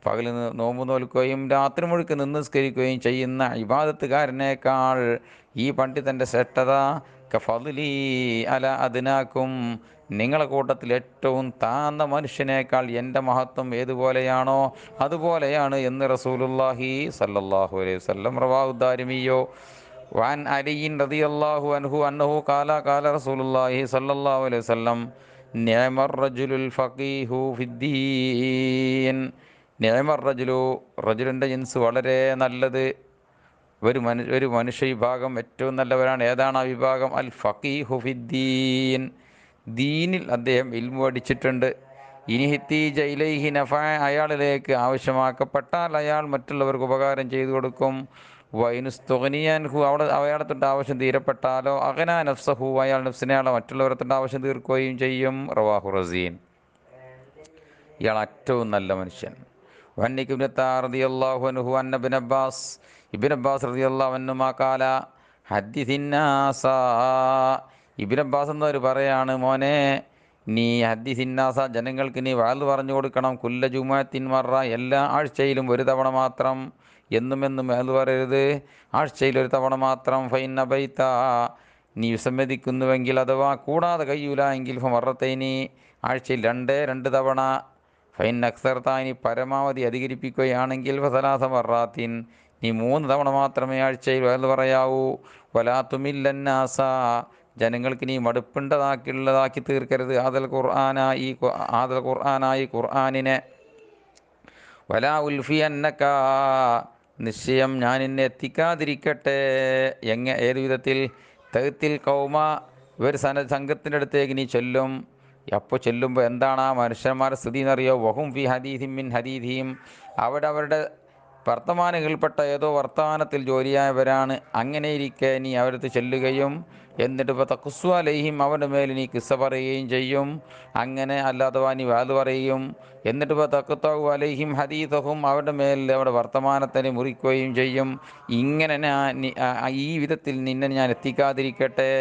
പകൽ നോമ്പ് നോൽക്കുകയും രാത്രി മുഴുക്ക് നിസ്കരിക്കുകയും ചെയ്യുന്ന ഇബാദത്തുകാരനേക്കാൾ ഈ പണ്ഡിതൻ്റെ ശ്രേഷ്ഠത കഫദ്ലി അല അദ്നാക്കും നിങ്ങളെ കൂട്ടത്തിൽ ഏറ്റവും താഴ്ന്ന മനുഷ്യനേക്കാൾ എൻ്റെ മഹത്വം ഏതുപോലെയാണോ അതുപോലെയാണ് എന്ന് റസൂലുള്ളാഹി സ്വല്ലല്ലാഹു അലൈഹി വസല്ലം. റവാഹു ദാരിമിയോ. വഅൻ അലിയിൻ റളിയല്ലാഹു അൻഹു അന്നഹു ഖാല ഖാല റസൂലുള്ളാഹി സ്വല്ലല്ലാഹു അലൈഹി വസല്ലം നിഅമർ റജുലുൽ ഫഖീഹു ഫിദ്ദീൻ നിഅമർ റജുലു, റജുലിൻ്റെ ജിൻസ് വളരെ നല്ലത്, ഒരു മനുഷ്യ വിഭാഗം ഏറ്റവും നല്ലവരാണ്. ഏതാണ് ആ വിഭാഗം? അൽ ഫഖീഹു ഫിദ്ദീൻ, ദീനിൽ അദ്ദേഹം ഇൽമു പഠിച്ചിട്ടുണ്ട്. ഇനി ഹിത്തീജ ഇലൈഹി നഫ, അയാളിലേക്ക് ആവശ്യമാക്കപ്പെട്ടാൽ അയാൾ മറ്റുള്ളവർക്ക് ഉപകാരം ചെയ്തു കൊടുക്കും. വൈനുസ്തുഗ്നിയൻഹു, അവിടെ അയാളെ തൊട്ട് ആവശ്യം തീരപ്പെട്ടാലോ അഗ്നാ നഫ്സഹു, അയാൾ നഫ്സിനെ മറ്റുള്ളവരെ തൊട്ട് ആവശ്യം തീർക്കുകയും ചെയ്യും. റവാഹു റസീൻ. ഇയാൾ ഏറ്റവും നല്ല മനുഷ്യൻ. വന്നിക് റളിയല്ലാഹു അൻഹു അന്ന ഇബ്നു അബ്ബാസ് റളിയല്ലാഹു അൻഹുമാ ഖാല ഹദ്ദിസിന്നാസ, ഇബ്നു അബ്ബാസ് എന്നവർ പറയാണ്, മോനെ നീ ഹദ്ദിസിന്നാസ, ജനങ്ങൾക്ക് നീ വഅദ് പറഞ്ഞു കൊടുക്കണം. കുല്ല ജുമുഅത്തിൻ മറ, എല്ലാ ആഴ്ചയിലും ഒരു തവണ മാത്രം. എന്നും വഅദ് പറയരുത്, ആഴ്ചയിൽ ഒരു തവണ മാത്രം. ഫൈൻ അബൈത, നീ വിസമ്മതിക്കുന്നുവെങ്കിൽ അഥവാ കൂടാതെ കഴിയൂല എങ്കിൽ ഫമറത്തൈനി, ആഴ്ചയിൽ രണ്ട് തവണ. ഫൈൻ അക്സർത്താനി, പരമാവധി അധികരിപ്പിക്കുകയാണെങ്കിൽ ഫസലാസ മറാത്തിൻ, നീ 3 തവണ മാത്രമേ ആഴ്ചയിൽ വഅദ് പറയാവൂ. വലാത്തുമില്ലന്നാസ, ജനങ്ങൾക്ക് നീ മടുപ്പുണ്ടതാക്കി തീർക്കരുത്. ആദൽ ഖുർആനായി ഖുർആനിനെ. വലാ ഉൽഫിയന്നക, നിശ്ചയം ഞാൻ നിന്നെ എത്തിക്കാതിരിക്കട്ടെ. ഏത് വിധത്തിൽ? തഹത്തിൽ കൗമ, ഇവർ സംഘത്തിൻ്റെ അടുത്തേക്ക് നീ ചൊല്ലും. അപ്പോൾ ചെല്ലുമ്പോൾ എന്താണ് ആ മനുഷ്യന്മാരുടെ സ്ഥിതി എന്നറിയോ? വഹും ഫി ഹദീഥിം മിൻ ഹദീഥിം, അവരുടെ വർത്തമാനങ്ങളിൽപ്പെട്ട ഏതോ വർത്തമാനത്തിൽ ജോലിയായവരാണ്. അങ്ങനെ ഇരിക്കെ നീ അവരടുത്ത് ചെല്ലുകയും എന്നിട്ട് ഇപ്പോൾ തഖുസ്വ അലൈഹിം, അവരുടെ മേൽ നീ കിസ്സ പറയുകയും ചെയ്യും. അങ്ങനെ അല്ലാത്തവാ നീ വാത് പറയും. എന്നിട്ട് ഇപ്പോൾ തഖ്തഉ അലൈഹിം ഹദീഥഹും, അവരുടെ മേൽ അവരുടെ വർത്തമാനത്തിനെ മുറിക്കുകയും ചെയ്യും. ഇങ്ങനെ ഈ വിധത്തിൽ നിന്നെ ഞാൻ എത്തിക്കാതിരിക്കട്ടെ.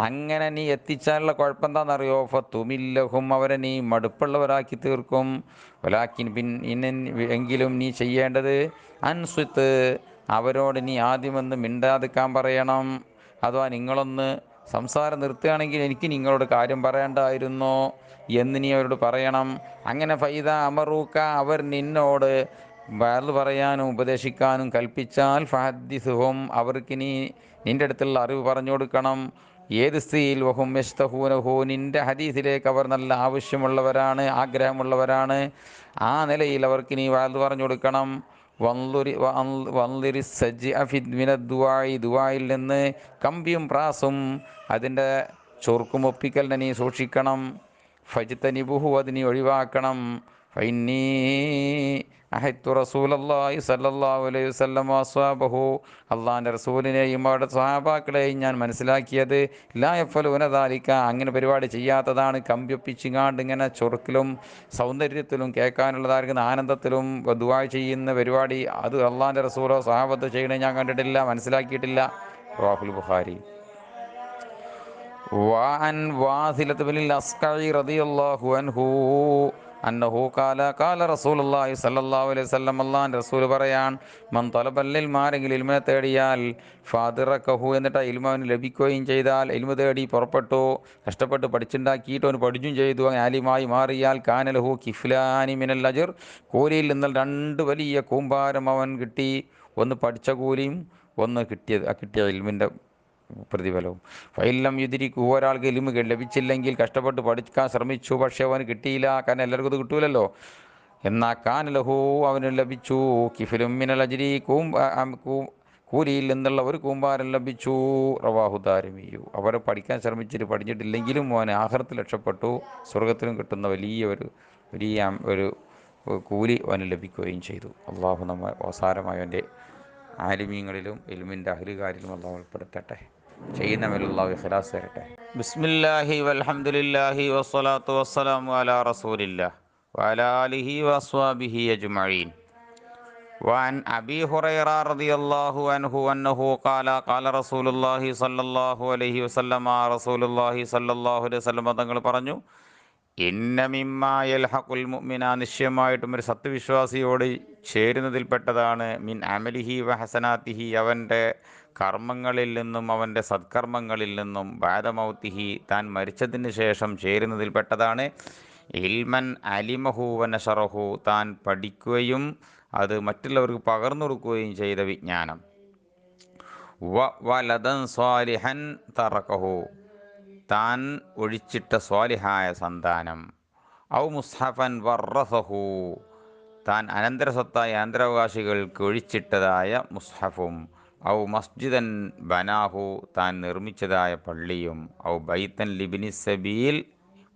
അങ്ങനെ നീ എത്തിച്ചാലുള്ള കുഴപ്പം എന്താണെന്നറിയോ? ഫത്തുമില്ലഹും, അവരെ നീ മടുപ്പുള്ളവരാക്കി തീർക്കും. വലാക്കിൻ എങ്കിലും നീ ചെയ്യേണ്ടത് അൻസ്വിത്ത്, അവരോട് നീ ആദ്യമൊന്ന് മിണ്ടാതിക്കാൻ പറയണം. അഥവാ നിങ്ങളൊന്ന് സംസാരം നിർത്തുകയാണെങ്കിൽ എനിക്ക് നിങ്ങളോട് കാര്യം പറയേണ്ടായിരുന്നോ എന്ന് നീ അവരോട് പറയണം. അങ്ങനെ ഫൈദ അമറൂക്ക, അവർ നിന്നോട് വഅദ് പറയാനും ഉപദേശിക്കാനും കൽപ്പിച്ചാൽ ഫഹദ്ദിസുഹും, അവർക്ക് നീ നിൻ്റെ അടുത്തുള്ള അറിവ് പറഞ്ഞു കൊടുക്കണം. ഏത് സ്ഥിതിയിൽ? വഹും യസ്തഹൂനഹു, നിൻ്റെ ഹദീസിലേക്ക് അവർ നല്ല ആവശ്യമുള്ളവരാണ്, ആഗ്രഹമുള്ളവരാണ്. ആ നിലയിൽ അവർക്ക് നീ വഅദ് പറഞ്ഞു കൊടുക്കണം. വൻളിരി സജ്അ മിനദ്ദുആഇ, ദുആയിൽ നിന്ന് കമ്പിയും പ്രാസും അതിൻ്റെ ചൊർക്കും ഒപ്പിക്കലിനെ നീ സൂക്ഷിക്കണം. ഫജ്തനിബുഹു, അത് നീ ഒഴിവാക്കണം. ഫഇന്നീ അഹദ്തു റസൂലല്ലാഹി സ്വല്ലല്ലാഹു അലൈഹി വസല്ലം വഅസ്ഹാബഹു, അള്ളാഹിൻ്റെ റസൂലിനെയും അവരുടെ സ്വഹാബാക്കളെയും ഞാൻ മനസ്സിലാക്കിയത് ലാ യഫ്അലൂന ദാലിക, അങ്ങനെ പരിപാടി ചെയ്യാത്തതാണ്. കമ്പിയൊപ്പിച്ചിങ്ങാണ്ട് ഇങ്ങനെ ചൊറുക്കിലും സൗന്ദര്യത്തിലും കേൾക്കാനുള്ളതായിരിക്കുന്ന ആനന്ദത്തിലും ദുആ ചെയ്യുന്ന പരിപാടി, അത് അള്ളാഹിൻ്റെ റസൂലോ സ്വഹാബത്തോ ചെയ്യണേ ഞാൻ കണ്ടിട്ടില്ല, മനസ്സിലാക്കിയിട്ടില്ല. റവാഹുൽ ബുഖാരി. വഅൻ വാസിലത്ത് ബിനിൽ അസ്കഇ റളിയല്ലാഹു അൻഹു അന്നഹു ഖാല റസൂലുള്ളാഹി സ്വല്ലല്ലാഹു അലൈഹി വസല്ലം, അല്ലാഹുവിൻ്റെ റസൂൽ പറയാൻ, മൻ തലബൽ ഇൽമ, ആരെങ്കിലും ഇൽമിനെ തേടിയാൽ, ഫാദിറക്കഹു, എന്നിട്ട് ഇൽമ അവന് ലഭിക്കുകയും ചെയ്താൽ, ഇൽമ തേടി പുറപ്പെട്ടു, കഷ്ടപ്പെട്ട് പഠിച്ചുണ്ടാക്കിയിട്ട് അവന് പഠിച്ചും ചെയ്തു, ആലിമായി മാറിയാൽ, കാനലഹു കിഫ്ലാനി മിനൽ അജ്ർ, കൂലിയിൽ നിന്ന് 2 വലിയ കൂമ്പാരം അവൻ കിട്ടി. ഒന്ന് പഠിച്ച കൂലിയും ഒന്ന് കിട്ടിയ ഇൽമിൻ്റെ പ്രതിഫലവും. ഫൈലം യുദിരിക്കു, ഒരാൾക്ക് ഇൽമു ലഭിച്ചില്ലെങ്കിൽ, കഷ്ടപ്പെട്ട് പഠിക്കാൻ ശ്രമിച്ചു പക്ഷേ അവന് കിട്ടിയില്ല, കാരണം എല്ലാവർക്കും ഇത് കിട്ടൂലല്ലോ. എന്നാൽ കാനലഹു, അവന് ലഭിച്ചു കിഫിലും മിനൽ അജ്രി, കൂലിയിൽ നിന്നുള്ള ഒരു കൂമ്പാരം ലഭിച്ചു. റവാഹു ദാരിമിയു. അവരെ പഠിക്കാൻ ശ്രമിച്ചിട്ട് പഠിച്ചിട്ടില്ലെങ്കിലും അവന് ആഖിറത്തിൽ രക്ഷപ്പെട്ടു, സ്വർഗത്തിലും കിട്ടുന്ന വലിയ ഒരു കൂലി അവന് ലഭിക്കുകയും ചെയ്തു. അള്ളാഹു നമ്മെ അവസാനമായ എൻ്റെ ആലിമീങ്ങളിലും ഇൽമിൻ്റെ അഹ്ലുകാരിലും അള്ളാഹു ഉൾപ്പെടുത്തട്ടെ. ചെയ്യുന്നവരിൽ അള്ളാഹു ഇഖ്ലാസ് തരട്ടെ. ബിസ്മില്ലാഹി വൽഹംദുലില്ലാഹി വസ്സലാത്തു വസ്സലാമു അലാ റസൂലില്ലാഹ് വഅലാ ആലിഹി വഅസ്വാബിഹി അജ്മഈൻ. വഅൻ അബീ ഹുറൈറ റളിയല്ലാഹു അൻഹു അന്നഹു ഖാല റസൂലുള്ളാഹി സ്വല്ലല്ലാഹു അലൈഹി വസല്ലമ, റസൂലുള്ളാഹി സ്വല്ലല്ലാഹു അലൈഹി വസല്ലമ തങ്ങൾ പറഞ്ഞു, ഇന്ന മിമ്മാ യൽഹഖുൽ മുഅ്മിന, നിശ്ചയമായിട്ടും ഒരു സത്യവിശ്വാസിയോട് ചേരുന്നതിൽപ്പെട്ടതാണ്, മിൻ അമലിഹി വ ഹസനാത്തിഹി, അവൻ്റെ കർമ്മങ്ങളിൽ നിന്നും അവൻ്റെ സത്കർമ്മങ്ങളിൽ നിന്നും, ബഅദ മൗതിഹി, താൻ മരിച്ചതിന് ശേഷം ചേരുന്നതിൽപ്പെട്ടതാണ്, ഇൽമൻ അലിമഹു വ നശറഹു, താൻ പഠിക്കുകയും അത് മറ്റുള്ളവർക്ക് പകർന്നു കൊടുക്കുകയും ചെയ്ത വിജ്ഞാനം. വലദൻ സ്വാലിഹൻ തറക്കഹു, താൻ ഒഴിച്ചിട്ട സ്വാലിഹായ സന്താനം. ഔ മുസ്ഹഫൻ വറസഹു, താൻ അനന്തര സ്വത്തായ അനന്തരാവകാശികൾക്ക് ഒഴിച്ചിട്ടതായ മുസ്ഹഫും ഔ മസ്ജിദൻ ബനാഹു താൻ നിർമ്മിച്ചതായ പള്ളിയും ഔ ബൈത്തൻ ലിബിനി സബീൽ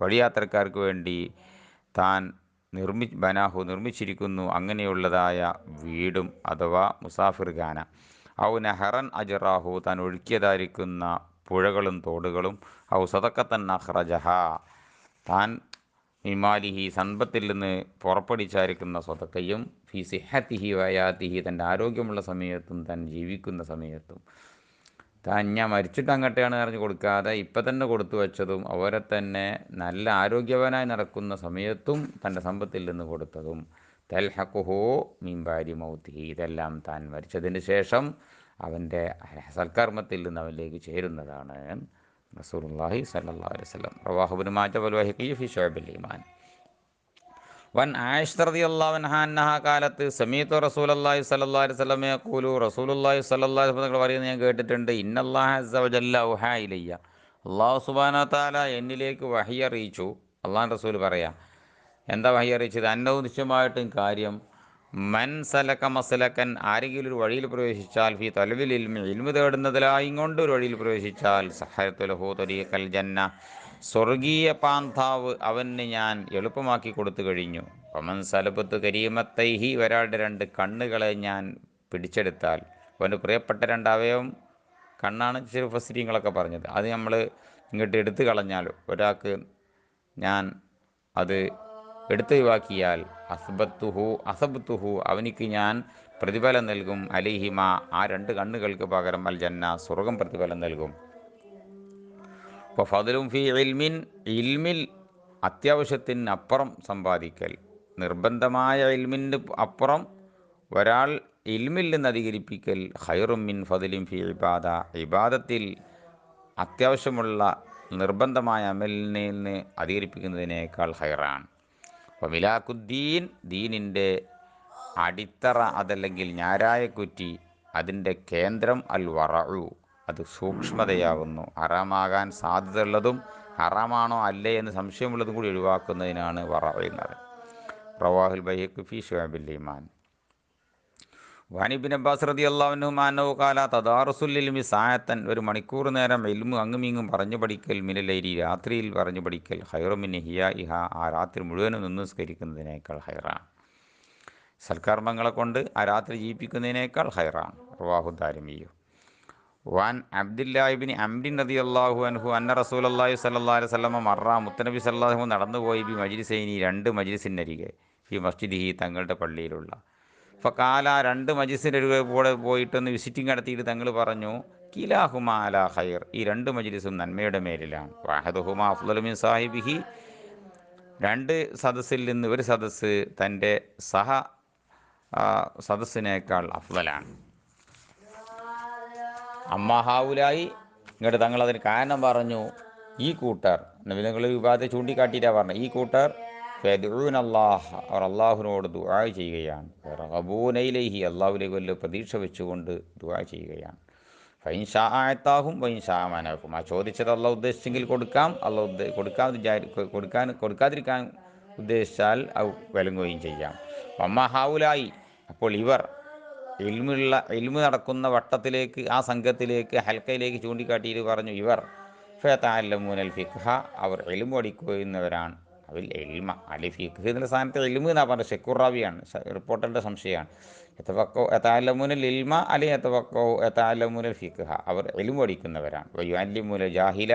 വഴിയാത്രക്കാർക്ക് വേണ്ടി താൻ ബനാഹു നിർമ്മിച്ചിരിക്കുന്നു അങ്ങനെയുള്ളതായ വീടും അഥവാ മുസാഫിർ ഖാന ഔ നഹറൻ അജറാഹു താൻ ഒഴുക്കിയതായിരിക്കുന്ന പുഴകളും തോടുകളും ഔ സദക്കത്തൻ അഖ്റജഹ താൻ മിമാലിഹി സമ്പത്തിൽ നിന്ന് പുറപ്പെടിച്ചായിരിക്കുന്ന സ്വതക്കയും ഫി സിഹത്തിഹി വയാത്തിഹി തൻ്റെ ആരോഗ്യമുള്ള സമയത്തും താൻ ജീവിക്കുന്ന സമയത്തും താൻ ഞാൻ മരിച്ചിട്ട് അങ്ങോട്ടാണ് അറിഞ്ഞു കൊടുക്കാതെ ഇപ്പം തന്നെ കൊടുത്തു വച്ചതും അവരെ തന്നെ നല്ല ആരോഗ്യവാനായി നടക്കുന്ന സമയത്തും തൻ്റെ സമ്പത്തിൽ നിന്ന് കൊടുത്തതും തൽഹഖുഹു മീൻബാരി മൗത്തിഹി ഇതെല്ലാം താൻ മരിച്ചതിന് ശേഷം അവൻ്റെ സൽക്കർമ്മത്തിൽ നിന്ന് അവനിലേക്ക് ചേരുന്നതാണ് റസൂലുള്ളാഹി സ്വല്ലല്ലാഹു അലൈഹി വസല്ലം. റവാഹു ഇബ്നു മാജ വൽ വഹഖി ഫി ശുഅബിൽ ഈമാൻ. വൻ ആയിഷ റളിയല്ലാഹു അൻഹാ അന്നഹാ കാലത്ത് സമീഅതു റസൂലുള്ളാഹി സ്വല്ലല്ലാഹു അലൈഹി വസല്ലം യഖൂലു റസൂലുള്ളാഹി സ്വല്ലല്ലാഹു അലൈഹി വസല്ലം പറയുന്നത് ഞാൻ കേട്ടിട്ടുണ്ട്. ഇന്നല്ലാഹ അസ്സ വജല്ല ഔഹാ ഇലയ്യ അല്ലാഹു സുബ്ഹാനഹു വ തആല എന്നിലേക്ക് വഹി അറിയിച്ചു. അല്ലാഹു റസൂൽ പറയാ എന്താ വഹി അറിയിച്ചത്? അന്നവും നിശ്ചയമായിട്ടും കാര്യം മൻ സലക മസ്ലക്കൻ ആരെങ്കിലും ഒരു വഴിയിൽ പ്രവേശിച്ചാൽ ഫി തലവിൽ ഇൽമു തേടുന്നതിലായും കൊണ്ട് ഒരു വഴിയിൽ പ്രവേശിച്ചാൽ സഹയത്തു ലഹു തരീഖൽ ജന്ന സ്വർഗീയ പാന്താവ് അവന് ഞാൻ എളുപ്പമാക്കി കൊടുത്തു കഴിഞ്ഞു. ഒമൻ സലബത്ത് കരീമത്തൈഹി ഒരാളുടെ രണ്ട് കണ്ണുകളെ ഞാൻ പിടിച്ചെടുത്താൽ അവന് പ്രിയപ്പെട്ട രണ്ട് അവയവം കണ്ണാണ് ചില ഫസ്രീങ്ങളൊക്കെ പറഞ്ഞത്. അത് നമ്മൾ ഇങ്ങോട്ട് എടുത്തു കളഞ്ഞാൽ ഒരാൾക്ക് ഞാൻ അത് എടുത്തു ഒഴിവാക്കിയാൽ അസബ്തുഹു അവനിക്ക് ഞാൻ പ്രതിഫലം നൽകും. അലിഹിമ ആ രണ്ട് കണ്ണുകൾക്ക് പകരം അൽ ജന്ന സ്വർഗം പ്രതിഫലം നൽകും. ഇപ്പോൾ ഫദലും ഫി ഇൽമിൽ അത്യാവശ്യത്തിന് അപ്പുറം സമ്പാദിക്കൽ, നിർബന്ധമായ ഇൽമിന് അപ്പുറം ഒരാൾ ഇൽമിൽ നിന്ന് അധികരിപ്പിക്കൽ ഖൈറും മിൻ ഫദലിൻ ഫി ഇബാദത്തിൽ അത്യാവശ്യമുള്ള നിർബന്ധമായ അമലിൽ നിന്ന് അധികരിപ്പിക്കുന്നതിനേക്കാൾ ഖൈറാണ്. അപ്പോൾ മിലാക്കുദ്ദീൻ ദീനിൻ്റെ അടിത്തറ അതല്ലെങ്കിൽ ഞാരായ കുറ്റി അതിൻ്റെ കേന്ദ്രം അൽ വറഉ അത് സൂക്ഷ്മതയാകുന്നു. ഹറാമാകാൻ സാധ്യതയുള്ളതും ഹറാമാണോ അല്ലേ എന്ന് സംശയമുള്ളതും കൂടി ഒഴിവാക്കുന്നതിനാണ് വറഉ എന്നത്. റവാഹുൽ ബൈഹഖി ഫി ശുഅബിൽ ഈമാൻ. വഅൻ ഇബ്നു അബ്ബാസ് റളിയല്ലാഹു അൻഹുമാ അന്നഹു ഖാല തദാറുസുൽ ഇൽമി സാഅത്തൻ ഒരു മണിക്കൂർ നേരം ഇൽമു അങ്ങുമിങ്ങും പറഞ്ഞു പഠിക്കൽ മിനൽ ലൈലി രാത്രിയിൽ പറഞ്ഞു പഠിക്കൽ ഖൈറു മിൻ ഇഹ്യാഇഹ ആ രാത്രി മുഴുവനും നിസ്കരിക്കുന്നതിനേക്കാൾ ഖൈറാണ്. സൽക്കർമ്മങ്ങളെ കൊണ്ട് ആ രാത്രി ജീവിപ്പിക്കുന്നതിനേക്കാൾ ഖൈറാണ്. റവാഹു ദാരിമിയു. വഅൻ അബ്ദുല്ലാഹി ഇബ്നു അംറിൻ റളിയല്ലാഹു അൻഹു അന്ന റസൂലുള്ളാഹി സ്വല്ലല്ലാഹു അലൈഹി വസല്ലം മർറ മുത്തനബി സല്ലല്ലാഹു അലൈഹി വസല്ലം നടന്നുപോയി ബി മജ്ലിസൈനി രണ്ട് മജ്ലിസിനരികെ ഫി മസ്ജിദിഹി തങ്ങളുടെ പള്ളിയിലുള്ള. അപ്പോൾ കാല രണ്ട് മജ്ലിസിൻ്റെ കൂടെ പോയിട്ടൊന്ന് വിസിറ്റിംഗ് നടത്തിയിട്ട് തങ്ങൾ പറഞ്ഞു കിലാഹുമാ അലാ ഖൈർ ഈ രണ്ട് മജ്ലിസും നന്മയുടെ മേലിലാണ്. വഹദുഹുമാ അഫ്ളലു മിൻ സാഹിബിഹി രണ്ട് സദസ്സിൽ നിന്ന് ഒരു സദസ്സ് തൻ്റെ സദസ്സിനേക്കാൾ അഫ്ളലാണ്. അമ്മഹാവുലായി ഇങ്ങോട്ട് തങ്ങളതിന് കാരണം പറഞ്ഞു ഈ കൂട്ടർ നബി തങ്ങൾ വിവാദത്തെ ചൂണ്ടിക്കാട്ടിയിട്ടാണ് പറഞ്ഞു ഈ കൂട്ടർ ഫയദുഊന അല്ലാഹ് അവർ അള്ളാഹുവിനോട് ദുആ ചെയ്യുകയാണ്. റഗബൂനയിലേഹി അള്ളാഹുലേക്ക് വലിയ പ്രതീക്ഷ വെച്ചുകൊണ്ട് ദുആ ചെയ്യുകയാണ്. ഫൈൻ ഷാ അഅതാഹും വൈൻ ഷാ മനഹും ആ ചോദിച്ചത് അള്ളാഹ് ഉദ്ദേശിച്ചെങ്കിൽ കൊടുക്കാം, അള്ളാഹ് കൊടുക്കാതിരിക്കാൻ ഉദ്ദേശിച്ചാൽ അത് വിലങ്ങുകയും ചെയ്യാം. അമ്മ ഹാവുലായി അപ്പോൾ ഇവർ ഇൽമു നടക്കുന്ന വട്ടത്തിലേക്ക് ആ സംഘത്തിലേക്ക് ഹൽക്കയിലേക്ക് ചൂണ്ടിക്കാട്ടിയിട്ട് പറഞ്ഞു ഇവർ ഫയതഅല്ലമൂനൽ ഫിഖ്ഹ അവർ ഇൽമു പഠിക്കുന്നവരാണ്. അതിൽ എൽമ അലി ഫിഖ് എന്നുള്ള സ്ഥാനത്ത് എൽമു എന്നാണ് പറഞ്ഞത്. ഷെക്കുറാവിയാണ് റിപ്പോർട്ടറിൻ്റെ സംശയമാണ്. എത്താലമുനൽ ഇൽമ അലി എത്താലമുനൽ ഫിഖ് അവർ എൽമു പഠിക്കുന്നവരാണ്. വയുഅല്ലിമുന ജാഹില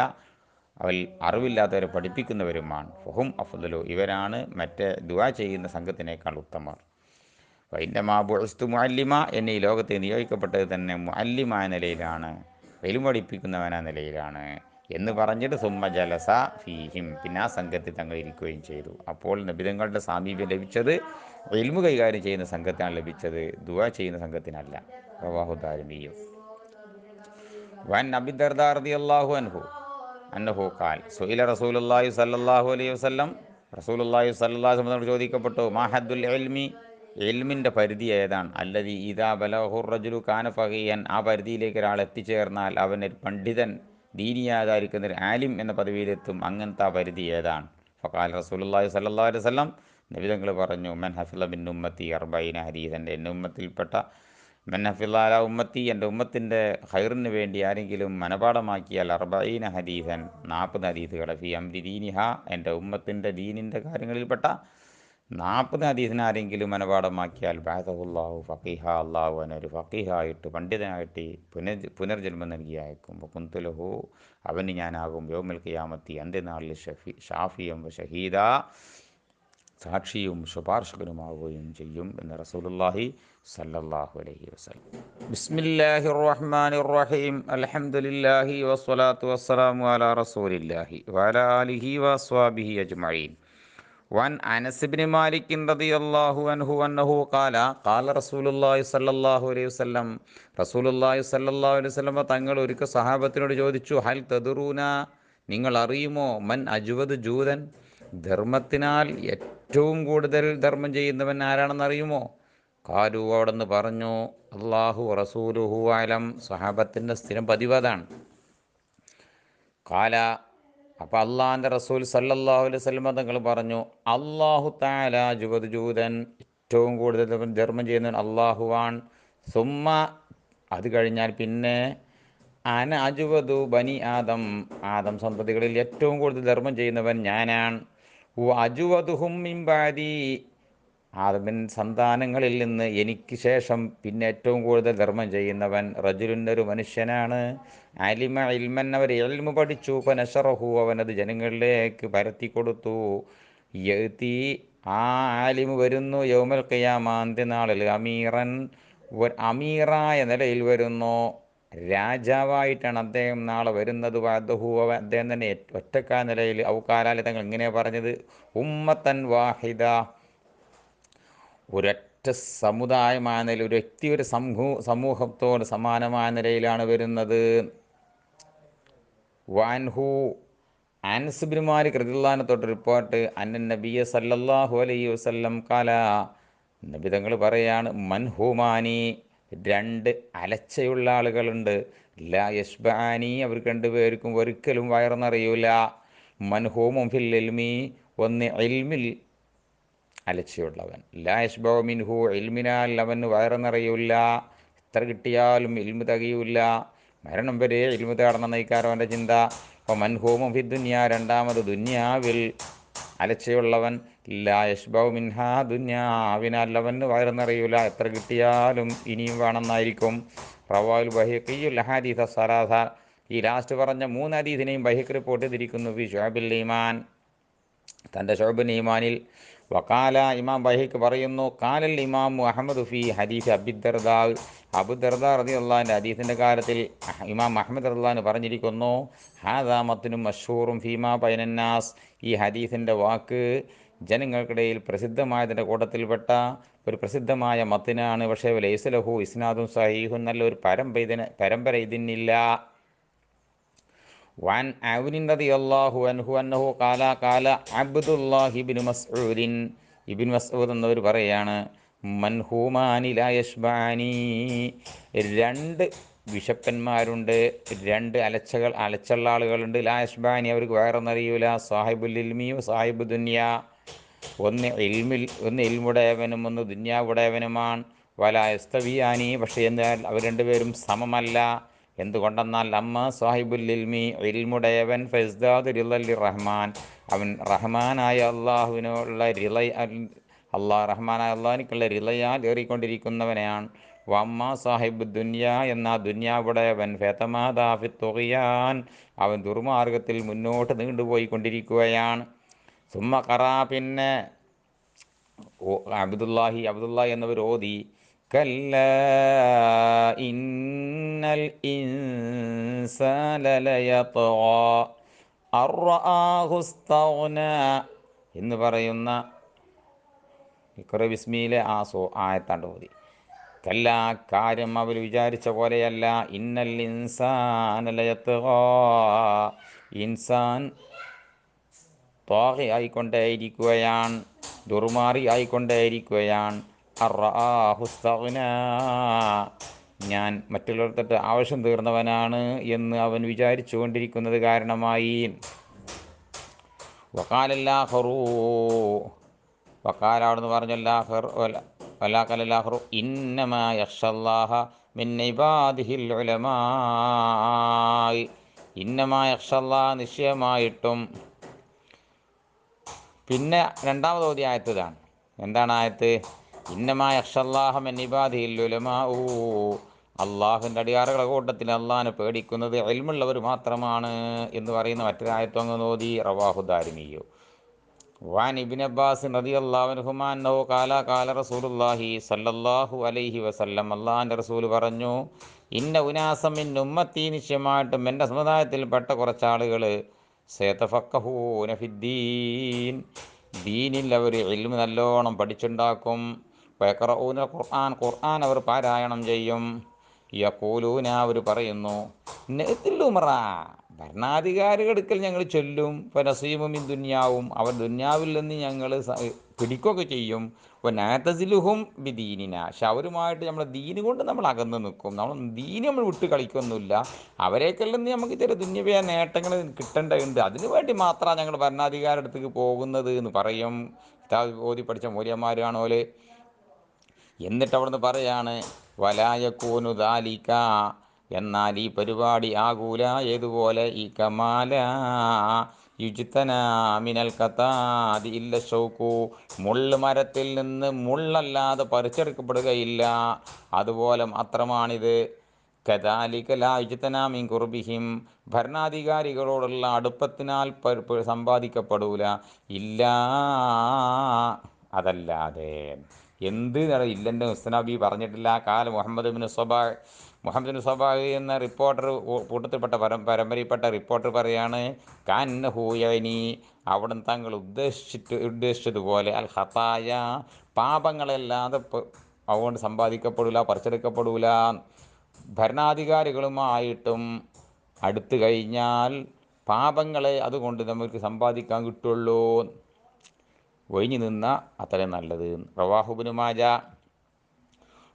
അവൽ അറിവില്ലാത്തവരെ പഠിപ്പിക്കുന്നവരുമാണ്. ഫഹും അഫ്ദലു ഇവരാണ് മറ്റേ ദുആ ചെയ്യുന്ന സംഘത്തിനേക്കാൾ ഉത്തമർ. വൈന്നമാ ബുഇസ്തു മുഅല്ലിമ എന്നെ ഈ ലോകത്തെ നിയോഗിക്കപ്പെട്ടത് തന്നെ മുഅല്ലിമായ നിലയിലാണ്, എൽമു പഠിപ്പിക്കുന്നവനാ നിലയിലാണ് എന്ന് പറഞ്ഞിട്ട് സുമ്മ ജലസ ഫീഹിം പിന്നെ ആ സംഘത്തിൽ തങ്ങൾ ഇരിക്കുകയും ചെയ്തു. അപ്പോൾ നബിതങ്ങളുടെ സാമീപ്യം ലഭിച്ചത് ഇൽമു കൈകാര്യം ചെയ്യുന്ന സംഘത്തിനാണ് ലഭിച്ചത്, ദുആ ചെയ്യുന്ന സംഘത്തിനല്ല. റവാഹു ദാരിമിയു. വൻ അബീ ദർദാ റളിയല്ലാഹു അൻഹു അന്നഹു ഖാൽ സുഇല റസൂലുള്ളാഹി സ്വല്ലല്ലാഹു അലൈഹി വസല്ലം റസൂലുള്ളാഹി സ്വല്ലല്ലാഹു അലൈഹി വസല്ലം ചോദിക്കപ്പെട്ടു മാ ഹദ്ദുൽ ഇൽമി ഇൽമിൻ്റെ പരിധി ഏതാണ്? അല്ലദീ ഇദാ ബലഗഹുർ റജുലു കാന ഫഖീഹൻ ആ പരിധിയിലേക്ക് ഒരാൾ എത്തിച്ചേർന്നാൽ അവൻ ഒരു പണ്ഡിതൻ ദീനിയാതായിരിക്കുന്ന ഒരു ആലിം എന്ന പദവിയിലെത്തും. അങ്ങനത്തെ ആ പരിധി ഏതാണ്? ഫഖാല റസൂലുള്ളാഹി സ്വല്ലല്ലാഹു അലൈഹി വസല്ലം നബി തങ്ങൾ പറഞ്ഞു, മൻ ഹഫിള ബിൻ ഉമ്മത്തി അർബൈന ഹദീസ്, എൻ്റെ ഉമ്മത്തിൽപ്പെട്ട മൻ ഹഫിള അല ഉമ്മത്തി, എൻ്റെ ഉമ്മത്തിൻ്റെ ഖൈറിന് വേണ്ടി ആരെങ്കിലും മനപാഠമാക്കിയാൽ അർബൈന ഹദീസൻ 40 ഹദീസുകളെ ഫി അംരി ദീനിഹ, എൻ്റെ ഉമ്മത്തിൻ്റെ ദീനിൻ്റെ കാര്യങ്ങളിൽപ്പെട്ട 40 ഹദീസിനെ ആരെങ്കിലും മനപാഠമാക്കിയാൽ ബഅസഹുല്ലാഹു ഫഖീഹ, അള്ളാഹു അവനൊരു ഫഖീഹായിട്ട് പണ്ഡിതനായിട്ട് പുനർജന്മം നൽകി അയക്കും. കുന്തുലഹു, അവന് ഞാനാകും യൗമൽ ഖിയാമത്തി, അന്ത്യനാളിൽ ഷാഫിയം ഷഹീദ, സാക്ഷിയും ശുപാർശകനുമാവുകയും ചെയ്യും എന്ന് റസൂലുള്ളാഹി സല്ലല്ലാഹു അലൈഹി വസല്ലം. ബിസ്മില്ലാഹിർ റഹ്മാനിർ റഹീം. അൽഹംദുലില്ലാഹി വസ്സലാത്തു വസ്സലാമു അലാ റസൂലില്ലാഹി വഅലാ ആലിഹി വഅസ്വാബിഹി അജ്മഈൻ. വൻ അനസ് ഇബ്നു മാലിക് റളിയല്ലാഹു അൻഹു അന്നഹു ഖാല ഖാല റസൂലുള്ളാഹി സ്വല്ലല്ലാഹു അലൈഹി വസല്ലം, റസൂലുള്ളാഹി സ്വല്ലല്ലാഹു അലൈഹി വസല്ലം തങ്ങൾ ഒരിക്കൽ സഹാബത്തിനോട് ചോദിച്ചു, ഹൽ തദ്റൂന, നിങ്ങൾ അറിയുമോ, മൻ അജ്വദ് ജൂദൻ, ധർമ്മത്തിനാൽ ഏറ്റവും കൂടുതൽ ധർമ്മം ചെയ്യുന്നവൻ ആരാണെന്ന് അറിയുമോ? ഖാലു, അവിടെ നിന്ന് പറഞ്ഞു, അല്ലാഹു റസൂലുഹു അലം, സഹാബത്തിൻ്റെ സ്ഥിരം പതിവതാണ്. ഖാല, അപ്പോൾ അള്ളാഹിൻ്റെ റസൂൽ സല്ലല്ലാഹു അലൈഹി വസല്ലം തങ്ങൾ പറഞ്ഞു, അല്ലാഹു തആല ജുവദ് ജൂദൻ, ഏറ്റവും കൂടുതൽ ധർമ്മം ചെയ്യുന്നവൻ അള്ളാഹുവാൻ. സുമ്മ, അത് കഴിഞ്ഞാൽ പിന്നെ അന അജുവദു ബനി ആദം, ആദം സന്തതികളിൽ ഏറ്റവും കൂടുതൽ ധർമ്മം ചെയ്യുന്നവൻ ഞാനാണ്. അജുവദുഹും മിൻ ബഅദി, ആദമിൻ സന്താനങ്ങളിൽ നിന്ന് എനിക്ക് ശേഷം പിന്നെ ഏറ്റവും കൂടുതൽ ധർമ്മം ചെയ്യുന്നവൻ റജുലുൻ, ഒരു മനുഷ്യനാണ്. അലിമ ഇൽമൻ, അവർ ഇൽമു പഠിച്ചു, ഫനശറഹു, അവനത് ജനങ്ങളിലേക്ക് പരത്തി കൊടുത്തു. യഅതി, ആ ആലിമ് വരുന്നു, യൗമൽ ഖിയാമ, അന്ത്യനാളിൽ, അമീറൻ, അമീറായ നിലയിൽ വരുന്നു, രാജാവായിട്ടാണ് അദ്ദേഹം നാളെ വരുന്നത്. വഅദഹു, അദ്ദേഹം തന്നെ ഒറ്റക്കാ നിലയിൽ, ഔകാലാലി, തങ്ങൾ ഇങ്ങനെ പറഞ്ഞത്, ഉമ്മത്തൻ വാഹിദ, ഒരൊറ്റ സമുദായമായ നിലയിൽ, ഒരു വ്യക്തി, ഒരു സമൂഹത്തോട് സമാനമായ നിലയിലാണ് വരുന്നത്. വഅൻഹു, അനസ് ഇബ്നു മാലിക് റളിയല്ലാഹു അൻഹു തൊട്ട് റിപ്പോർട്ട്, അന്നൻ നബിയ സല്ലല്ലാഹു അലൈഹി വസല്ലം ഖാല, നബി തങ്ങൾ പറയാണ്, മൻഹൂമാനി, 2 അലച്ചയുള്ള ആളുകളുണ്ട്, ലാ യഷ്ബാനി, അവർ 2 പേർക്കും ഒരിക്കലും വയറുന്നറിയൂല. മൻഹൂമും ഫിൽ ഇൽമി, ഒന്ന് ഇൽമിൽ അലച്ചയുള്ളവൻ, ലാ യഷ്ബഉ മിൻഹു, ഇൽമിനാൽ അവന് വയറുന്നറിയൂല, എത്ര കിട്ടിയാലും ഇൽമു തികയൂല, മരണം വരെ ഇൽമു തേടണം നയിക്കാരോ അവൻ്റെ ചിന്ത. അപ്പോൾ മൻഹൂമും ഫി ദുനിയ, രണ്ടാമത് ദുന്യാവിൽ അലച്ചയുള്ളവൻ, ലാ യഷ്ബഉ മിൻഹാ, ദുന്യാവിനാൽ അവന് വയറുന്നറിയൂല, എത്ര കിട്ടിയാലും ഇനിയും വേണമെന്നായിരിക്കും. റവാഹുൽ ബൈഹഖിയുൽ അഹാദീസ സലാസ, ഈ ലാസ്റ്റ് പറഞ്ഞ 3 ഹദീസിനെയും ബൈഹഖി റിപ്പോർട്ട് ചെയ്തിരിക്കുന്നു ഫി ശുഅബുൽ ഈമാൻ, തൻ്റെ ശുഅബുൽ ഈമാനിൽ. വഖാല, ഇമാം ബൈഹഖി പറയുന്നു, ഖാലൽ ഇമാം അഹ്മദ് ഫി ഹദീസ് അബിദ്ദർദാ, അബൂദർദാ റളിയല്ലാഹു അൻഹു ഹദീസിൻ്റെ കാര്യത്തിൽ ഇമാം അഹ്മദ് റളിയല്ലാഹു അൻഹു പറഞ്ഞിരിക്കുന്നു, ഹാദാ മത്നും മഷ്ഹൂറും ഫീമാ ബൈനന്നാസ്, ഈ ഹദീസിൻ്റെ വാക്ക് ജനങ്ങൾക്കിടയിൽ പ്രസിദ്ധമായതിൻ്റെ കൂട്ടത്തിൽപ്പെട്ട ഒരു പ്രസിദ്ധമായ മത്തിനാണ്. പക്ഷേ ലൈസ ലഹു ഇസ്നാദും സഹീഹുൻ, നല്ലൊരു പരമ്പര ഇതിനില്ല. വൻ ഔനിൻ റളിയല്ലാഹു അൻഹു അന്നഹു ഖാല ഖാല അബ്ദുല്ലാഹി ഇബ്നു മസ്ഊദിൻ, ഇബ്നു മസ്ഊദ് എന്നവർ പറയാണ്, മൻഹൂമാനി ലാ യഷ്ബാനി, 2 വിശപ്പന്മാരുണ്ട്, 2 അലച്ചുള്ള ആളുകളുണ്ട്, ലാ യഷ്ബാനി, അവർക്ക് വയറൊന്നറിയൂല, സാഹിബുൽ ഇൽമി സാഹിബു ദുനിയ, ഒന്ന് ഇൽമുടയവനും ഒന്ന് ദുന്യാവുടയവനുമാണ്. വലാ യസ്തവിയാനി, പക്ഷേ എന്നാൽ അവർ 2 പേരും സമമല്ല. എന്തുകൊണ്ടെന്നാൽ അമ്മ സാഹിബുൽ ഇൽമി, ഇൽമുടയവൻ, ഫസ്ദാദ് റിളൽ റഹ്മാൻ, അവൻ റഹ്മാനായ അള്ളാഹുവിനുള്ള റഹ്മാനായ അള്ളാഹിനുള്ള റിളയാൽ ഏറിക്കൊണ്ടിരിക്കുന്നവനാണ്. വമ്മ സാഹിബ് ദുന്യ, എന്ന ദുന്യാവുടയവൻ, ഫതമാദാഫി തുഗിയാൻ, അവൻ ദുർമാർഗത്തിൽ മുന്നോട്ട് നീണ്ടുപോയിക്കൊണ്ടിരിക്കുകയാണ്. സുമ്മ ഖറാ, പിന്നെ അബ്ദുല്ലാഹി എന്നവർ ഓതി, കല്ലാ ഇന്നൽ ഇൻസാന ലയത്ഗാ അർആഹു ഇസ്തഗ്നാ എന്ന് പറയുന്ന ഇഖ്റ ബിസ്മിയിലെ ആയത്താണ്ട് ഓതി. കല്ല, കാര്യം അവർ വിചാരിച്ച പോലെയല്ല, ഇന്നൽ ഇൻസാന ലയത്ഗാ, ഇൻസാൻ ത്വാഗി ആയിക്കൊണ്ടേയിരിക്കുകയാണ്, ദുർമാറി ആയിക്കൊണ്ടേയിരിക്കുകയാണ്. അർആഹു ഇസ്തഗ്നാ, ഞാൻ മറ്റുള്ളവർക്ക് ആവശ്യം തീർന്നവനാണ് എന്ന് അവൻ വിചാരിച്ചു കൊണ്ടിരിക്കുന്നത് കാരണമായി. വഖാലല്ലാഹു, വക്കാല അവിടുന്ന് പറഞ്ഞല്ലാഹർ വലാഖലാഹറു ഇന്നമാ യഖ്ഷല്ലാഹ മിൻ ഇബാദിഹിൽ ഉലമാ. ഇന്നമാ യഖ്ഷല്ലാഹ നിശ്ചയമായിട്ടും. പിന്നെ രണ്ടാമത് ഓതിയ ആയത്ത് ഇതാണ്. എന്താണ് ആയത്ത്? ഇന്നമാ യഖ്ഷല്ലാഹ മിൻ ഇബാദിഹിൽ ഉലമാ. അള്ളാഹുവിൻ്റെ അടിയാറുകളുടെ കൂട്ടത്തിൽ അള്ളാഹിനെ പേടിക്കുന്നത് ഇൽമുള്ളവർ മാത്രമാണ് എന്ന് പറയുന്ന മറ്റൊരായത്തും അങ്ങ് ഓതി. റവാഹു ദാരിമിയു. വാൻ ഇബ്നു അബ്ബാസ് റളിയല്ലാഹു അൻഹുമാ അന്നഹു ഖാല റസൂലുള്ളാഹി സ്വല്ലല്ലാഹു അലൈഹി വസല്ലം, അള്ളാഹിൻ്റെ റസൂൽ പറഞ്ഞു, ഇന്ന ഉനാസം മിൻ ഉമ്മത്തി, നിശ്ചയമായിട്ടും എൻ്റെ സമുദായത്തിൽപ്പെട്ട കുറച്ചാളുകൾ സയതഫഖഹൂന ഫിദ്ദീൻ, ദീനിൽ അവർ ഇൽമ് നല്ലോണം പഠിച്ചുണ്ടാക്കും. വയഖറഊന ഖുർആൻ അവർ പാരായണം ചെയ്യും. യഖൂലൂന അവർ പറയുന്നു, നഅ്തിൽ ഉമറ, ഭരണാധികാരികൾക്കൽ ഞങ്ങൾ ചൊല്ലും. ഫനസീമും ദുന്യാവും, അവർ ദുന്യാവിൽ നിന്ന് ഞങ്ങൾ പിടിക്കുകയൊക്കെ ചെയ്യും. നാതസിലുഹും ബിദീനിന, പക്ഷെ അവരുമായിട്ട് നമ്മളെ ദീന് കൊണ്ട് നമ്മൾ അകന്ന് നിൽക്കും. നമ്മൾ ദീന് നമ്മൾ വിട്ട് കളിക്കൊന്നുമില്ല. അവരേക്കൽ നിന്ന് നമുക്ക് ചില ദുന്യവ്യ നേട്ടങ്ങൾ കിട്ടേണ്ടതുണ്ട്, അതിനു വേണ്ടി മാത്രമാണ് ഞങ്ങൾ ഭരണാധികാരിയുടെ അടുത്തേക്ക് പോകുന്നത് എന്ന് പറയും. ഓതി പഠിച്ച മൂല്യന്മാരാണോല്. എന്നിട്ട് അവിടുന്ന് പറയാണ്, വലായക്കൂനു ദാലിക, എന്നാൽ ഈ പരിപാടി ആകൂല ഏതുപോലെ, ഈ കമാല യുജ്തന മിനൽ കതാദി ഇല്ല ഷൗക്കു, മുള്ള് മരത്തിൽ നിന്ന് മുള്ളല്ലാതെ പറിച്ചെടുക്കപ്പെടുകയില്ല, അതുപോലെ മാത്രമാണിത്. കദാലിക ലാ യുജ്തന മിൻ ഖുർബിഹിം, ഭരണാധികാരികളോടുള്ള അടുപ്പത്തിനാൽ സമ്പാദിക്കപ്പെടൂല, ഇല്ല അതല്ലാതെ. എന്ത് ഇല്ലെൻ്റെ മുസ്തനബി പറഞ്ഞിട്ടില്ല. കാല മുഹമ്മദ് ബിൻ സബാഹ് എന്ന റിപ്പോർട്ടർ, കൂട്ടത്തിൽപ്പെട്ട പരമ്പരയിൽപ്പെട്ട റിപ്പോർട്ടർ പറയാണ്, കാന്നഹൂയനി, അവിടുന്ന് തങ്ങൾ ഉദ്ദേശിച്ചതുപോലെ അൽ ഖതായ, പാപങ്ങളല്ലാതെ അതുകൊണ്ട് സമ്പാദിക്കപ്പെടില്ല, പറിച്ചെടുക്കപ്പെടില്ല. ഭരണാധികാരികളുമായിട്ടും അടുത്തു കഴിഞ്ഞാൽ പാപങ്ങളെ അതുകൊണ്ട് നമുക്ക് സമ്പാദിക്കാൻ കിട്ടുള്ളൂ. ഒഴിഞ്ഞു നിന്ന അത്രയും നല്ലത്. റവാഹു ഇബ്നു മാജ.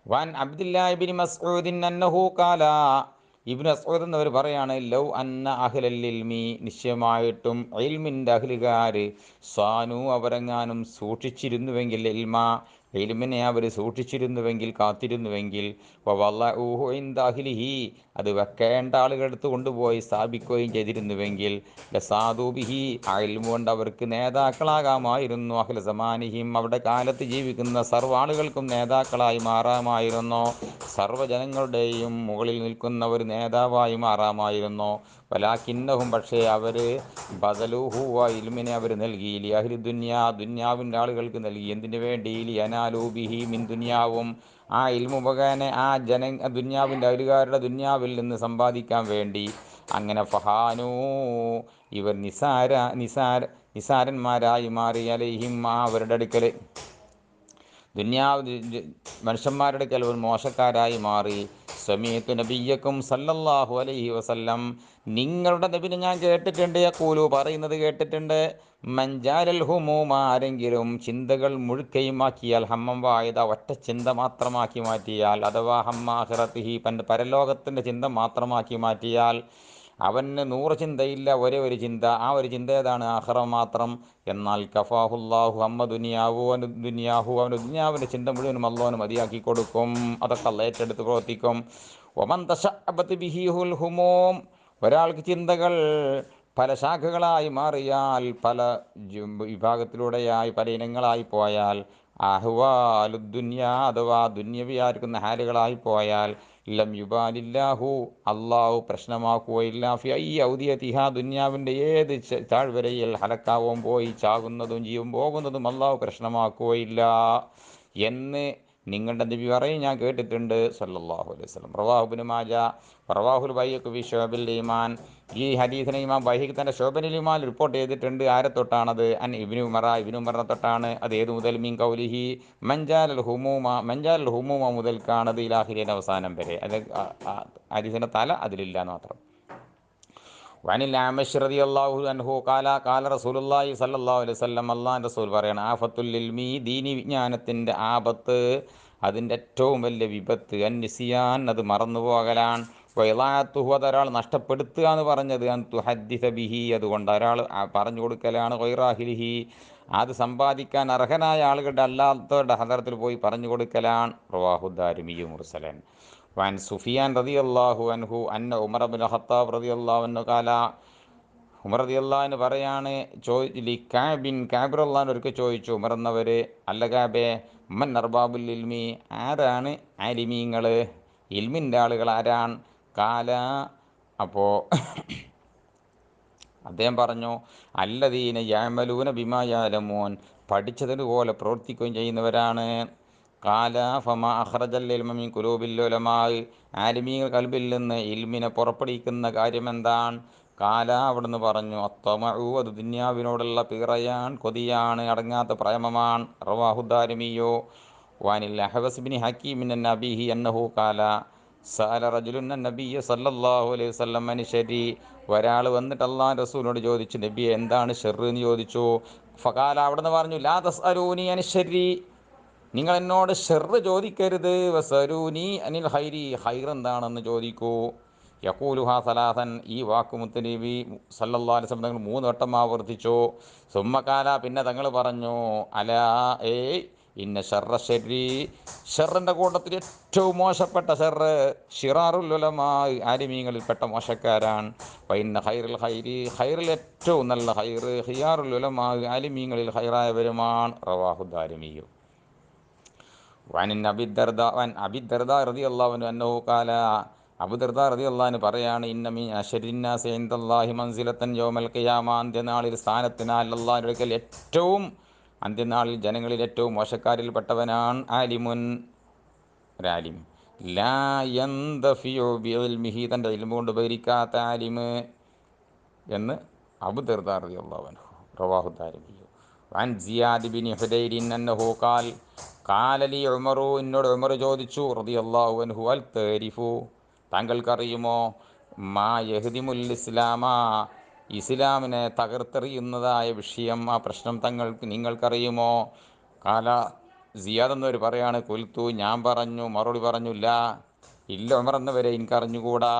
വൻ അബ്ദുല്ലാഹി ഇബ്നു മസ്ഊദ് അന്നഹു ഖാല, ഇബ്നു മസ്ഊദ് എന്നവർ പറയാണ്, ലൗ അന്ന അഹ്ലൽ ഇൽമി, നിശ്ചയമായിട്ടും ഇൽമിൻ്റെ അഹ്ലുകാർ, സാനു അവരെങ്ങാനും സൂക്ഷിച്ചിരുന്നുവെങ്കിൽ, ഇൽമിനെ അവർ സൂക്ഷിച്ചിരുന്നുവെങ്കിൽ, കാത്തിരുന്നുവെങ്കിൽ, വവളഊഹു ഇൻദ അഹ്ലിഹി, അത് വെക്കേണ്ട ആളുകളെടുത്ത് കൊണ്ടുപോയി സ്ഥാപിക്കുകയും ചെയ്തിരുന്നുവെങ്കിൽ, ലസാദൂബിഹി, ആ ഇൽമു കൊണ്ട് അവർക്ക് നേതാക്കളാകാമായിരുന്നു. അഹ്ല സമാനിഹിം, അവരുടെ കാലത്ത് ജീവിക്കുന്ന സർവ്വ ആളുകൾക്കും നേതാക്കളായി മാറാമായിരുന്നു. സർവ്വജനങ്ങളുടെയും മുകളിൽ നിൽക്കുന്ന ഒരു നേതാവായി മാറാമായിരുന്നു. വലാകിന്നഹും, പക്ഷേ അവർ ബദലുഹു, ആ ഇൽമിനെ അവർ നൽകി, ലി അഹ്ലി ദുന്യാ, ദുന്യാവിൻ്റെ ആളുകൾക്ക് നൽകി. എന്തിനു വേണ്ടി? ലിയനാലൂബിഹി മിൻ ദുന്യാവും, ആ ഇൽമു മുഖേന ആ ദുന്യാവിൻ്റെ അഹ്ലുകാരുടെ ദുന്യാവിൽ നിന്ന് സമ്പാദിക്കാൻ വേണ്ടി. അങ്ങനെ ഫഹാനൂ, ഇവർ നിസാരന്മാരായി മാറി, അലൈഹിം, അവരുടെ അടുക്കൽ, മനുഷ്യന്മാരുടെ അടുക്കൽ ഒരു മോശക്കാരായി മാറി. സമീഅതു നബിയ്യക്കും സല്ലല്ലാഹു അലൈഹി വസല്ലം, നിങ്ങളുടെ നബിനെ ഞാൻ കേട്ടിട്ടുണ്ട്, യഖൂലു, പറയുന്നത് കേട്ടിട്ടുണ്ട്, മൻജാലൽ ഹുമൂമ, ആരെങ്കിലും ചിന്തകൾ മുഴുക്കയുമാക്കിയാൽ, ഹമ്മം വായത, ഒറ്റ ചിന്ത മാത്രമാക്കി മാറ്റിയാൽ, അഥവാ ഹമ്മാഹിറത്തിഹി, പരലോകത്തിൻ്റെ ചിന്ത മാത്രമാക്കി മാറ്റിയാൽ, അവന് 100 ചിന്തയില്ല, ഒരേ ഒരു ചിന്ത. ആ ഒരു ചിന്ത ഏതാണ്? ആഖിറ മാത്രം. എന്നാൽ കഫാഹുല്ലാഹു ഹമ്മ ദുനിയാവു, അവന് ദുനിയാവിൻ്റെ ചിന്ത മുഴുവനും അല്ലാഹു മതിയാക്കി കൊടുക്കും. അതൊക്കെ അല്ലാഹ് ഏറ്റെടുത്ത് പ്രവർത്തിക്കും. വമൻ തശഅബത് ബിഹിൽ ഹുമൂം, ഒരാൾക്ക് ചിന്തകൾ പല ശാഖകളായി മാറിയാൽ, പല വിഭാഗത്തിലൂടെയായി, പല ഇനങ്ങളായി പോയാൽ, അഹ്വാലുദ്ദുന്യ, അഥവാ ദുന്യവിയായിരിക്കുന്ന ഹാലുകളായി പോയാൽ, ലം യുബാലില്ലാഹു, അള്ളാഹു പ്രശ്നമാക്കുകയില്ല, ഫി ഐ ഔദിയതിഹ, ദുന്യാവിൻ്റെ ഏത് താഴ്വരയിൽ ഹലക്കാവും പോയി ചാകുന്നതും ജീവൻ പോകുന്നതും അള്ളാഹു പ്രശ്നമാക്കുകയില്ല എന്ന് നിങ്ങളുടെ നബി പറയും, ഞാൻ കേട്ടിട്ടുണ്ട് സല്ലല്ലാഹു അലൈഹി വസല്ലം. റവാഹു ഇബ്നു മാജ, റവാഹുൽ ബൈഹഖി ഫി ശുഅബിൽ ഈമാൻ. ഈ ഹദീസിനെ ഇമാം ബൈഹഖി തൻ്റെ ശുഅബുൽ ഈമാൻ റിപ്പോർട്ട് ചെയ്തിട്ടുണ്ട്. ആരെ തൊട്ടാണത്? അൻ ഇബ്നു ഉമറിനെ തൊട്ടാണ്. അത് ഏത് മുതൽ? മീൻ കൗലിഹി മൻജാലൽ ഹുമൂമ മുതൽക്കാണത്, ഇലാഹിരിൻ്റെ അവസാനം വരെ. അത് ഹദീസിൻ്റെ തല അതിലില്ല എന്ന് മാത്രം. വനിൽ അഅ്മശ് റളിയല്ലാഹു അൻഹു ഖാല റസൂലുള്ളാഹി സ്വല്ലല്ലാഹു അലൈഹി വസല്ലം, അല്ലാഹുവിൻ്റെ റസൂൽ പറയാണ്, ആഫത്തുൽ ഇൽമി, ദീനി വിജ്ഞാനത്തിൻ്റെ ആപത്ത്, അതിൻ്റെ ഏറ്റവും വലിയ വിപത്ത്, അന്നിസിയാൻ, അത് മറന്നുപോകലാണ്. വൈലാത്തുഹു അതൊരാൾ നഷ്ടപ്പെടുത്തുക എന്ന് പറഞ്ഞത് അൻ തുഹദ്ദിസ ബിഹി, അതുകൊണ്ട് ഒരാൾ പറഞ്ഞു കൊടുക്കലാണ് ഗൈറാഹിലിഹി, അത് സമ്പാദിക്കാൻ അർഹനായ ആളുകളുടെ അല്ലാത്തവരുടെ ഹദറത്തിൽ പോയി പറഞ്ഞു കൊടുക്കലാണ്. റവാഹു ദാരിമിയു മുർസലൻ. വൻ സുഫിയാൻ റളിയല്ലാഹു അൻഹു അന്ന ഉമർ ഇബ്നുൽ ഖത്താബ് റളിയല്ലാഹു അൻഹു ഖാല, ഉമർ റളിയല്ലാഹു പറയാണ്, കാബ് റളിയല്ലാഹു ഒരിക്കൽ ചോദിച്ചു, ഉമർ എന്നവർ, അല്ല കാബേ, മൻ അർബാബുൽ ഇൽമി, ആരാണ് ആലിമീങ്ങൾ, ഇൽമിൻ്റെ ആളുകൾ ആരാണ്? കാല, അപ്പോൾ അദ്ദേഹം പറഞ്ഞു, അല്ലദീന യഅമലൂന ബിമാ യഅലമൂൻ, പഠിച്ചതുപോലെ പ്രവർത്തിക്കുകയും ചെയ്യുന്നവരാണ്. കാല ഫമാ അഖ്റജൽ ഇൽമ മിൻ ഖുലൂബിൽ ഉലമാ, ആലിമീങ്ങൾ കൽബിൽ നിന്ന് ഇൽമിനെ പുറപ്പെടുവിക്കുന്ന കാര്യം എന്താണ്? കാല, അവിടുന്ന് പറഞ്ഞു, അത്തമഉ, അത് ദുന്യാവിനോടുള്ള പിറയാൻ, കൊതിയാണ്, അടങ്ങാത്ത പ്രേമമാണ്. റവാഹു ദാരിമിയോ. വാനിൽ അഹ്വസ് ബിൻ ഹക്കീമിൻ അൻ അബീഹി അന്നഹു കാല, സഅല റജുലുൻ നബിയ്യ സല്ലല്ലാഹു അലൈഹി വസല്ലം അൻ ശരി, ഒരാൾ വന്നിട്ട് അല്ലാഹു റസൂലിനോട് ചോദിച്ചു, നബിയെ എന്താണ് ഷർറ് എന്ന് ചോദിച്ചു. ഫഖാല, അവിടുന്ന് പറഞ്ഞു, ലാ തസ്അലൂനി അൻ ശരി, നിങ്ങൾ എന്നോട് ഷർറ് ചോദിക്കരുത്, വസഅലൂനി അനിൽ ഹൈരി, ഹൈർ എന്താണെന്ന് ചോദിക്കൂ. യഖൂലുഹാ സലാസൻ, ഈ വാക്ക് മുത്തനബി സല്ലല്ലാഹു അലൈഹി വസല്ലം തങ്ങൾ 3 വട്ടം ആവർത്തിച്ചു. സുമ്മകാല, പിന്നെ തങ്ങൾ പറഞ്ഞു, അലാ, ഇന്ന ഷർറ ഷർരി, ഷർറിൻ്റെ കൂട്ടത്തിൽ ഏറ്റവും മോശപ്പെട്ട ഷർറ് ഷിറാറുൽ ഉലമാ, ആലിമീങ്ങളിൽപ്പെട്ട മോശക്കാരാണ്. ഇന്ന ഖൈറുൽ ഖൈരി, ഖൈറിൽ ഏറ്റവും നല്ല ഖൈറ് ഖിയാറുൽ ഉലമാ, ആലിമീങ്ങളിൽ ഖൈറായവരുമാണ്. റവാഹു ദാരിമിയു. വൻ അബിദ്ദർദാ റളിയല്ലാഹു അൻഹു അന്നഹു ഖാല, അബൂദർദാ റളിയല്ലാഹു അൻഹു പറയാണ്, ഇന്ന മിൻ അശരിന്നാസി ഇൻദല്ലാഹി മൻസിലത്തൻ യൗമൽ ഖിയാമ, അന്ത്യനാളിൽ സ്ഥാനത്തിനാൽ അല്ലാഹുവിന്റെ അടുക്കൽ ഏറ്റവും, അന്ത്യനാളിൽ ജനങ്ങളിൽ ഏറ്റവും മോശക്കാരിൽപ്പെട്ടവനാണ് ആലിമുൻ, ഒരാലിം. ലാ യന്തഫിഉ ബിഇൽമിഹി, തൻ്റെ ഇൽമു കൊണ്ട് ഉപകരിക്കാത്ത ആലിമ് എന്ന് അബൂദർദാ റളിയല്ലാഹു അൻഹു. റവാഹു ദാരിമി. വൻ സിയാദ് ബിൻ ഹുദൈരിൻ അന്നഹു ഖാൽ, ഖാല ലി ഉമറു, എന്നോട് ഉമർ ചോദിച്ചു റളിയല്ലാഹു അൻഹു, അൽ തഅരിഫു, താങ്കൾക്കറിയുമോ, മാ യഹ്ദിമുൽ ഇസ്ലാമ, ഇസ്ലാമിനെ തകർത്തെറിയുന്നതായ വിഷയം, ആ പ്രശ്നം നിങ്ങൾക്കറിയുമോ? കാല, സിയാദ് എന്നവർ പറയാണ്, കുൽത്തു, ഞാൻ പറഞ്ഞു, മറുപടി പറഞ്ഞു, ലാ, ഇല്ല ഉമർ എന്നവരെ എനിക്കറിഞ്ഞുകൂടാ.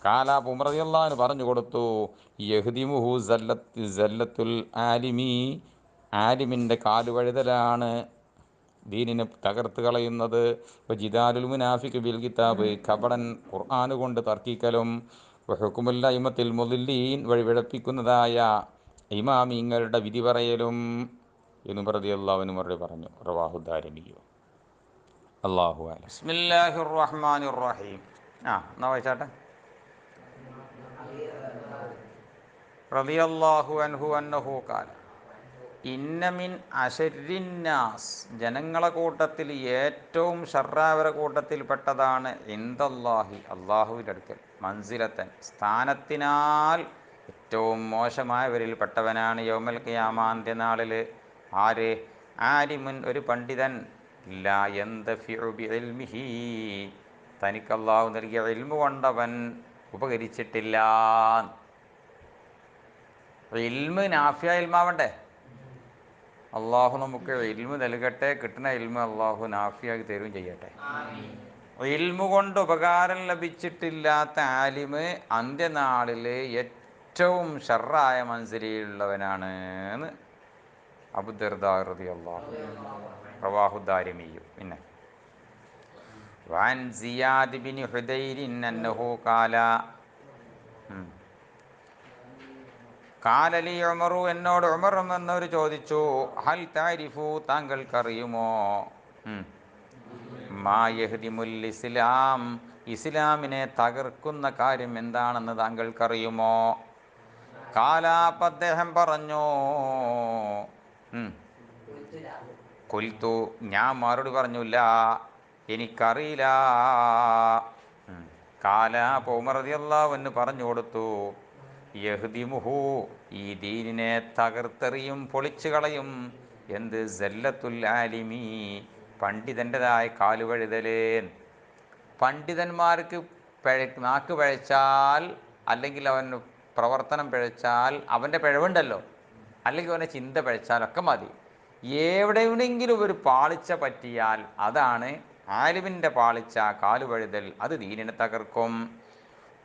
കാല, ഉമർ റളിയല്ലാഹു അൻഹു പറഞ്ഞു കൊടുത്തു, യഹ്ദിമുഹു സല്ലത്തുൽ ആലിമി, ആലിമിൻ്റെ കാലുവഴുതലാണ് ദീനിനെ തകർത്ത് കളയുന്നത്. ജിദാലുൽ മുനാഫിഖ് ബിൽ കിതാബ്, കപടൻ ഖുർആൻ കൊണ്ട് തർക്കിക്കലും, ഹുക്കുമുൽ അയിമത്തിൽ മുദില്ലീൻ, വഴിപിഴപ്പിക്കുന്നതായ ഇമാമിങ്ങളുടെ വിധി പറയലും എന്ന് റളിയല്ലാഹു അൻഹു മറുപടി പറഞ്ഞു. റവാഹു ദാരിമിയു. അല്ലാഹു അലം. ബിസ്മില്ലാഹിർ റഹ്മാനിർ റഹീം. എന്നാ വായിച്ചാട്ടെ. റളിയല്ലാഹു അൻഹു അന്നഹു ഖാല, ഇന്ന മിൻ അശരിന്നാസ്, ജനങ്ങളെ കൂട്ടത്തിൽ ഏറ്റവും ഷർറാവരുടെ കൂട്ടത്തിൽപ്പെട്ടതാണ് ഇൻദല്ലാഹി, അള്ളാഹുവിൻ്റെ അടുക്കൽ, മൻസിലത്തൻ, സ്ഥാനത്തിനാൽ ഏറ്റവും മോശമായവരിൽപ്പെട്ടവനാണ് യൗമൽ ഖിയാമ, അന്ത്യനാളിൽ. ആര്? ആലിമുൻ, ഒരു പണ്ഡിതൻ, ലാ യന്തഫിഉ ബിഇൽമിഹി, തനിക്ക് അള്ളാഹു നൽകിയ ഇൽമു കൊണ്ടവൻ ഉപകരിച്ചിട്ടില്ല. ഇൽമ് നാഫിയ ഇൽമാവണ്ടേ? അള്ളാഹു നമുക്ക് ഇൽമു നൽകട്ടെ, കിട്ടുന്ന ഇൽമു അള്ളാഹു നാഫിയാക്കി തരുകയും ചെയ്യട്ടെ. ഇൽമു കൊണ്ട് ഉപകാരം ലഭിച്ചിട്ടില്ലാത്ത ആലിമ് അന്ത്യനാളിൽ ഏറ്റവും ഷർറായ മൻസിലിലുള്ളവനാണ് എന്ന് അബൂദർദാ റളിയല്ലാഹു അൻഹു. റവാഹു ദാരിമിയു. പിന്നെ വൻ സിയാദ് ബിൻ ഹുദൈരിൻ അന്നഹു ഖാല, കാലലി ഉമറു, എന്നോട് ഉമർ എന്നവർ ചോദിച്ചു, ഹൽ താരിഫു, താങ്കൾക്കറിയുമോ, മാ യഹ്ദിമുൽ ഇസ്ലാം, ഇസ്ലാമിനെ തകർക്കുന്ന കാര്യം എന്താണെന്ന് താങ്കൾക്കറിയുമോ? കാല, അദ്ദേഹം പറഞ്ഞു, കുൽത്തു, ഞാൻ മറുപടി പറഞ്ഞില്ല, എനിക്കറിയില്ല. കാല, അപ്പോൾ ഉമർ റളിയല്ലാഹു അൻഹു പറഞ്ഞു കൊടുത്തു, യഹ്ദിമുഹു, ഈ ദീനിനെ തകർത്തെറിയും, പൊളിച്ചു കളയും, എന്ത്? സല്ലത്തുൽ ആലിമി, പണ്ഡിതൻ്റെതായ കാലുവഴുതല്. പണ്ഡിതന്മാർക്ക് നാക്ക് പിഴച്ചാൽ, അല്ലെങ്കിൽ അവൻ പ്രവർത്തനം പിഴച്ചാൽ, അവൻ്റെ പിഴവുണ്ടല്ലോ, അല്ലെങ്കിൽ അവൻ്റെ ചിന്ത പിഴച്ചാലൊക്കെ മതി. എവിടെയെങ്കിലും ഒരു പാളിച്ച പറ്റിയാൽ അതാണ് ആലിമിൻ്റെ പാളിച്ച, കാലുവഴുതൽ, അത് ദീനിനെ തകർക്കും.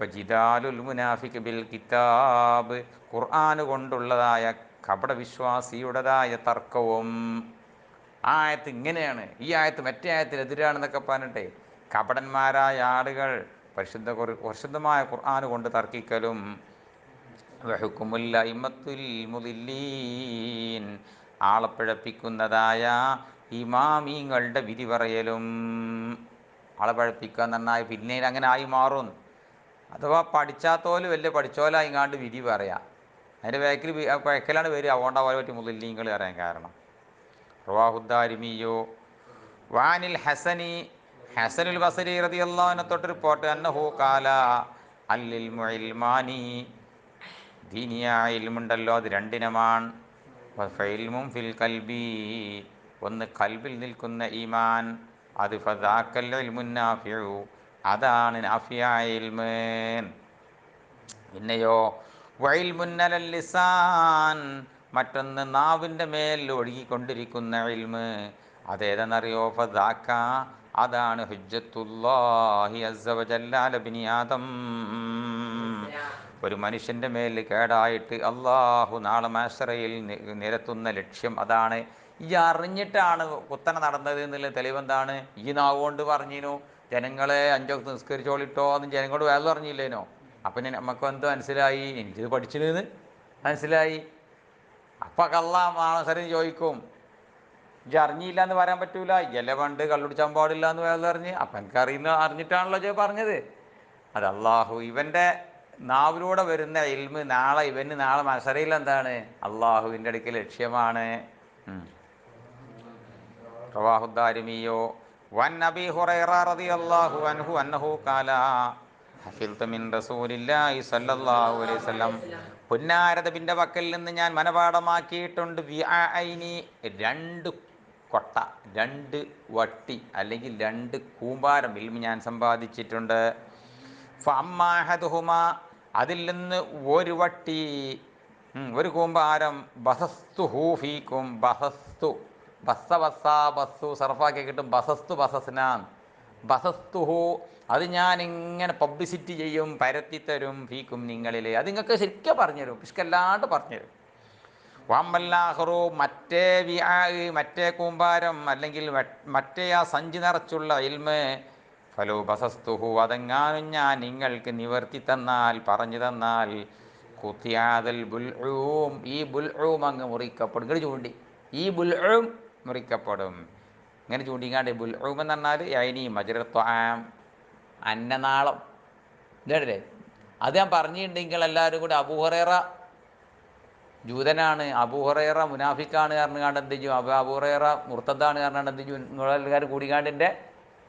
വജിദാലുൽ മുനാഫിഖ് ബിൽ കിതാബ്, ഖുർആൻ കൊണ്ടുള്ളതായ കപടവിശ്വാസിയുടേതായ തർക്കവും. ആ ആയത്ത് ഇങ്ങനെയാണ്, ഈ ആയത്ത് മറ്റേ ആയത്തിന് എതിരാണെന്നൊക്കെ പറഞ്ഞിട്ടേ കപടന്മാരായ ആളുകൾ പരിശുദ്ധമായ ഖുർആൻ കൊണ്ട് തർക്കിക്കലും. വഹുക്കുമുൽ അഇമ്മത്തുൽ മുദില്ലീൻ, ആളെ പിഴപ്പിക്കുന്നതായ ഇമാമീങ്ങളുടെ വിധി പറയലും. ആളെ പഴപ്പിക്കുക എന്ന് പറഞ്ഞാൽ പിന്നീട് അങ്ങനെ ആയി മാറും. അഥവാ പഠിച്ചാത്തോല് വലിയ പഠിച്ചോലായിങ്ങാണ്ട് വിധി പറയാം, അതിൻ്റെ ബാക്കിൽ പഴക്കലാണ് വരിക. അതുകൊണ്ടാണ് അവരെ പറ്റി മുദില്ലീങ്ങൾ പറയാൻ കാരണം. റവാഹുദ്ദാരിമിയോ വാനിൽ ഹസനി, ഹസനുൽ ബസരി റളിയല്ലാഹു അൻഹു തൊട്ട് റിപ്പോർട്ട് അന്നഹു ഖാല അല്ലിൽ മുഇൽമാനി, ദീനിയായ ഇൽമുണ്ടല്ലോ അത് രണ്ടിനമാണ്. ഫഇൽമും ഫിൽ കൽബി, ഒന്ന് കൽബിൽ നിൽക്കുന്ന ഈമാൻ, അത് ഫദാക്കൽ ഇൽമുൻ നാഫിഉ, അതാണ് നാഫിയായ ഇൽമ്. പിന്നെയോ വഇൽമുൻ അലൽ ലിസാൻ, മറ്റൊന്ന് നാവിൻ്റെ മേൽ ഒഴുകിക്കൊണ്ടിരിക്കുന്ന ഇൽമ്, അതേതെന്നറിയോ? ഫദാക്ക, അതാണ് ഹുജ്ജത്തുല്ലാഹി അസ്സ വജല്ല അല ബനി ആദം, ഒരു മനുഷ്യൻ്റെ മേൽ കേടായിട്ട് അള്ളാഹു നാളെ മാശറയിൽ നിരത്തുന്ന ലക്ഷ്യം അതാണ്. ഈ അറിഞ്ഞിട്ടാണ് കുത്തനെ നടന്നത് എന്നുള്ള തെളിവെന്താണ്? ഈ നാവുകൊണ്ട് പറഞ്ഞിനു ജനങ്ങളെ 5 വക്ത് നിസ്കരിച്ചോളിട്ടോ എന്ന് ജനങ്ങളോട് വേറെ പറഞ്ഞില്ലേനോ? അപ്പം നമുക്ക് എന്ത് മനസ്സിലായി? എനിക്കിത് പഠിച്ചിരുന്ന് മനസ്സിലായി. അപ്പം അള്ളാഹ് മാനസരൻ ചോദിക്കും, ഇജ്ജ് അറിഞ്ഞില്ല എന്ന് പറയാൻ പറ്റൂല, ഇല പണ്ട് കള്ളുടിച്ചാൻ പാടില്ല എന്ന് വേറെ പറഞ്ഞ്. അപ്പം എനിക്ക് അറിഞ്ഞിട്ടാണല്ലോ ജോ പറഞ്ഞത്. അത് അള്ളാഹു ഇവൻ്റെ നാവിലൂടെ വരുന്ന ഇൽമ് നാളെ മസറയിൽ എന്താണ്? അള്ളാഹുവിൻ്റെ അടുക്കൽ ലക്ഷ്യമാണ്. റവാഹുദ്ദാരിമിയോ വൻ അബീ ഹുറൈറ റളിയല്ലാഹു അൻഹു അന്നഹു ഖാല ഹഫിൽതു മിൻ റസൂലില്ലാഹി സ്വല്ലല്ലാഹു അലൈഹി വസല്ലം, പുന്നാരദബിൻ്റെ പക്കൽ നിന്ന് ഞാൻ മനപാഠമാക്കിയിട്ടുണ്ട്. വിഅഐനി, 2 കൊട്ട, 2 വട്ടി അല്ലെങ്കിൽ 2 കൂമ്പാരം ഇൽമ് ഞാൻ സമ്പാദിച്ചിട്ടുണ്ട്. ഫഅമ്മാഹദുഹുമ, അതിൽ നിന്ന് ഒരു വട്ടി, ഒരു കൂമ്പാരം, ബസസ്തുഹു ഫീക്കും, ബസസ്തു ബസ്സ ബസ്സാ ബസ്സു സർഫാക്കി കിട്ടും, ബസസ്തു ബസസ്നാൻ, ബസസ്തുഹു, അത് ഞാൻ ഇങ്ങനെ പബ്ലിസിറ്റി ചെയ്യും, പരത്തിത്തരും, ഫീക്കും നിങ്ങളിൽ, അത് നിങ്ങൾക്ക് ശരിക്കും പറഞ്ഞുതരും, പിഷ്കല്ലാണ്ട് പറഞ്ഞുതരും. വാമല്ലാഹറു, മറ്റേ കൂമ്പാരം അല്ലെങ്കിൽ മറ്റേ ആ സഞ്ചി നിറച്ചുള്ള ഇൽമ്, ഫലോ ബസസ്തുഹു, അതെങ്ങാനും ഞാൻ നിങ്ങൾക്ക് നിവർത്തി തന്നാൽ, പറഞ്ഞു തന്നാൽ, കുത്തിയാദൽ ബുൽഊം, ഈ ബുൽഊം അങ്ങ് മുറിക്കപ്പെടും. ഇങ്ങനെ ചൂണ്ടി, ഈ ബുൽഊം മുറിക്കപ്പെടും. ഇങ്ങനെ ചൂണ്ടിക്കാണ്ട് ബുൽഊം എന്ന് പറഞ്ഞാൽ യൈനി മജ്റത്വാം, അന്നനാളം, ഇതല്ലേ? അത് ഞാൻ പറഞ്ഞിട്ടുണ്ടെങ്കിൽ എല്ലാവരും കൂടി അബൂ ഹുറൈറ ജൂതനാണ്, അബൂ ഹുറൈറ മുനാഫിക്കാണ് പറഞ്ഞുകൊണ്ട് എന്ത് ചെയ്യും? അബൂ ഹുറൈറ മുർത്തദ്ദാണ് പറഞ്ഞുകൊണ്ട് എന്ത് ചെയ്യും? നിങ്ങളെല്ലാവരും കൂടിക്കാണ്ടിൻ്റെ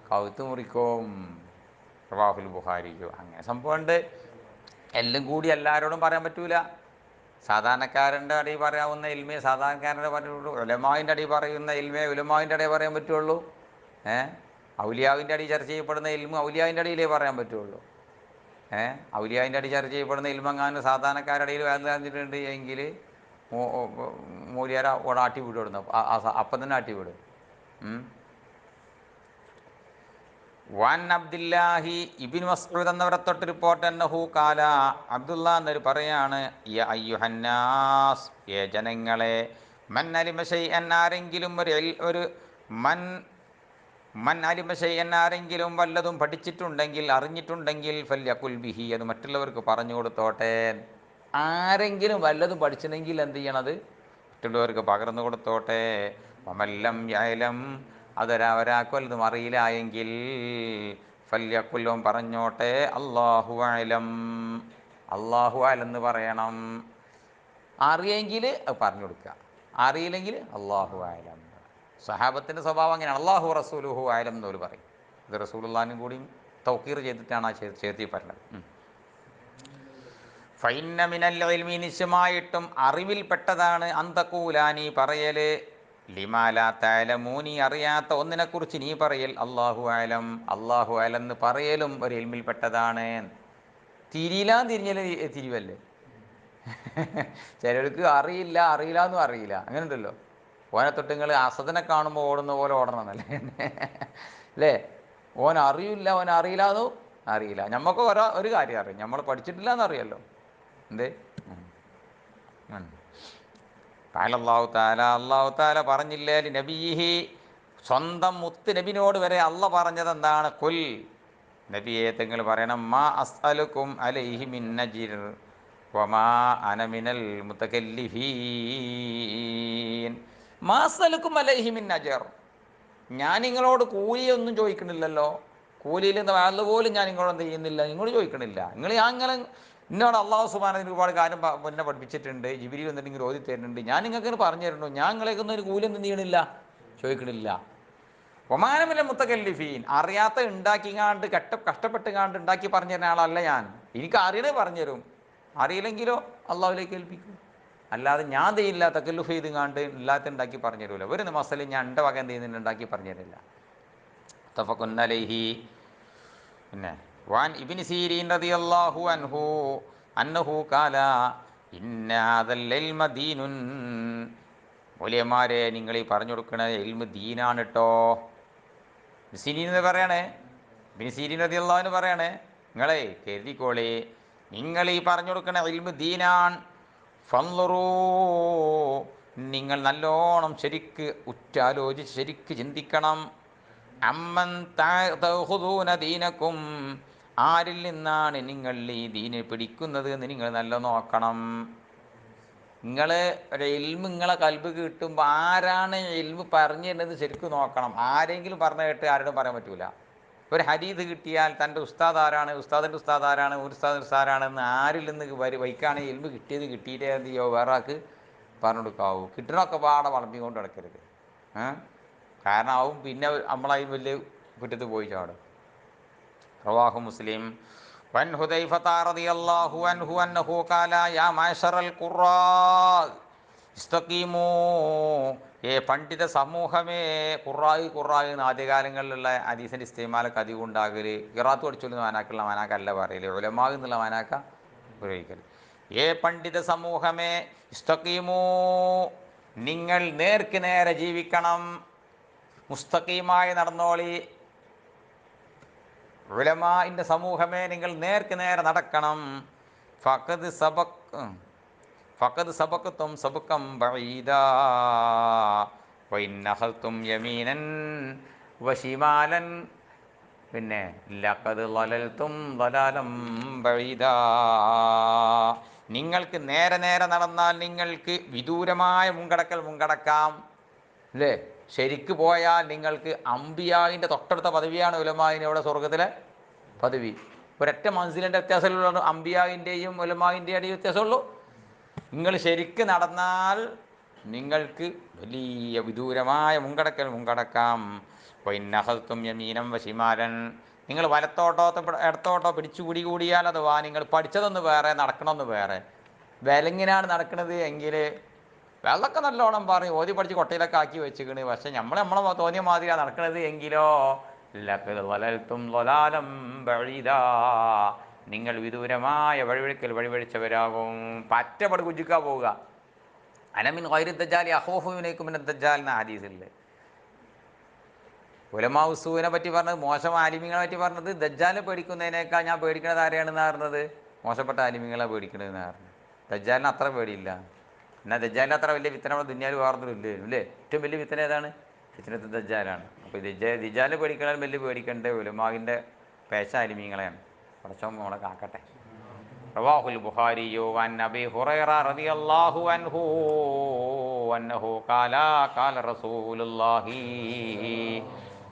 കൗത്ത് മുറിക്കും. റവാഹുൽ ബുഖാരിയോ. അങ്ങനെ സംഭവമുണ്ട്. എല്ലാം കൂടി എല്ലാവരോടും പറയാൻ പറ്റൂല. സാധാരണക്കാരൻ്റെ അടിയിൽ പറയാവുന്ന ഇൽമേ സാധാരണക്കാരൻ്റെ പറയുള്ളൂ. ഉലമാവിൻ്റെ അടിയിൽ പറയുന്ന ഇൽമേ ഉലമാവിൻ്റെ അടിയിൽ പറയാൻ പറ്റുള്ളൂ. ഔലിയാവിൻ്റെ അടിയിൽ ചർച്ച ചെയ്യപ്പെടുന്ന ഇൽമ ഔലിയാവിൻ്റെ അടിയിലേ പറയാൻ പറ്റുള്ളൂ. ഔലിയാവിൻ്റെ അടി ചർച്ച ചെയ്യപ്പെടുന്ന ഇൽമങ്ങാനും സാധാരണക്കാരുടെ ഇടയിൽ വേദനിച്ചിട്ടുണ്ട് എങ്കിൽ മൂലിയാര ആട്ടി വിടുന്നു, അപ്പം തന്നെ ആട്ടി വിടും. വാൻ അബ്ദുല്ലാഹി ഇബ്നു മസ്ഊദ് എന്നവരെ തൊട്ട് റിപ്പോർട്ട് അന്നഹു ഖാല, അബ്ദുല്ലാ എന്നൊരു പറയാണ്, യ അയ്യുഹന്നാസ്, ഏ ജനങ്ങളെ, മൻ അലിമ ശൈഅൻ, ആരെങ്കിലും ഒരു മൻ അലിമ ശൈഅൻ, ആരെങ്കിലും വല്ലതും പഠിച്ചിട്ടുണ്ടെങ്കിൽ അറിഞ്ഞിട്ടുണ്ടെങ്കിൽ, ഫല്യഖുൽ ബിഹി, അത് മറ്റുള്ളവർക്ക് പറഞ്ഞു കൊടുത്തോട്ടെ. ആരെങ്കിലും വല്ലതും പഠിച്ചിട്ടുണ്ടെങ്കിൽ എന്ത് ചെയ്യണത്? മറ്റുള്ളവർക്ക് പകർന്നു കൊടുത്തോട്ടെ. വമല്ലം യഅലം, ഒരാൾക്ക് വല്ലതും അറിയില്ല എങ്കിൽ ഫല്യഖുൽ, പറഞ്ഞോട്ടെ, അല്ലാഹു അഅലം, അല്ലാഹു അഅലം എന്ന് പറയണം. അറിയെങ്കിൽ അത് പറഞ്ഞു കൊടുക്കുക, അറിയില്ലെങ്കിൽ അല്ലാഹു അഅലം. സഹാബത്തിൻ്റെ സ്വഭാവം അങ്ങനെയാണ്. അല്ലാഹു റസൂലുഹു അഅലം എന്നവർ പറയും. ഇത് റസൂലുള്ളാഹിനും കൂടിയും തൗഖീർ ചെയ്തിട്ടാണ് ആ ചേർത്തി പറഞ്ഞത്. ഫൈന്ന മിനൽ ഇൽമി, നിശ്ചയമായിട്ടും അറിവിൽപ്പെട്ടതാണ്, അന്തഖൂലാനി പറയൽ, ലിമാ ലാ തഅലമൂനി, അറിയാത്ത ഒന്നിനെക്കുറിച്ച് നീ പറയൽ, അല്ലാഹു അഅലം, അല്ലാഹു അഅലം എന്ന് പറയലും ഒരു ഇൽമിൽപ്പെട്ടതാണ്. തിരിഞ്ഞാൽ തിരിവല്ലേ? ചിലർക്ക് അറിയില്ല എന്നും അറിയില്ല, അങ്ങനെ ഉണ്ടല്ലോ. ഓനെ തൊട്ട് നിങ്ങൾ അസദനെ കാണുമ്പോൾ ഓടുന്ന പോലെ ഓടണം എന്നല്ലേ? അല്ലേ? ഓൻ അറിയില്ല എന്നും അറിയില്ല. നമുക്ക് ഒരു കാര്യം അറിയാം, നമ്മൾ പഠിച്ചിട്ടില്ല എന്നറിയാലോ. എന്തേ? അല്ലാഹു താല പറഞ്ഞില്ലേ നബിഹി, സ്വന്തം മുത്ത് നബിനോട് വരെ അല്ല പറഞ്ഞത് എന്താണ്? കുൽ, നബിയെ തങ്ങൾ പറയണം, മാ അസ്അലുക്കും അലൈഹി മിൻ അജ്ർ വമാ അന മിനൽ മുതകല്ലിഫീൻ. മാ അസ്അലുക്കും അലൈഹി മിൻ അജ്ർ, ഞാൻ നിങ്ങളോട് കൂലിയൊന്നും ചോദിക്കണില്ലല്ലോ. കൂലിയിൽ നിന്ന് അതുപോലും ഞാൻ നിങ്ങളോട് എന്ത് ചെയ്യുന്നില്ല, നിങ്ങളോട് ചോദിക്കണില്ല. അങ്ങനെ എന്നോട് അള്ളാഹു സുബ്ഹാനഹു ഒരുപാട് കാര്യം പിന്നെ പഠിപ്പിച്ചിട്ടുണ്ട്. ജിബ്രീൽ വന്നിട്ട് ഇങ്ങനെ ഓതി തരുന്നുണ്ട്, ഞാൻ നിങ്ങൾക്ക് പറഞ്ഞു തരുന്നു. ഞാൻ നിങ്ങളേക്കൊന്നും ഒരു കൂലി ഒന്നും ചെയ്യണില്ല, ചോദിക്കണില്ല. ഒമാനമില്ല മുത്തകല്ലിഫീൻ, അറിയാത്ത ഉണ്ടാക്കിങ്ങാണ്ട് കഷ്ടപ്പെട്ടുകാണ്ട് ഉണ്ടാക്കി പറഞ്ഞു തരുന്ന ആളല്ല ഞാൻ. എനിക്ക് അറിയണേ പറഞ്ഞു തരും, അറിയില്ലെങ്കിലോ അള്ളാഹുലേക്ക് ഏൽപ്പിക്കും. അല്ലാതെ ഞാൻ ചെയ്യില്ല, തക്കല്ലുഫ് ചെയ്തുങ്ങാണ്ട് ഇല്ലാത്ത ഉണ്ടാക്കി പറഞ്ഞു തരൂല. ഒരു മസലും ഞാൻ എൻ്റെ വക എന്ത് ചെയ്യുന്നില്ല, ഉണ്ടാക്കി പറഞ്ഞു തരില്ല. മുത്തഫഖുൻ അലൈഹി. പിന്നെ വാൻ ഇബ്നു സീരീൻ റളിയല്ലാഹു അൻഹു അന്നഹു ഖാല ഇന്ന ഹദൽ ഇൽമ ദീനുൻ, മൂല്യന്മാരെ നിങ്ങൾ ഈ പറഞ്ഞു കൊടുക്കണ ഇൽമ് ദീനാണ് കേട്ടോ. സീരീൻ എന്ന് പറയണേ, ഇബ്നു സീരീൻ റളിയല്ലാഹു അൻഹു പറയണേ, നിങ്ങളെ കരുതിക്കോളി, നിങ്ങൾ ഈ പറഞ്ഞു കൊടുക്കണ ഇൽമ് ദീനാൻ. ഫൻളുറൂ, നിങ്ങൾ നല്ലോണം ശരിക്ക് ഉറ്റാലോചിച്ച് ശരിക്ക് ചിന്തിക്കണം. അമ്മൻ തഅഖുദൂന ദീനക്കും, ആരിൽ നിന്നാണ് നിങ്ങൾ ഈ ദീന് പിടിക്കുന്നത് എന്ന് നിങ്ങൾ നല്ല നോക്കണം. നിങ്ങൾ ഒരു ഇൽമ് നിങ്ങളെ കൽബ് കിട്ടുമ്പോൾ ആരാണ് ഇൽമ് പറഞ്ഞു തരുന്നത് ശരിക്കും നോക്കണം. ആരെങ്കിലും പറഞ്ഞു കേട്ട് ആരോടും പറയാൻ പറ്റൂല. ഒരു ഹദീസ് കിട്ടിയാൽ തൻ്റെ ഉസ്താദ് ആരാണ്, ഉസ്താദിൻ്റെ ഉസ്താദ് ആരാണ്, ഒരു ഉസ്താദിൻ്റെ ഉസ്താദാണെന്ന് ആരിൽ നിന്ന് വൈക്കാണ് ഇൽമ് കിട്ടിയിട്ടേ എന്ത് ചെയ്യോ വേറെ ആൾക്ക് പറഞ്ഞു കൊടുക്കാവൂ. കിട്ടണമൊക്കെ പാടെ വളമ്പിക്കൊണ്ട് കിടക്കരുത്. കാരണം ആവും പിന്നെ നമ്മളതിന് വലിയ കുറ്റത്ത് പോയി ചാടും. റവാഹു മുസ്ലിം. വൻ ഹുദൈഫത റളിയല്ലാഹു അൻഹു അന്നഹു ഖാല യാ മഅശറൽ ഖുറാ ഇസ്തഖീമൂ, പണ്ഡിത സമൂഹമേ. ഖുറായി എന്ന ആദ്യകാലങ്ങളിലുള്ള ഹദീസിൻ്റെ ഇസ്തിമാലൊക്കെ അധികം ഉണ്ടാകല് ഖിറാത്ത് പഠിച്ചോളുന്ന മാനാക്കുള്ള മാനാക്കല്ല പറയല്, ഉലമാ എന്നുള്ള മാനാക്ക ഉപയോഗിക്കല്. പണ്ഡിത സമൂഹമേ, ഇസ്തഖീമൂ, നിങ്ങൾ നേർക്ക് നേരെ ജീവിക്കണം. മുസ്തഖീമായി നടന്നോളി. ഉലമാഇൻ്റെ സമൂഹമേ, നിങ്ങൾ നേർക്ക് നേരെ നടക്കണം. ഫഖദ് സബഖ്തും സബ്ഖൻ ബഈദാ വഇൻ അഖൽതും യമീനൻ വശിമാലൻ, പിന്നെ ലഖദ് ളലൽതും ളലാലം ബഈദാ, നിങ്ങൾക്ക് നേരെ നേരെ നടന്നാൽ നിങ്ങൾക്ക് വിദൂരമായ മുൻകടക്കാം അല്ലേ. ശരിക്ക് പോയാൽ നിങ്ങൾക്ക് അംബിയാവിൻ്റെ തൊട്ടടുത്ത പദവിയാണ് ഉലമാവിന് ഇവിടെ സ്വർഗത്തിലെ പദവി. ഒരൊറ്റ മൻസിലിൻ്റെ വ്യത്യാസമുള്ള അംബിയാവിൻ്റെയും ഉലമാവിൻ്റെയും ഇടയിൽ വ്യത്യാസമുള്ളൂ. നിങ്ങൾ ശരിക്ക് നടന്നാൽ നിങ്ങൾക്ക് വലിയ വിദൂരമായ മുൻകടക്കാം. വൈനഹൽത്തും യമീനം വശിമാരൻ, നിങ്ങൾ വലത്തോട്ടോ ഇടത്തോട്ടോ പിടിച്ചു കൂടിയാൽ അഥവാ നിങ്ങൾ പഠിച്ചതൊന്ന് വേറെ നടക്കണമെന്ന് വേറെ, വിലങ്ങിനാണ് നടക്കുന്നത് എങ്കിൽ വെള്ളമൊക്കെ നല്ലോണം പറയും ഓതി പഠിച്ച് കൊട്ടയിലൊക്കെ ആക്കി വെച്ചിക്കണ്. പക്ഷെ നമ്മളെ തോന്നിയ മാതിരിയാണ് നടക്കുന്നത് എങ്കിലോ ലഖദ് ളലൽതും ളലാലം ബഈദാ, നിങ്ങൾ വിദൂരമായ വഴിവഴിച്ചവരാകും. പറ്റപട് കുജിക്കാ പോവുക. അനമിൻ ഗൈരി ദജ്ജാലി അഖൂഫു മിനക്കും മിനദ് ദജ്ജാൽ എന്ന ഹദീസില്ലേ. ഉലമാ ഉസൂവിനെ പറ്റി പറഞ്ഞത്, മോശം ആലിമീങ്ങളെ പറ്റി പറഞ്ഞത്, ദജ്ജാലിനെ പേടിക്കുന്നതിനേക്കാൾ ഞാൻ പേടിക്കുന്നത് ആരെയാണെന്ന് പറഞ്ഞത്, മോശപ്പെട്ട ആലിമീങ്ങളെ പേടിക്കണമെന്ന് പറഞ്ഞത്. ദജ്ജാലിന് അത്ര പേടിയില്ല. എന്നാൽ ദജ്ജാലിന് അത്ര വലിയ വിത്തന നമ്മുടെ ദുനിയാവിൽ വേറൊന്നുമില്ലേ അല്ലേ. ഏറ്റവും വലിയ വിത്തന ഏതാണ്? ഫിത്നത്ത് ദജ്ജാലാണ്. അപ്പോൾ ദജ്ജാലിനെ പേടിക്കണാൽ വലിയ പേടിക്കേണ്ടത് ഉലമാവിൻ്റെ പേശ ആലിമീങ്ങളെയാണ്. പടച്ചോൻ നമ്മളെ കാക്കട്ടെ. റവാഹുൽ ബുഖാരിയു അൻ അബീ ഹുറൈറ റളിയല്ലാഹു അൻഹു അന്നഹു ഖാല ഖാല റസൂലുള്ളാഹി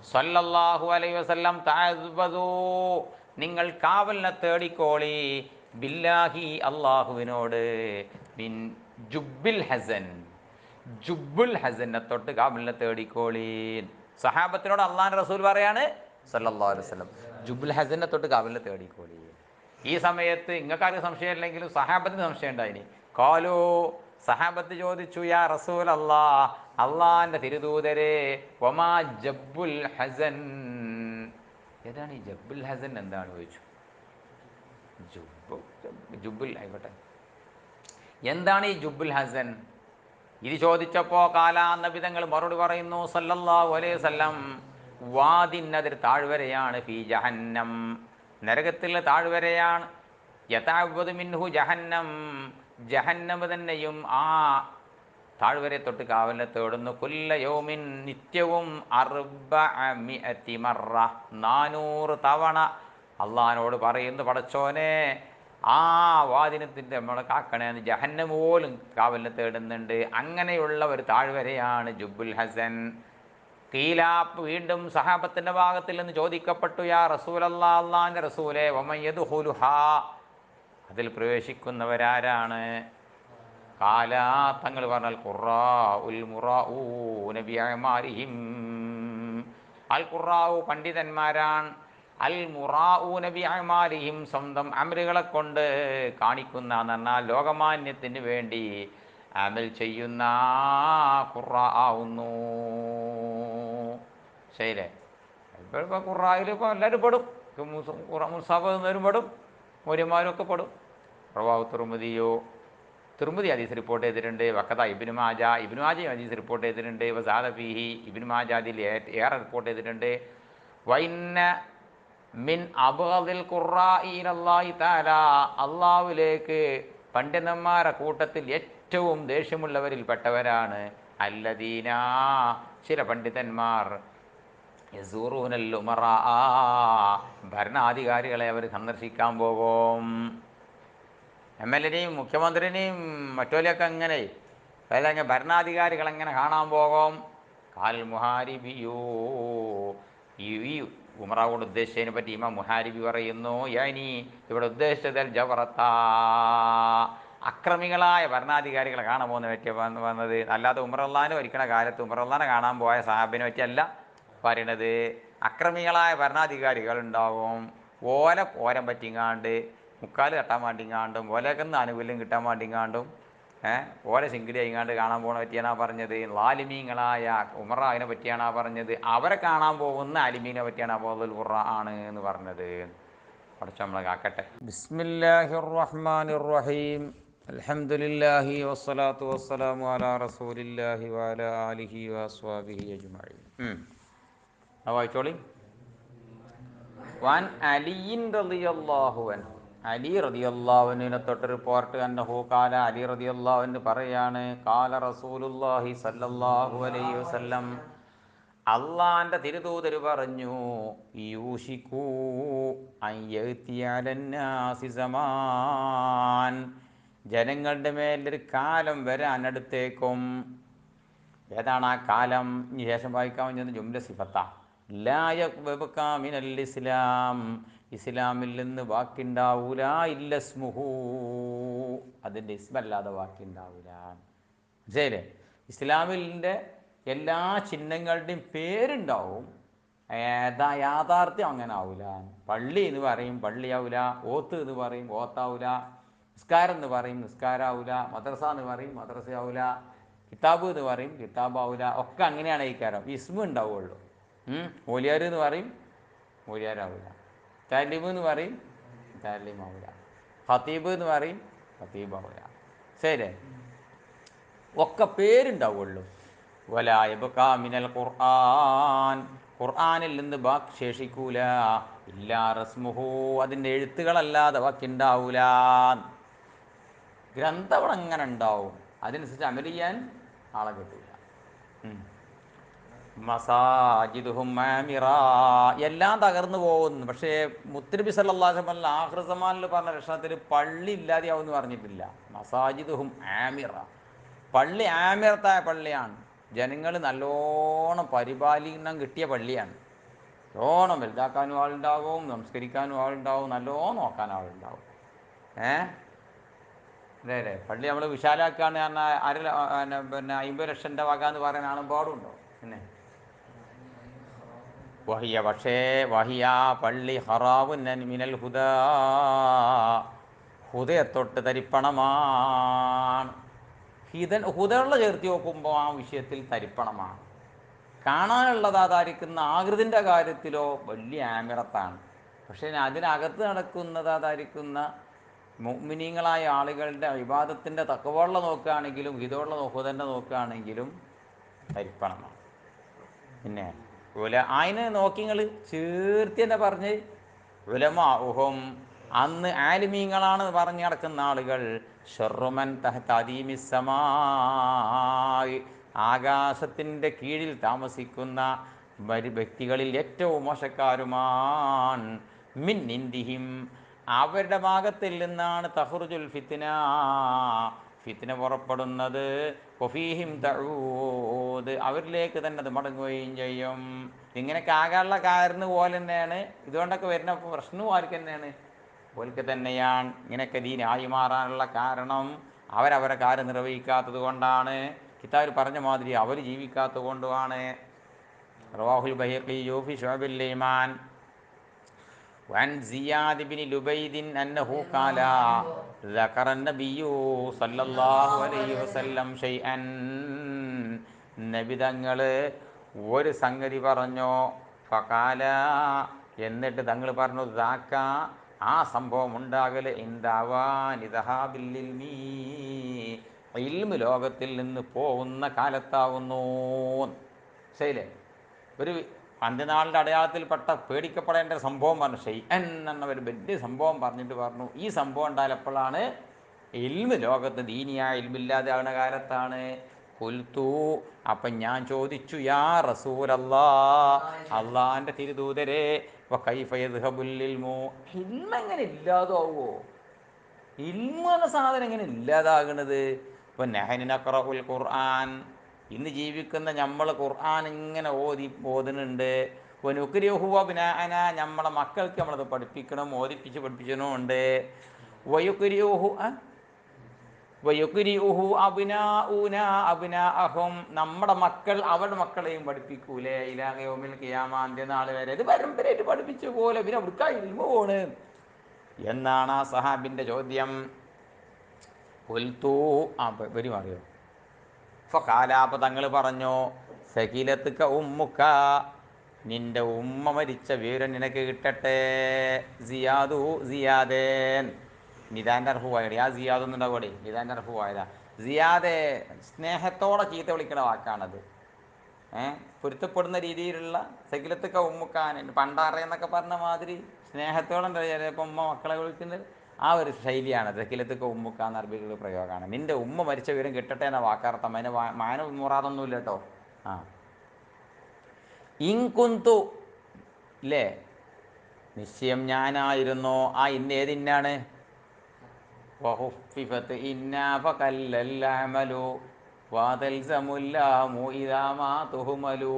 സ്വല്ലല്ലാഹു അലൈഹി വസല്ലം തഅസ്ബദു, നിങ്ങൾ കാവലിനെ തേടിക്കോളി, ബില്ലാഹി അല്ലാഹുവിനോട്, മിൻ ജുബ്ബിൽ ഹസൻ, ജുബ്ബുൽ ഹസനെ തൊട്ട് കാവലിനെ തേടിക്കോളി. സഹാബത്തിനോട് അള്ളാഹുവിൻ്റെ റസൂൽ പറയാണ് സല്ലല്ലാഹു അലൈഹി വസല്ലം, ജുബ്ബുൽ ഹസനെ തൊട്ട് കാവലിനെ തേടിക്കോളി. ഈ സമയത്ത് ഇങ്ങക്കാർക്ക് സംശയം ഇല്ലെങ്കിലും സഹാബത്തിന് സംശയം ഉണ്ടായിനി. ഖാലൂ, സഹാബത്ത് ചോദിച്ചു, യാ റസൂൽ അല്ലാഹ്, അള്ളാഹിൻ്റെ തിരുദൂതരെ, വമാ ജബ്ബുൽ ഹസൻ, ഏതാണ് ഈ ജബ്ബുൽ ഹസൻ എന്താണ് ചോദിച്ചു. ജുബ്ബുൽ ആയിക്കോട്ടെ, എന്താണ് ഈ ജുബ്ബുൽ ഹസൻ? ഇത് ചോദിച്ചപ്പോൾ കാലാ നബിതങ്ങൾ മറുപടി പറയുന്നു സല്ലല്ലാഹു അലൈഹി വസല്ലം, വാദിൻ, അതൊരു താഴ്വരയാണ്, ഫീ ജഹന്നം, നരകത്തിലെ താഴ്വരയാണ്. യതഅവ്വദു മിൻഹു ജഹന്നം, ജഹന്നമ് തന്നെയും ആ താഴ്വരെ തൊട്ട് കാവലിനെ തേടുന്നു. കുല്ല യൗമിൻ, നിത്യവും 400 മറ, 400 തവണ അള്ളഹാനോട് പറയുന്നു, പടച്ചോനെ ആ വാദിനത്തിൻ്റെ നമ്മളെ കാക്കണേന്ന് ജഹന്നം പോലും കാവലിനെ തേടുന്നുണ്ട്. അങ്ങനെയുള്ള ഒരു താഴ്വരയാണ് ജുബ്ബുൽ ഹസൻ. കീലാപ്പ്, വീണ്ടും സഹാബത്തിൻ്റെ ഭാഗത്തിൽ നിന്ന് ചോദിക്കപ്പെട്ടു, യാ റസൂലല്ലാ, അള്ളാഹിൻ്റെ റസൂലേ, വമൻ യദ്ഖുലുഹാ, അതിൽ പ്രവേശിക്കുന്നവരാരാണ്? കാല, തങ്ങൾ പറഞ്ഞാൽ ഖുറാഉൽ മുറാഊന ബിഅമാരിഹിം, അൽ ഖുറാഉ പണ്ഡിതന്മാരാണ്, അൽ മുറാഊന ബിഅമാരിഹിം സ്വന്തം അമലുകളെ കൊണ്ട് കാണിക്കുന്ന എന്ന് പറഞ്ഞാൽ ലോകമാന്യത്തിന് വേണ്ടി അമൽ ചെയ്യുന്ന ഖുറാ ആവുന്നു. ശരിയല്ലേ? ഇപ്പോൾ ഖുറായിൽ ഇപ്പോൾ എല്ലാവരും പെടും, മുസാഫ് എന്നവരും പെടും, മൗര്യന്മാരും ഒക്കെ പെടും. റവാഹു തുർമുദിയോ, തുർമുദി ഹദീസ് റിപ്പോർട്ട് ചെയ്തിട്ടുണ്ട്. വഖദ ഇബ്നു മാജ, ഇബ്നു മാജയും ഹദീസ് റിപ്പോർട്ട് ചെയ്തിട്ടുണ്ട്. വസാദ ഫീഹി, ഇബ്നു മാജ അതിൽ ഏറെ റിപ്പോർട്ട് ചെയ്തിട്ടുണ്ട്. വഇന്ന മിൻ അബ്ഗദിൽ ഖുറാഇ ഇലല്ലാഹി തആല, അള്ളാഹുവിലേക്ക് പണ്ഡിതന്മാരുടെ കൂട്ടത്തിൽ ഏറ്റവും ദേഷ്യമുള്ളവരിൽ പെട്ടവരാണ് അല്ലദീന, ചില പണ്ഡിതന്മാർ, യസൂറൂനൽ ഉമറാ, ഭരണാധികാരികളെ അവർ സന്ദർശിക്കാൻ പോകും. MLA-നെയും മുഖ്യമന്ത്രിനെയും മറ്റോലെയൊക്കെ അങ്ങനെ അല്ലെങ്കിൽ ഭരണാധികാരികളെങ്ങനെ കാണാൻ പോകും. കാൽ മുഹാരിബിയോ, ഈ ഉമറാവോട് ഉദ്ദേശിച്ചതിനെ പറ്റി ഇമാം മുഹാരിബി പറയുന്നു, യാനി, ഇവിടെ ഉദ്ദേശിച്ചതിൽ ജവറത്ത, അക്രമികളായ ഭരണാധികാരികളെ കാണാൻ പോകുന്ന പറ്റിയ വന്നത്. അല്ലാതെ ഉമറല്ലാനെ ഒരിക്കണ കാലത്ത് ഉമറല്ലാനെ കാണാൻ പോയ സാഹബിനെ പറ്റിയല്ല പറയണത്. അക്രമികളായ ഭരണാധികാരികൾ ഉണ്ടാവും, ഓരം പറ്റിങ്ങാണ്ട് മുക്കാൽ കെട്ടാൻ വേണ്ടിങ്ങാണ്ടും ഓലക്കെന്ന് ആനുകൂല്യം കിട്ടാൻ വേണ്ടിങ്ങാണ്ടും ഓല ശിങ്കിടി ആയിങ്ങാണ്ട് കാണാൻ പോകണ പറ്റിയാണ് പറഞ്ഞത്. ലാലിമീങ്ങളായ ഉമറ അതിനെ പറ്റിയാണ് പറഞ്ഞത്. അവരെ കാണാൻ പോകുന്ന അലിമീനെ പറ്റിയാണ് അബൂദുൽ ഖുറ ആണ് എന്ന് പറഞ്ഞത്. പഠിച്ച നമ്മളെ കാക്കട്ടെ. ബിസ്മില്ലാഹിർ റഹ്മാനിർ റഹീം. അൽഹംദുലില്ലാഹി വസ്സലാത്തു വസ്സലാമു അലാ റസൂലില്ലാഹി വഅലാ ആലിഹി വഅസ്വാബിഹി അജ്മഈൻ. വായിച്ചോളി. വൻ അലിയിൻ റളിയല്ലാഹു അൻഹു, അലി റളിയല്ലാഹുവിനെ തൊട്ട് റിപ്പോർട്ട്, അന്നഹു കാല, അലി റളിയല്ലാഹു പറയാണ്, കാല റസൂലുള്ളാഹി സല്ലല്ലാഹു അലൈഹി വസല്ലം, അള്ളാന്റെ തിരുദൂതർ പറഞ്ഞു, യൂഷിക്കൂ അൻ യഅ്തിയ അലന്നാസി സമാൻ, ജനങ്ങളുടെ മേലൊരു കാലം വരാനടുത്തേക്കും. ഏതാണ് ആ കാലം? ഇനി ശേഷം വായിക്കാൻ വരുന്നത് ജുംല സിഫത്ത. ലാ യഖ്ബക മിനൽ ഇസ്ലാം, ഇസ്ലാമിൽ നിന്ന് വാക്കുണ്ടാവൂല, ഇല്ലസ്മുഹു, അതിൻ്റെ ഇസ്മല്ലാതെ വാക്കുണ്ടാവൂല. ശരിയല്ലേ? ഇസ്ലാമിൻ്റെ എല്ലാ ചിഹ്നങ്ങളുടെയും പേരുണ്ടാവും, യാഥാർത്ഥ്യം അങ്ങനെ ആവൂല. പള്ളി എന്ന് പറയും പള്ളിയാവൂല, ഓത്ത് എന്ന് പറയും ഓത്താവൂല, നിസ്കാരം എന്ന് പറയും നിസ്കാരാവൂല, മദ്രസ എന്ന് പറയും മദ്രസയാവൂല, കിതാബ് എന്ന് പറയും കിതാബാവൂല. ഒക്കെ അങ്ങനെയാണ് ഈ കാര്യം. ഇസ്മ ഉണ്ടാവുള്ളൂ. മൂലിയാർ എന്ന് പറയും മൂലിയാരാവൂല, താലിബ് എന്ന് പറയും താലിമാവൂല, ഖത്തീബ് എന്ന് പറയും ഖത്തീബാവൂല. ശരി, ഒക്കെ പേരുണ്ടാവുള്ളൂ. വലാ യബ്ഖാ മിനൽ ഖുർആൻ, ഖുർആനിൽ നിന്ന് ബാക്കി ശേഷിക്കൂല, ഇല്ലാ റസ്മുഹു, അതിൻ്റെ എഴുത്തുകളല്ലാതെ ബാക്കിയുണ്ടാവൂല. ഗ്രന്ഥങ്ങൾ അങ്ങനെ ഉണ്ടാവും, അതിനനുസരിച്ച് അമൽ ചെയ്യാൻ ആളെ കിട്ടൂല. മസാജിദുഹും ആമിറ, എല്ലാം തകർന്നു പോകുന്നു. പക്ഷേ മുത്തുനബി സല്ലല്ലാഹു അലൈഹി വസല്ലം ആഖിർ സമാനിൽ പറഞ്ഞ ലക്ഷണത്തിൽ പള്ളി ഇല്ലാതെയാവുമെന്ന് പറഞ്ഞിട്ടില്ല. മസാജിദുഹും ആമിറ, പള്ളി ആമിറത്തായ പള്ളിയാണ്, ജനങ്ങൾ നല്ലോണം പരിപാലനം കിട്ടിയ പള്ളിയാണ്. നല്ലോണം വലുതാക്കാനും ആളുണ്ടാവും, നമസ്കരിക്കാനും ആളുണ്ടാവും, നല്ലോണം നോക്കാൻ ആളുണ്ടാവും. അതെ അല്ലേ? പള്ളി നമ്മൾ വിശാലാക്കാന്ന് പറഞ്ഞാൽ പിന്നെ 50 ലക്ഷൻ്റെ വക എന്ന് പറയാൻ ആളും പാടുണ്ടോ? പിന്നെ വഹിയ, പക്ഷേ വഹിയ പള്ളി ഹറാവുൻ മിനൽ ഹുദാ, ഹുദയെ തൊട്ട് തരിപ്പണമാണ്. ഹുദയുള്ള ചേർത്തി നോക്കുമ്പോൾ ആ വിഷയത്തിൽ തരിപ്പണമാണ്. കാണാനുള്ളതായിരിക്കുന്ന ആകൃതിൻ്റെ കാര്യത്തിലോ വലിയ ആമിറത്താണ്. പക്ഷേ അതിനകത്ത് നടക്കുന്നതായിരിക്കുന്ന മുഅ്മിനീങ്ങളായ ആളുകളുടെ ഇബാദത്തിൻ്റെ തഖ്വയുള്ള നോക്കുകയാണെങ്കിലും ഹിദമുള്ള ഹുദൻ്റെ നോക്കുകയാണെങ്കിലും തരിപ്പണമാണ്. പിന്നെ അതുപോലെ അതിനെ നോക്കി നിങ്ങൾ ചേർത്തി തന്നെ പറഞ്ഞ് ഉലമാഉഹും അന്ന് ആലിമീങ്ങളാണ് പറഞ്ഞു നടക്കുന്ന ആളുകൾ ഷർറുമൻ തഹ്ത അദീമിസ്സമായി ആകാശത്തിൻ്റെ കീഴിൽ താമസിക്കുന്ന വ്യക്തികളിൽ ഏറ്റവും മോശക്കാരുമാണ്. മിൻ ഇന്ദിഹിം അവരുടെ ഭാഗത്തിൽ നിന്നാണ് തഹ്റുജുൽ ഫിത്ന ഫിത്ന പുറപ്പെടുന്നത്. വഫീഹിം തഊദ് അവരിലേക്ക് തന്നെ അത് മടങ്ങുകയും ചെയ്യും. ഇങ്ങനെയൊക്കെ ആകാനുള്ള കാരണം പോലെ തന്നെയാണ്. ഇതുകൊണ്ടൊക്കെ വരുന്ന പ്രശ്നവും ആർക്ക് തന്നെയാണ്? ഓൽക്ക് തന്നെയാണ്. ഇങ്ങനെയൊക്കെ ദീനായി മാറാനുള്ള കാരണം അവരവരെ കാര്യം നിർവഹിക്കാത്തത് കൊണ്ടാണ്. കിതാബിൽ പറഞ്ഞ മാതിരി അവർ ജീവിക്കാത്തത് കൊണ്ടുമാണ്. റവാഹുൽ ബൈഹഖി ഫി ശുഅബിൽ ഈമാൻ وعن زياد بن لبيد أنه قال ذكر النبي صلى الله عليه وسلم شيئا നബി തങ്ങൾ ഒരു സംഗതി പറഞ്ഞു. ഫഖാല എന്നിട്ട് തങ്ങൾ പറഞ്ഞു ദാക്ക ആ സംഭവം ഉണ്ടാകല് ഇൽമു ലോകത്തിൽ നിന്ന് പോകുന്ന കാലത്താവുന്നു. ശരിയല്ലേ? ഒരു അന്ത്യനാളിൻ്റെ അടയാളത്തിൽപ്പെട്ട പേടിക്കപ്പെടേണ്ട ഒരു സംഭവം പറഞ്ഞു. ഷെയ്അൻ എന്ന ഒരു വലിയ സംഭവം പറഞ്ഞിട്ട് പറഞ്ഞു ഈ സംഭവം ഉണ്ടായാലപ്പോഴാണ് ഇൽമ് ലോകത്ത് ദീനിയായ ഇൽമില്ലാതെ ആകുന്ന കാലത്താണ്. കുൽത്തു അപ്പം ഞാൻ ചോദിച്ചു യാ റസൂലല്ലാ അള്ളാൻ്റെ തിരുദൂതരെ വകൈഫ യദ്ഹബുൽ ഇൽമു ഇൽമ എങ്ങനെ ഇല്ലാതാവോ? ഇൽമു എന്ന സാധനം എങ്ങനെ ഇല്ലാതാകണത്? ഇപ്പം നഹ്നു നഖറഉൽ ഖുർആൻ ഇന്ന് ജീവിക്കുന്ന നമ്മൾ ഖുർആൻ ഇങ്ങനെ ഓതുന്നുണ്ട്. വനുക്രിഹു അബ്നാഅന നമ്മളെ മക്കൾക്ക് നമ്മളത് പഠിപ്പിക്കണം, പഠിപ്പിച്ചണമുണ്ട്. വയുക്രിഹു അബ്നാഉന അബ്നാഅഹും നമ്മുടെ മക്കൾ അവരുടെ മക്കളെയും പഠിപ്പിക്കൂലേ ഇലാ യൗമിൽ ഖിയാമ അന്ത്യനാൾ വരെ. ഇത് പരമ്പരയായിട്ട് പഠിപ്പിച്ച പോലെ പിന്നെ അവിടുക്കാ ഇൽമു പോണ് എന്നാണ് ആ സഹാബിൻ്റെ ചോദ്യം. കൊൽത്തു വരി മാറിയോ? ഫഖാലാപ്പ തങ്ങൾ പറഞ്ഞു സകിലത്തുക ഉമ്മുക്ക നിന്റെ ഉമ്മ മരിച്ച വിവരം നിനക്ക് കിട്ടട്ടെ. സിയാദേൻ നിദാൻ്റെ അർഹുവായത് ആ സിയാദൊന്നും ഉണ്ടാകൂടെ നിദാൻ്റെ അർഹുവായതാ. സിയാദേ സ്നേഹത്തോടെ ചീത്ത വിളിക്കുന്ന വാക്കാണത്. പൊരുത്തപ്പെടുന്ന രീതിയിലുള്ള സകിലത്തുക ഉമ്മുക്കാൻ പണ്ടാറയെന്നൊക്കെ പറഞ്ഞ മാതിരി സ്നേഹത്തോടെ ചിലപ്പോൾ ഉമ്മ മക്കളെ വിളിക്കുന്നത് ആ ഒരു ശൈലിയാണ്. സകിലത്തുക ഉമ്മുക്ക എന്ന അറബികളുടെ പ്രയോഗമാണ്. നിൻ്റെ ഉമ്മ മരിച്ച വിവരം കിട്ടട്ടെ എന്ന വാക്കർത്ഥം. അതിന് മാന മുറാദൊന്നുമില്ല കേട്ടോ. ഇൻകുന്തു ഇല്ലേ നിശ്ചയം ഞാനായിരുന്നു. ആ ഇന്ന് ഏതിന്നാണ്? വഹുഫിഫത്ത് ഇന്നാ ഫകല്ലൽ അമലു വതൽസമുല്ലാമു ഇദാ മാ തുഹ്മലു.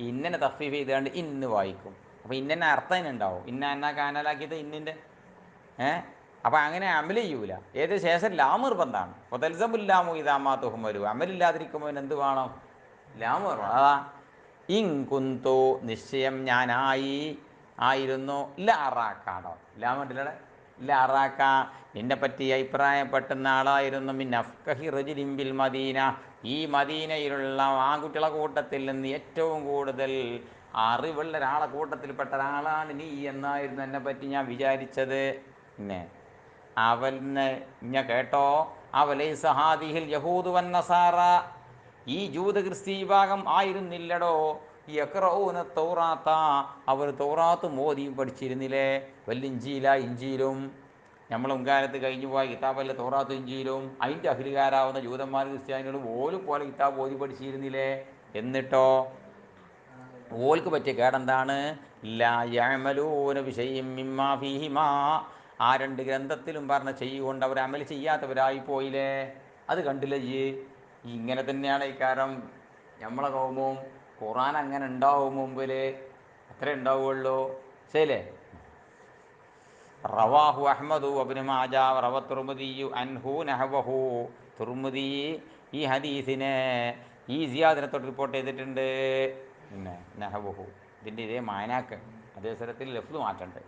ഇന്നനെ തഖ്ഫീഫ് ചെയ്തുകൊണ്ട് ഇന്ന് വായിക്കും. അപ്പോൾ ഇന്നെ അർത്ഥം തന്നെ ഉണ്ടാവും. ഇന്ന എന്നാ കാനലാക്കിയത് ഇന്നിൻ്റെ അപ്പം അങ്ങനെ അമൽ ചെയ്യൂല. ഏത് ശേഷം ലാം നിർബന്ധമാണ്. വതൽസമുല്ലാമു ഇദാ മാ തുഹ്മലു അമലില്ലാതിരിക്കുമ്പോൾ എന്ത് വേണം? ലാം വേണം. അതാ ഇൻകുന്തു നിശ്ചയം ആയിരുന്നു ലാറാക്കാടോ ലാമണ്ടില്ലടെ ലാറാക്ക നിന്നെ പറ്റി അഭിപ്രായപ്പെടുന്ന ആളായിരുന്നു. മിൻ അഫ്കഹി റജുലിൻ ബിൽ മദീന ഈ മദീനയിലുള്ള ആൺകുട്ടികളെ കൂട്ടത്തിൽ നിന്ന് ഏറ്റവും കൂടുതൽ അറിവുള്ള ഒരാളെ കൂട്ടത്തിൽപ്പെട്ട ഒരാളാണ് നീ എന്നായിരുന്നു എന്നെ പറ്റി ഞാൻ വിചാരിച്ചത്. പിന്നെ അവന് ഞാൻ കേട്ടോ അവലൈസ ഹാദിഹിൽ യഹൂദു വൻ നസാറ ഈ ജൂത ക്രിസ്തീയ വിഭാഗം ആയിരുന്നില്ലടോ യഖറഊന തൗറാത്ത അവർ തൗറാത്ത് മോദിയും പഠിച്ചിരുന്നില്ലേ. വല്ലിഞ്ചീല ഇഞ്ചീലും നമ്മൾ മുൻകാലത്ത് കഴിഞ്ഞു പോയ കിതാബല്ല തൗറാത്ത് ഇഞ്ചീലും അതിൻ്റെ അഖിലുകാരാവുന്ന ജൂതന്മാർ ക്രിസ്ത്യാനികളും ഓലും പോലെ കിതാബ് ഓതി പഠിച്ചിരുന്നില്ലേ. എന്നിട്ടോ ഓൽക്ക് പറ്റിയ കേടെന്താണ്? ലാ യഅമലൂന ബിശൈഇൻ മിമ്മാ ഫീഹിമാ ആ രണ്ട് ഗ്രന്ഥത്തിലും പറഞ്ഞ ചെയ്യുകൊണ്ട് അവർ അമൽ ചെയ്യാത്തവരായി പോയില്ലേ. അത് കണ്ടില്ലേ ഇങ്ങനെ തന്നെയാണ് ഈ കാരം നമ്മളെ കൗമും. ഖുർആൻ അങ്ങനെ ഉണ്ടാവും മുമ്പിൽ അത്രേ ഉണ്ടാവുള്ളൂ. ശരിയല്ലേ? റവാഹു അഹ്മദു വബ്നു മാജ റവ തുർമുദിയു അൻഹു നഹവഹു തുർമുദി ഈ ഹദീസിനെ ഈ സിയാദിനെ തൊട്ട് റിപ്പോർട്ട് ചെയ്തിട്ടുണ്ട്. പിന്നെ നഹവഹു ഇതിൻ്റെ ഇതേ മാനാക്ക് അതേ സ്ഥലത്തിൽ ലഫ്ദ് മാറ്റുണ്ട്.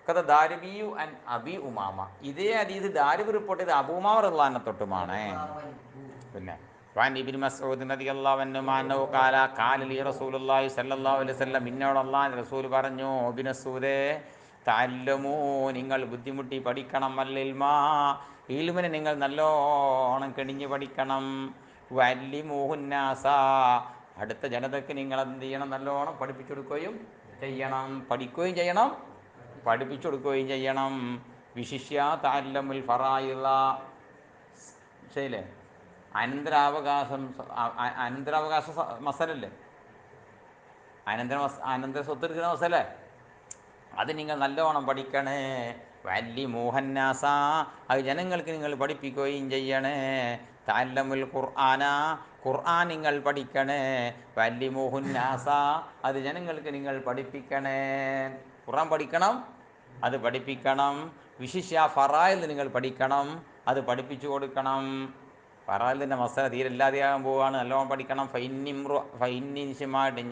കഥ ദാരിബിയു അൻ അബി ഉമാമ ഇതേ ഹദീസ് ദാരിബ് റിപ്പോർട്ട് ചെയ്ത് അബൂ ഉമാമ റളിയല്ലാഹു തൊട്ടുമാണ്. പിന്നെ വൻ ഇബ്നു മസ്ഊദ് റളിയല്ലാഹു അൻഹു അന്നഹു ഖാല ഖാല ലി റസൂലുള്ളാഹി സ്വല്ലല്ലാഹു അലൈഹി വസല്ലം ഇന്നോട് അല്ലാഹുവിൻ്റെ റസൂൽ പറഞ്ഞു ഇബ്നു മസ്ഊദേ തഅല്ലമൂ നിങ്ങൾ ബുദ്ധിമുട്ടി പഠിക്കണം. അല്ലിൽമാ ഇൽമിനെ നിങ്ങൾ നല്ലോണം കെണിഞ്ഞ് പഠിക്കണം. വല്ലിമൂഹുന്നാസ അടുത്ത ജനതയ്ക്ക് നിങ്ങൾ എന്ത് ചെയ്യണം? നല്ലോണം പഠിപ്പിച്ചു കൊടുക്കുകയും ചെയ്യണം, പഠിക്കുകയും ചെയ്യണം, പഠിപ്പിച്ചു കൊടുക്കുകയും ചെയ്യണം. വിശിഷ്യ തഅല്ലമുൽ ഫറായിള, ശരിയല്ലേ? അനന്തരാവകാശം, അനന്തരാവകാശ മസലല്ലേ, അനന്തര സ്വത്ത് എടുക്കുന്ന മസലേ, അത് നിങ്ങൾ നല്ലോണം പഠിക്കണേ. വല്ലി മോഹന്നാസ, അത് ജനങ്ങൾക്ക് നിങ്ങൾ പഠിപ്പിക്കുകയും ചെയ്യണേ. തഅല്ലമുൽ ഖുർആന, ഖുർആൻ നിങ്ങൾ പഠിക്കണേ. വല്ലി മോഹന്നാസ, അത് ജനങ്ങൾക്ക് നിങ്ങൾ പഠിപ്പിക്കണേ. ഖുർആൻ പഠിക്കണം, അത് പഠിപ്പിക്കണം. വിശിഷ്യ ഫറായിൽ നിങ്ങൾ പഠിക്കണം, അത് പഠിപ്പിച്ചു കൊടുക്കണം. ഫറായിലിൻ്റെ മസല തീരെല്ലാതെയാകാൻ പോവുകയാണ്, നല്ലോണം പഠിക്കണം. ഫൈന്നിൻഷ്യമായിട്ട്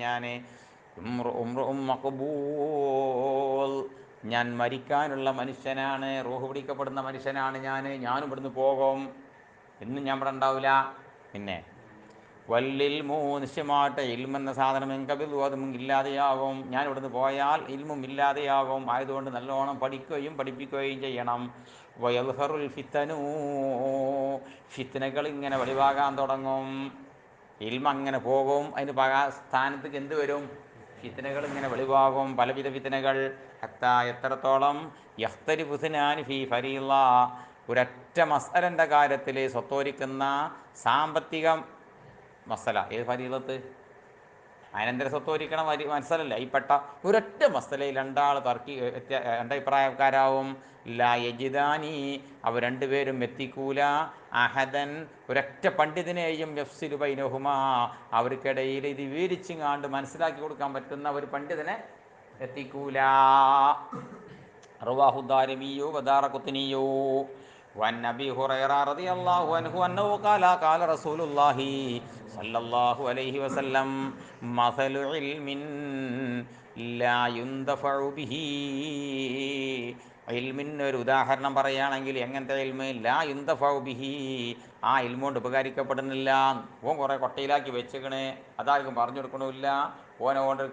ഞാൻ മരിക്കാനുള്ള മനുഷ്യനാണ്, റൂഹ് പിടിക്കപ്പെടുന്ന മനുഷ്യനാണ് ഞാനും ഇവിടുന്ന് പോകും, എന്നും ഞാൻ ഇവിടെ ഉണ്ടാവില്ല. പിന്നെ വല്ലിൽ നിശ്ചയമായിട്ട് ഇൽമെന്ന സാധനം എങ്കബിൽ അതും ഇല്ലാതെയാകും, ഞാൻ ഇവിടുന്ന് പോയാൽ ഇൽമും ഇല്ലാതെയാകും. ആയതുകൊണ്ട് നല്ലോണം പഠിക്കുകയും പഠിപ്പിക്കുകയും ചെയ്യണം. വയൽഹറുൽ ഫിത്തനൂ, ഫിത്തനകൾ ഇങ്ങനെ വെളിവാകാൻ തുടങ്ങും. ഇൽമ അങ്ങനെ പോകും, അതിന് സ്ഥാനത്തേക്ക് എന്ത് വരും? ഫിത്തനകൾ ഇങ്ങനെ വെളിവാകും, പലവിധ ഫിത്തനകൾ. എത്രത്തോളം? യഖ്തരിഫുസ്നാനി ഫീ ഫരീള, ഒരൊറ്റ മസ്അലൻ്റെ കാര്യത്തിൽ സ്വത്തോരിക്കുന്ന സാമ്പത്തിക മസല. ഏത് ഫരീളത്ത്? അനന്തര സ്വത്തോരിക്കണം മനസ്സലല്ല, ഈ പെട്ട ഒരൊറ്റ മസലയിൽ രണ്ടാൾ രണ്ടഭിപ്രായക്കാരാവും. ലാ യജിദാനി, അവർ രണ്ടുപേരും എത്തിക്കൂല. അഹദൻ, ഒരൊറ്റ പണ്ഡിതനെയും. യഫ്സിലു ബൈനഹുമാ, അവർക്കിടയിൽ ഇത് വിവരിച്ചിങ്ങാണ്ട് മനസ്സിലാക്കി കൊടുക്കാൻ പറ്റുന്ന ഒരു പണ്ഡിതനെ എത്തിക്കൂല. റവാഹു ദാരിമിയു വദാറഖുത്നിയു വൻ അബീ ഹുറൈറ റളിയല്ലാഹു അൻഹു അന്നഹു ഖാല റസൂലുള്ളാഹി സല്ലല്ലാഹു അലൈഹി വസല്ലം മസലു ഇൽമിൻ ലാ യുന്തഫഉ ബിഹി, ഇൽമിന് ഒരു ഉദാഹരണം പറയുകയാണെങ്കിൽ എങ്ങനത്തെ ഇൽമ്? ലാ യുന്തഫഉ ബിഹി, ആ ഇൽമുകൊണ്ട് ഉപകരിക്കപ്പെടുന്നില്ല. ഓൻ കുറേ കൊട്ടയിലാക്കി വെച്ചേക്കണേ, അതാർക്കും പറഞ്ഞു കൊടുക്കണമില്ല, ഓനോണ്ട്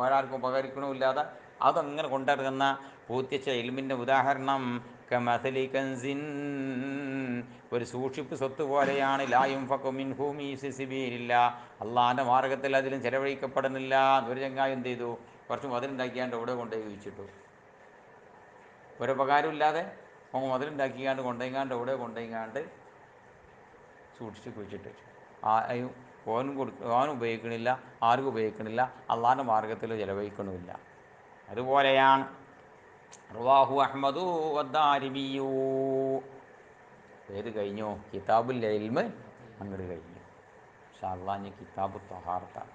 ഒരാൾക്കും ഉപകരിക്കണമില്ലാതെ അതങ്ങനെ കൊണ്ടിറങ്ങുന്ന പൂത്തിച്ച ഇൽമിൻ്റെ ഉദാഹരണം കമസലി കൻസിൻ, ഒരു സൂക്ഷിപ്പ് സ്വത്ത് പോലെയാണ്. ലാ യുൻഫഖു മിൻഹു ഫീ സബീലില്ലാഹ്, അള്ളാഹിൻ്റെ മാർഗ്ഗത്തിൽ അതിലും ചെലവഴിക്കപ്പെടുന്നില്ല. ഒരു ചങ്ങായി എന്ത് ചെയ്തു? കുറച്ച് മുതലുണ്ടാക്കിയാണ്ട് ഇവിടെ കൊണ്ടുപോയി കുഴിച്ചിട്ടു, ഒരുപകാരം ഇല്ലാതെ. മുതലുണ്ടാക്കിയാണ്ട് ഇവിടെ കൊണ്ടുപോയിങ്ങാണ്ട് സൂക്ഷിച്ച് കുഴിച്ചിട്ട് ഓനും ഉപയോഗിക്കണില്ല, ആർക്കും ഉപയോഗിക്കണില്ല, അള്ളാഹിൻ്റെ മാർഗ്ഗത്തിൽ ചിലവഴിക്കണമില്ല. അതുപോലെയാണ്. റവാഹു അഹ്മദു വദ്ദാരിമിയു. ഏത് കഴിഞ്ഞു? കിതാബുൽ ഇൽമ് അങ്ങോട്ട് കഴിഞ്ഞു. ഇൻഷാ അല്ലാഹ് ഇനി കിതാബു ത്വഹാറത്താണ്.